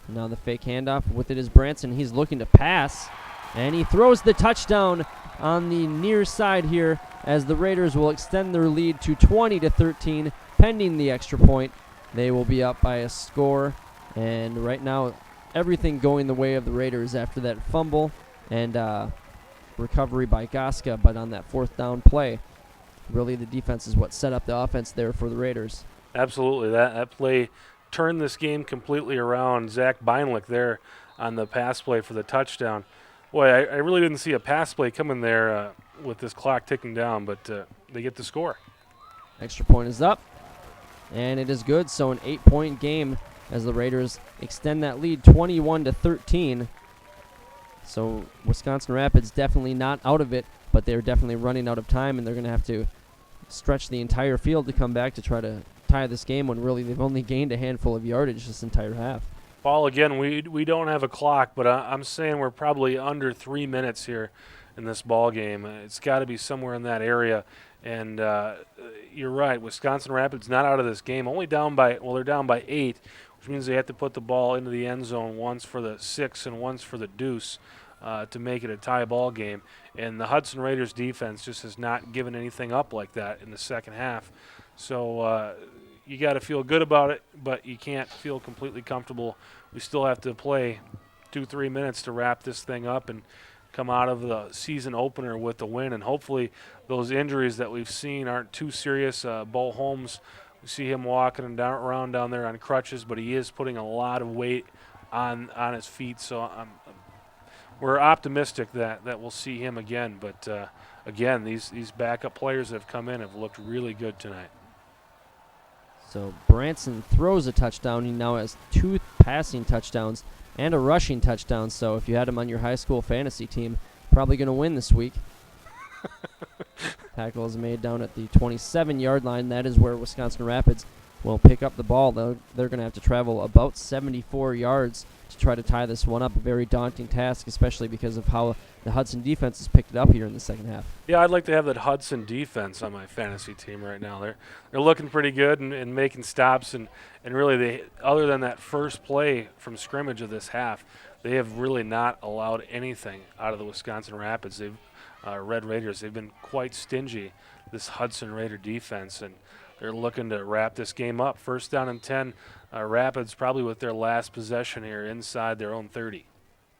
Now the fake handoff with it is Branson. He's looking to pass, and he throws the touchdown on the near side here, as the Raiders will extend their lead to 20-13, pending the extra point. They will be up by a score, and right now everything going the way of the Raiders after that fumble and recovery by Goska, but on that 4th down play, really the defense is what set up the offense there for the Raiders. Absolutely, that play turned this game completely around. Zach Beinlich there on the pass play for the touchdown. Boy, I really didn't see a pass play coming there with this clock ticking down, but they get the score. Extra point is up, and it is good. So an 8-point game as the Raiders extend that lead 21-13. So Wisconsin Rapids definitely not out of it, but they're definitely running out of time, and they're going to have to stretch the entire field to come back to try to tie this game when really they've only gained a handful of yardage this entire half. Paul, again, we don't have a clock, but I'm saying we're probably under 3 minutes here in this ball game. It's got to be somewhere in that area. And you're right, Wisconsin Rapids not out of this game. They're down by 8, which means they have to put the ball into the end zone once for the 6 and once for the deuce to make it a tie ball game. And the Hudson Raiders defense just has not given anything up like that in the second half. So you got to feel good about it, but you can't feel completely comfortable. We still have to play 2-3 minutes to wrap this thing up and come out of the season opener with the win. And hopefully those injuries that we've seen aren't too serious. Bo Holmes, we see him walking around down there on crutches, but he is putting a lot of weight on his feet. So we're optimistic that we'll see him again. But again, these backup players that have come in have looked really good tonight. So Branson throws a touchdown. He now has 2 passing touchdowns and a rushing touchdown. So if you had him on your high school fantasy team, probably going to win this week. Tackle is made down at the 27-yard line. That is where Wisconsin Rapids will pick up the ball. They're going to have to travel about 74 yards to try to tie this one up. A very daunting task, especially because of how the Hudson defense has picked it up here in the second half. Yeah, I'd like to have that Hudson defense on my fantasy team right now. They're looking pretty good and making stops, and really, other than that first play from scrimmage of this half, they have really not allowed anything out of the Wisconsin Rapids. Red Raiders, they've been quite stingy, this Hudson Raider defense, and they're looking to wrap this game up. First down and 10, Rapids probably with their last possession here inside their own 30.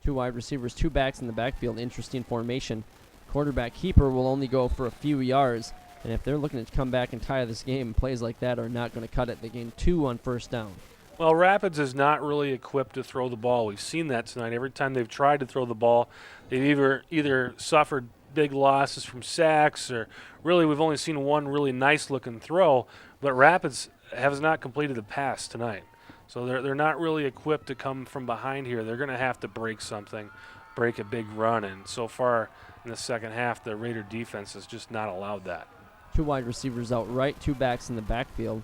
2 wide receivers, 2 backs in the backfield. Interesting formation. Quarterback keeper will only go for a few yards, and if they're looking to come back and tie this game, plays like that are not going to cut it. They gain 2 on first down. Well, Rapids is not really equipped to throw the ball. We've seen that tonight. Every time they've tried to throw the ball, they've either suffered big losses from sacks, or really we've only seen one really nice-looking throw, but Rapids has not completed the pass tonight. So they're not really equipped to come from behind here. They're going to have to break something, break a big run, and so far in the second half, the Raider defense has just not allowed that. 2 wide receivers out right, 2 backs in the backfield.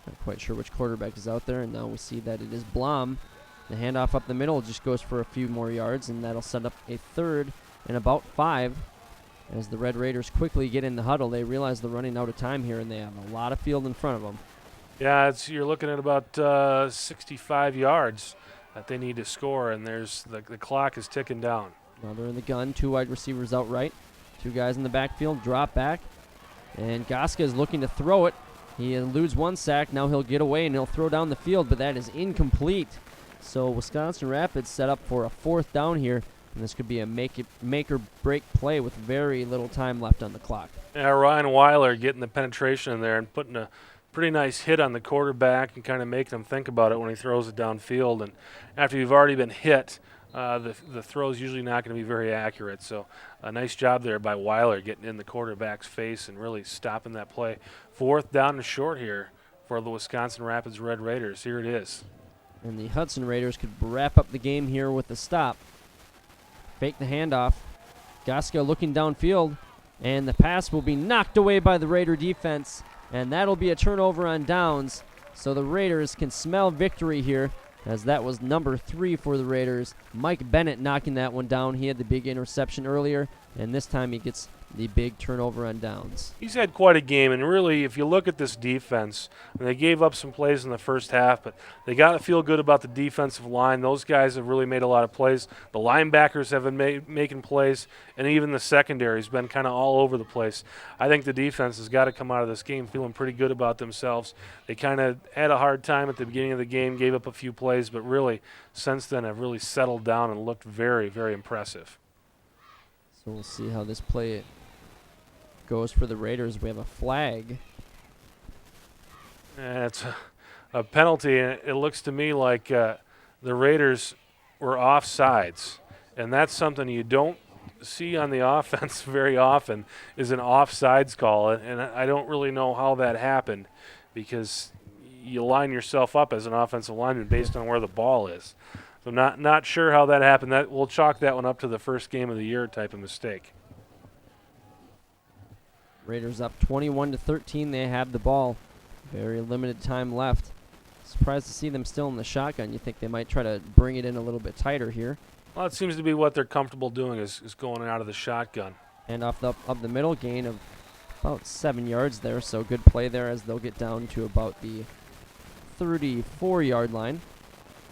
Not quite sure which quarterback is out there, and now we see that it is Blom. The handoff up the middle just goes for a few more yards, and that'll set up a 3rd and about 5. As the Red Raiders quickly get in the huddle, they realize they're running out of time here, and they have a lot of field in front of them. Yeah, you're looking at about 65 yards that they need to score, and the clock is ticking down. Now they're in the gun, 2 wide receivers out right, 2 guys in the backfield, drop back, and Goska is looking to throw it. He eludes 1 sack, now he'll get away and he'll throw down the field, but that is incomplete. So Wisconsin Rapids set up for a 4th down here, and this could be a make or break play with very little time left on the clock. Yeah, Ryan Weiler getting the penetration in there and putting a pretty nice hit on the quarterback and kind of making him think about it when he throws it downfield. And after you've already been hit, the throw is usually not going to be very accurate. So a nice job there by Weiler getting in the quarterback's face and really stopping that play. 4th down and short here for the Wisconsin Rapids Red Raiders. Here it is. And the Hudson Raiders could wrap up the game here with a stop. Fake the handoff. Goska looking downfield, and the pass will be knocked away by the Raider defense, and that'll be a turnover on downs. So the Raiders can smell victory here, as that was number 3 for the Raiders. Mike Bennett knocking that one down. He had the big interception earlier, and this time he gets the big turnover on downs. He's had quite a game, and really, if you look at this defense, they gave up some plays in the first half, but they got to feel good about the defensive line. Those guys have really made a lot of plays. The linebackers have been making plays, and even the secondary has been kind of all over the place. I think the defense has got to come out of this game feeling pretty good about themselves. They kind of had a hard time at the beginning of the game, gave up a few plays, but really, since then, have really settled down and looked very, very impressive. So we'll see how this play goes for the Raiders. We have a flag. It's a penalty, and it looks to me like the Raiders were offsides, and that's something you don't see on the offense very often, is an offsides call, and I don't really know how that happened, because you line yourself up as an offensive lineman based on where the ball is. So not sure how that happened. We'll chalk that one up to the first game of the year type of mistake. Raiders up 21-13. They have the ball. Very limited time left. Surprised to see them still in the shotgun. You think they might try to bring it in a little bit tighter here. Well, it seems to be what they're comfortable doing is going out of the shotgun. And up the middle, gain of about 7 yards there. So good play there as they'll get down to about the 34-yard line.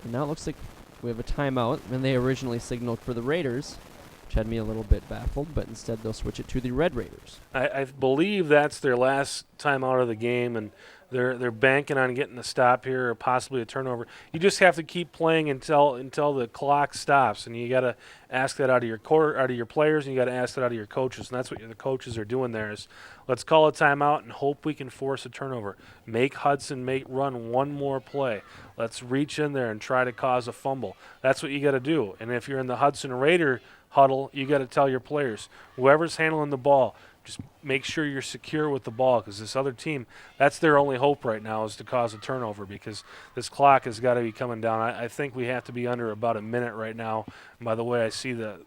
And now it looks like we have a timeout. And they originally signaled for the Raiders, which had me a little bit baffled, but instead they'll switch it to the Red Raiders. I believe that's their last time out of the game, and They're banking on getting a stop here or possibly a turnover. You just have to keep playing until the clock stops, and you got to ask that out of your players, and you got to ask that out of your coaches, and that's what the coaches are doing there. Is let's call a timeout and hope we can force a turnover. Make Hudson run one more play. Let's reach in there and try to cause a fumble. That's what you got to do. And if you're in the Hudson Raider huddle, you got to tell your players, whoever's handling the ball, just make sure you're secure with the ball, because this other team, that's their only hope right now, is to cause a turnover, because this clock has got to be coming down. I think we have to be under about a minute right now. And by the way, I see the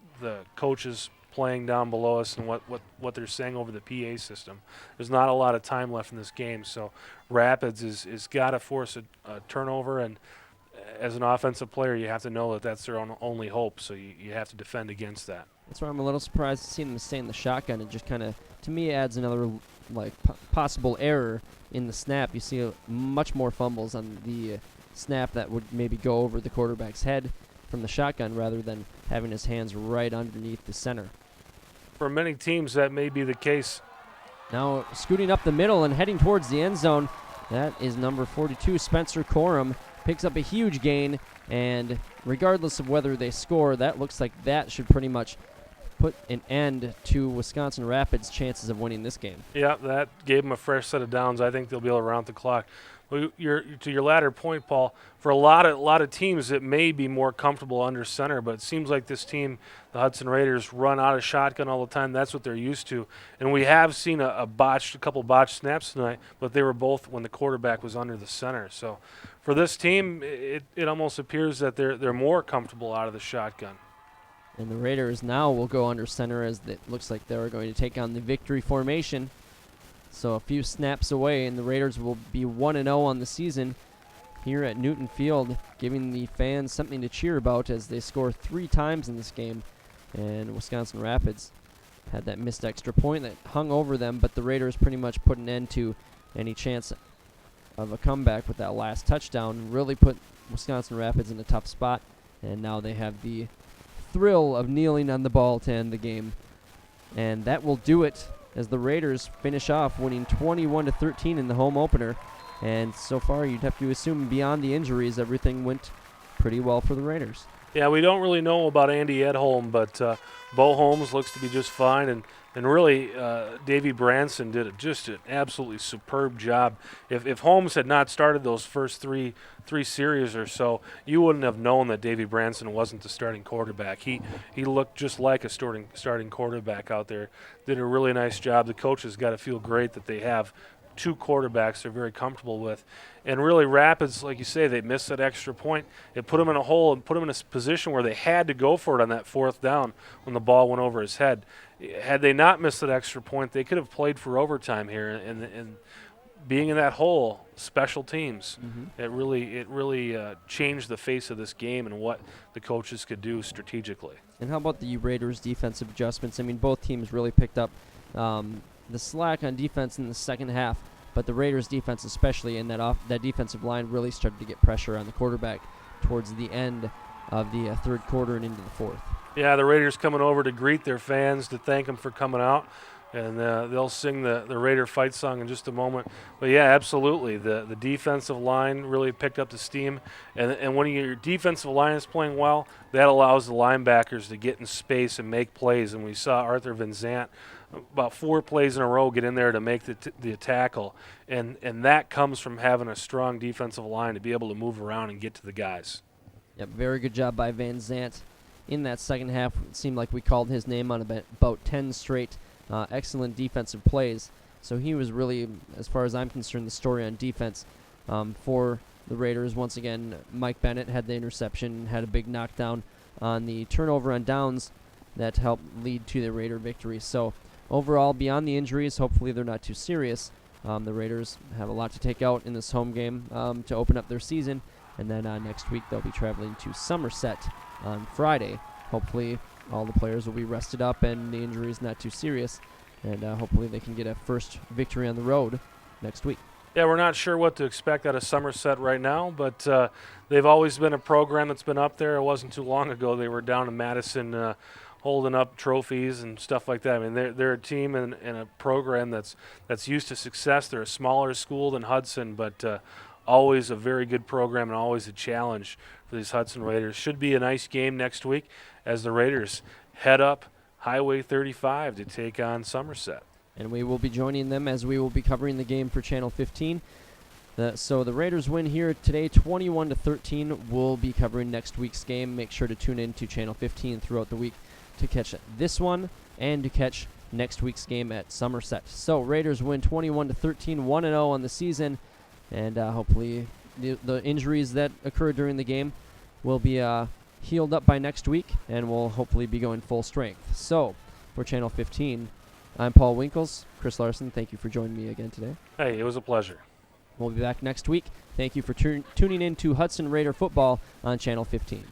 coaches playing down below us and what they're saying over the PA system. There's not a lot of time left in this game, so Rapids is got to force a turnover, and as an offensive player, you have to know that that's their only hope, so you have to defend against that. That's why I'm a little surprised to see them stay in the shotgun. It just kind of, to me, adds another possible error in the snap. You see much more fumbles on the snap that would maybe go over the quarterback's head from the shotgun rather than having his hands right underneath the center. For many teams, that may be the case. Now scooting up the middle and heading towards the end zone, that is number 42, Spencer Corum. Picks up a huge gain, and regardless of whether they score, that looks like that should pretty much put an end to Wisconsin Rapids' chances of winning this game. Yeah, that gave them a fresh set of downs. I think they'll be able to round the clock. Well, to your latter point, Paul, for a lot of teams, it may be more comfortable under center, but it seems like this team, the Hudson Raiders, run out of shotgun all the time. That's what they're used to. And we have seen a couple botched snaps tonight, but they were both when the quarterback was under the center. So for this team, it almost appears that they're more comfortable out of the shotgun. And the Raiders now will go under center, as it looks like they're going to take on the victory formation. So a few snaps away, and the Raiders will be 1-0 on the season here at Newton Field, giving the fans something to cheer about as they score 3 times in this game. And Wisconsin Rapids had that missed extra point that hung over them, but the Raiders pretty much put an end to any chance of a comeback with that last touchdown. Really put Wisconsin Rapids in a tough spot, and now they have the thrill of kneeling on the ball to end the game. And that will do it as the Raiders finish off winning 21-13 in the home opener. And so far, you'd have to assume beyond the injuries, everything went pretty well for the Raiders. Yeah, we don't really know about Andy Edholm, but Bo Holmes looks to be just fine, and really Davey Branson did just an absolutely superb job. If Holmes had not started those first three series or so, you wouldn't have known that Davey Branson wasn't the starting quarterback. He looked just like a starting quarterback out there. Did a really nice job. The coaches got to feel great that they have 2 quarterbacks they're very comfortable with. And really, Rapids, like you say, they missed that extra point. It put them in a hole and put them in a position where they had to go for it on that 4th down when the ball went over his head. Had they not missed that extra point, they could have played for overtime here. And being in that hole, special teams, it really changed the face of this game and what the coaches could do strategically. And how about the Raiders' defensive adjustments? I mean, both teams really picked up the slack on defense in the second half, but the Raiders' defense, especially in that defensive line, really started to get pressure on the quarterback towards the end of the 3rd quarter and into the 4th. Yeah, the Raiders coming over to greet their fans, to thank them for coming out, and they'll sing the Raider fight song in just a moment. But yeah, absolutely, the defensive line really picked up the steam, and when your defensive line is playing well, that allows the linebackers to get in space and make plays. And we saw Arthur Van Zant about 4 plays in a row get in there to make the tackle, and that comes from having a strong defensive line to be able to move around and get to the guys. Yep, very good job by Van Zant in that second half. It seemed like we called his name on about 10 straight excellent defensive plays. So he was really, as far as I'm concerned, the story on defense for the Raiders. Once again, Mike Bennett had the interception, had a big knockdown on the turnover on downs that helped lead to the Raider victory. So overall, beyond the injuries, hopefully they're not too serious. The Raiders have a lot to take out in this home game to open up their season. And then next week they'll be traveling to Somerset on Friday. Hopefully all the players will be rested up and the injury is not too serious. And hopefully they can get a first victory on the road next week. Yeah, we're not sure what to expect out of Somerset right now, but they've always been a program that's been up there. It wasn't too long ago they were down in Madison holding up trophies and stuff like that. I mean, they're a team and a program that's used to success. They're a smaller school than Hudson, but always a very good program and always a challenge for these Hudson Raiders. Should be a nice game next week as the Raiders head up Highway 35 to take on Somerset. And we will be joining them as we will be covering the game for Channel 15. So the Raiders win here today, 21-13. We'll be covering next week's game. Make sure to tune in to Channel 15 throughout the week to catch this one and to catch next week's game at Somerset. So Raiders win 21-13, 1-0 on the season, and hopefully the injuries that occurred during the game will be healed up by next week, and we'll hopefully be going full strength. So for Channel 15, I'm Paul Winkles. Chris Larson, thank you for joining me again today. Hey, it was a pleasure. We'll be back next week. Thank you for tuning in to Hudson Raider football on Channel 15.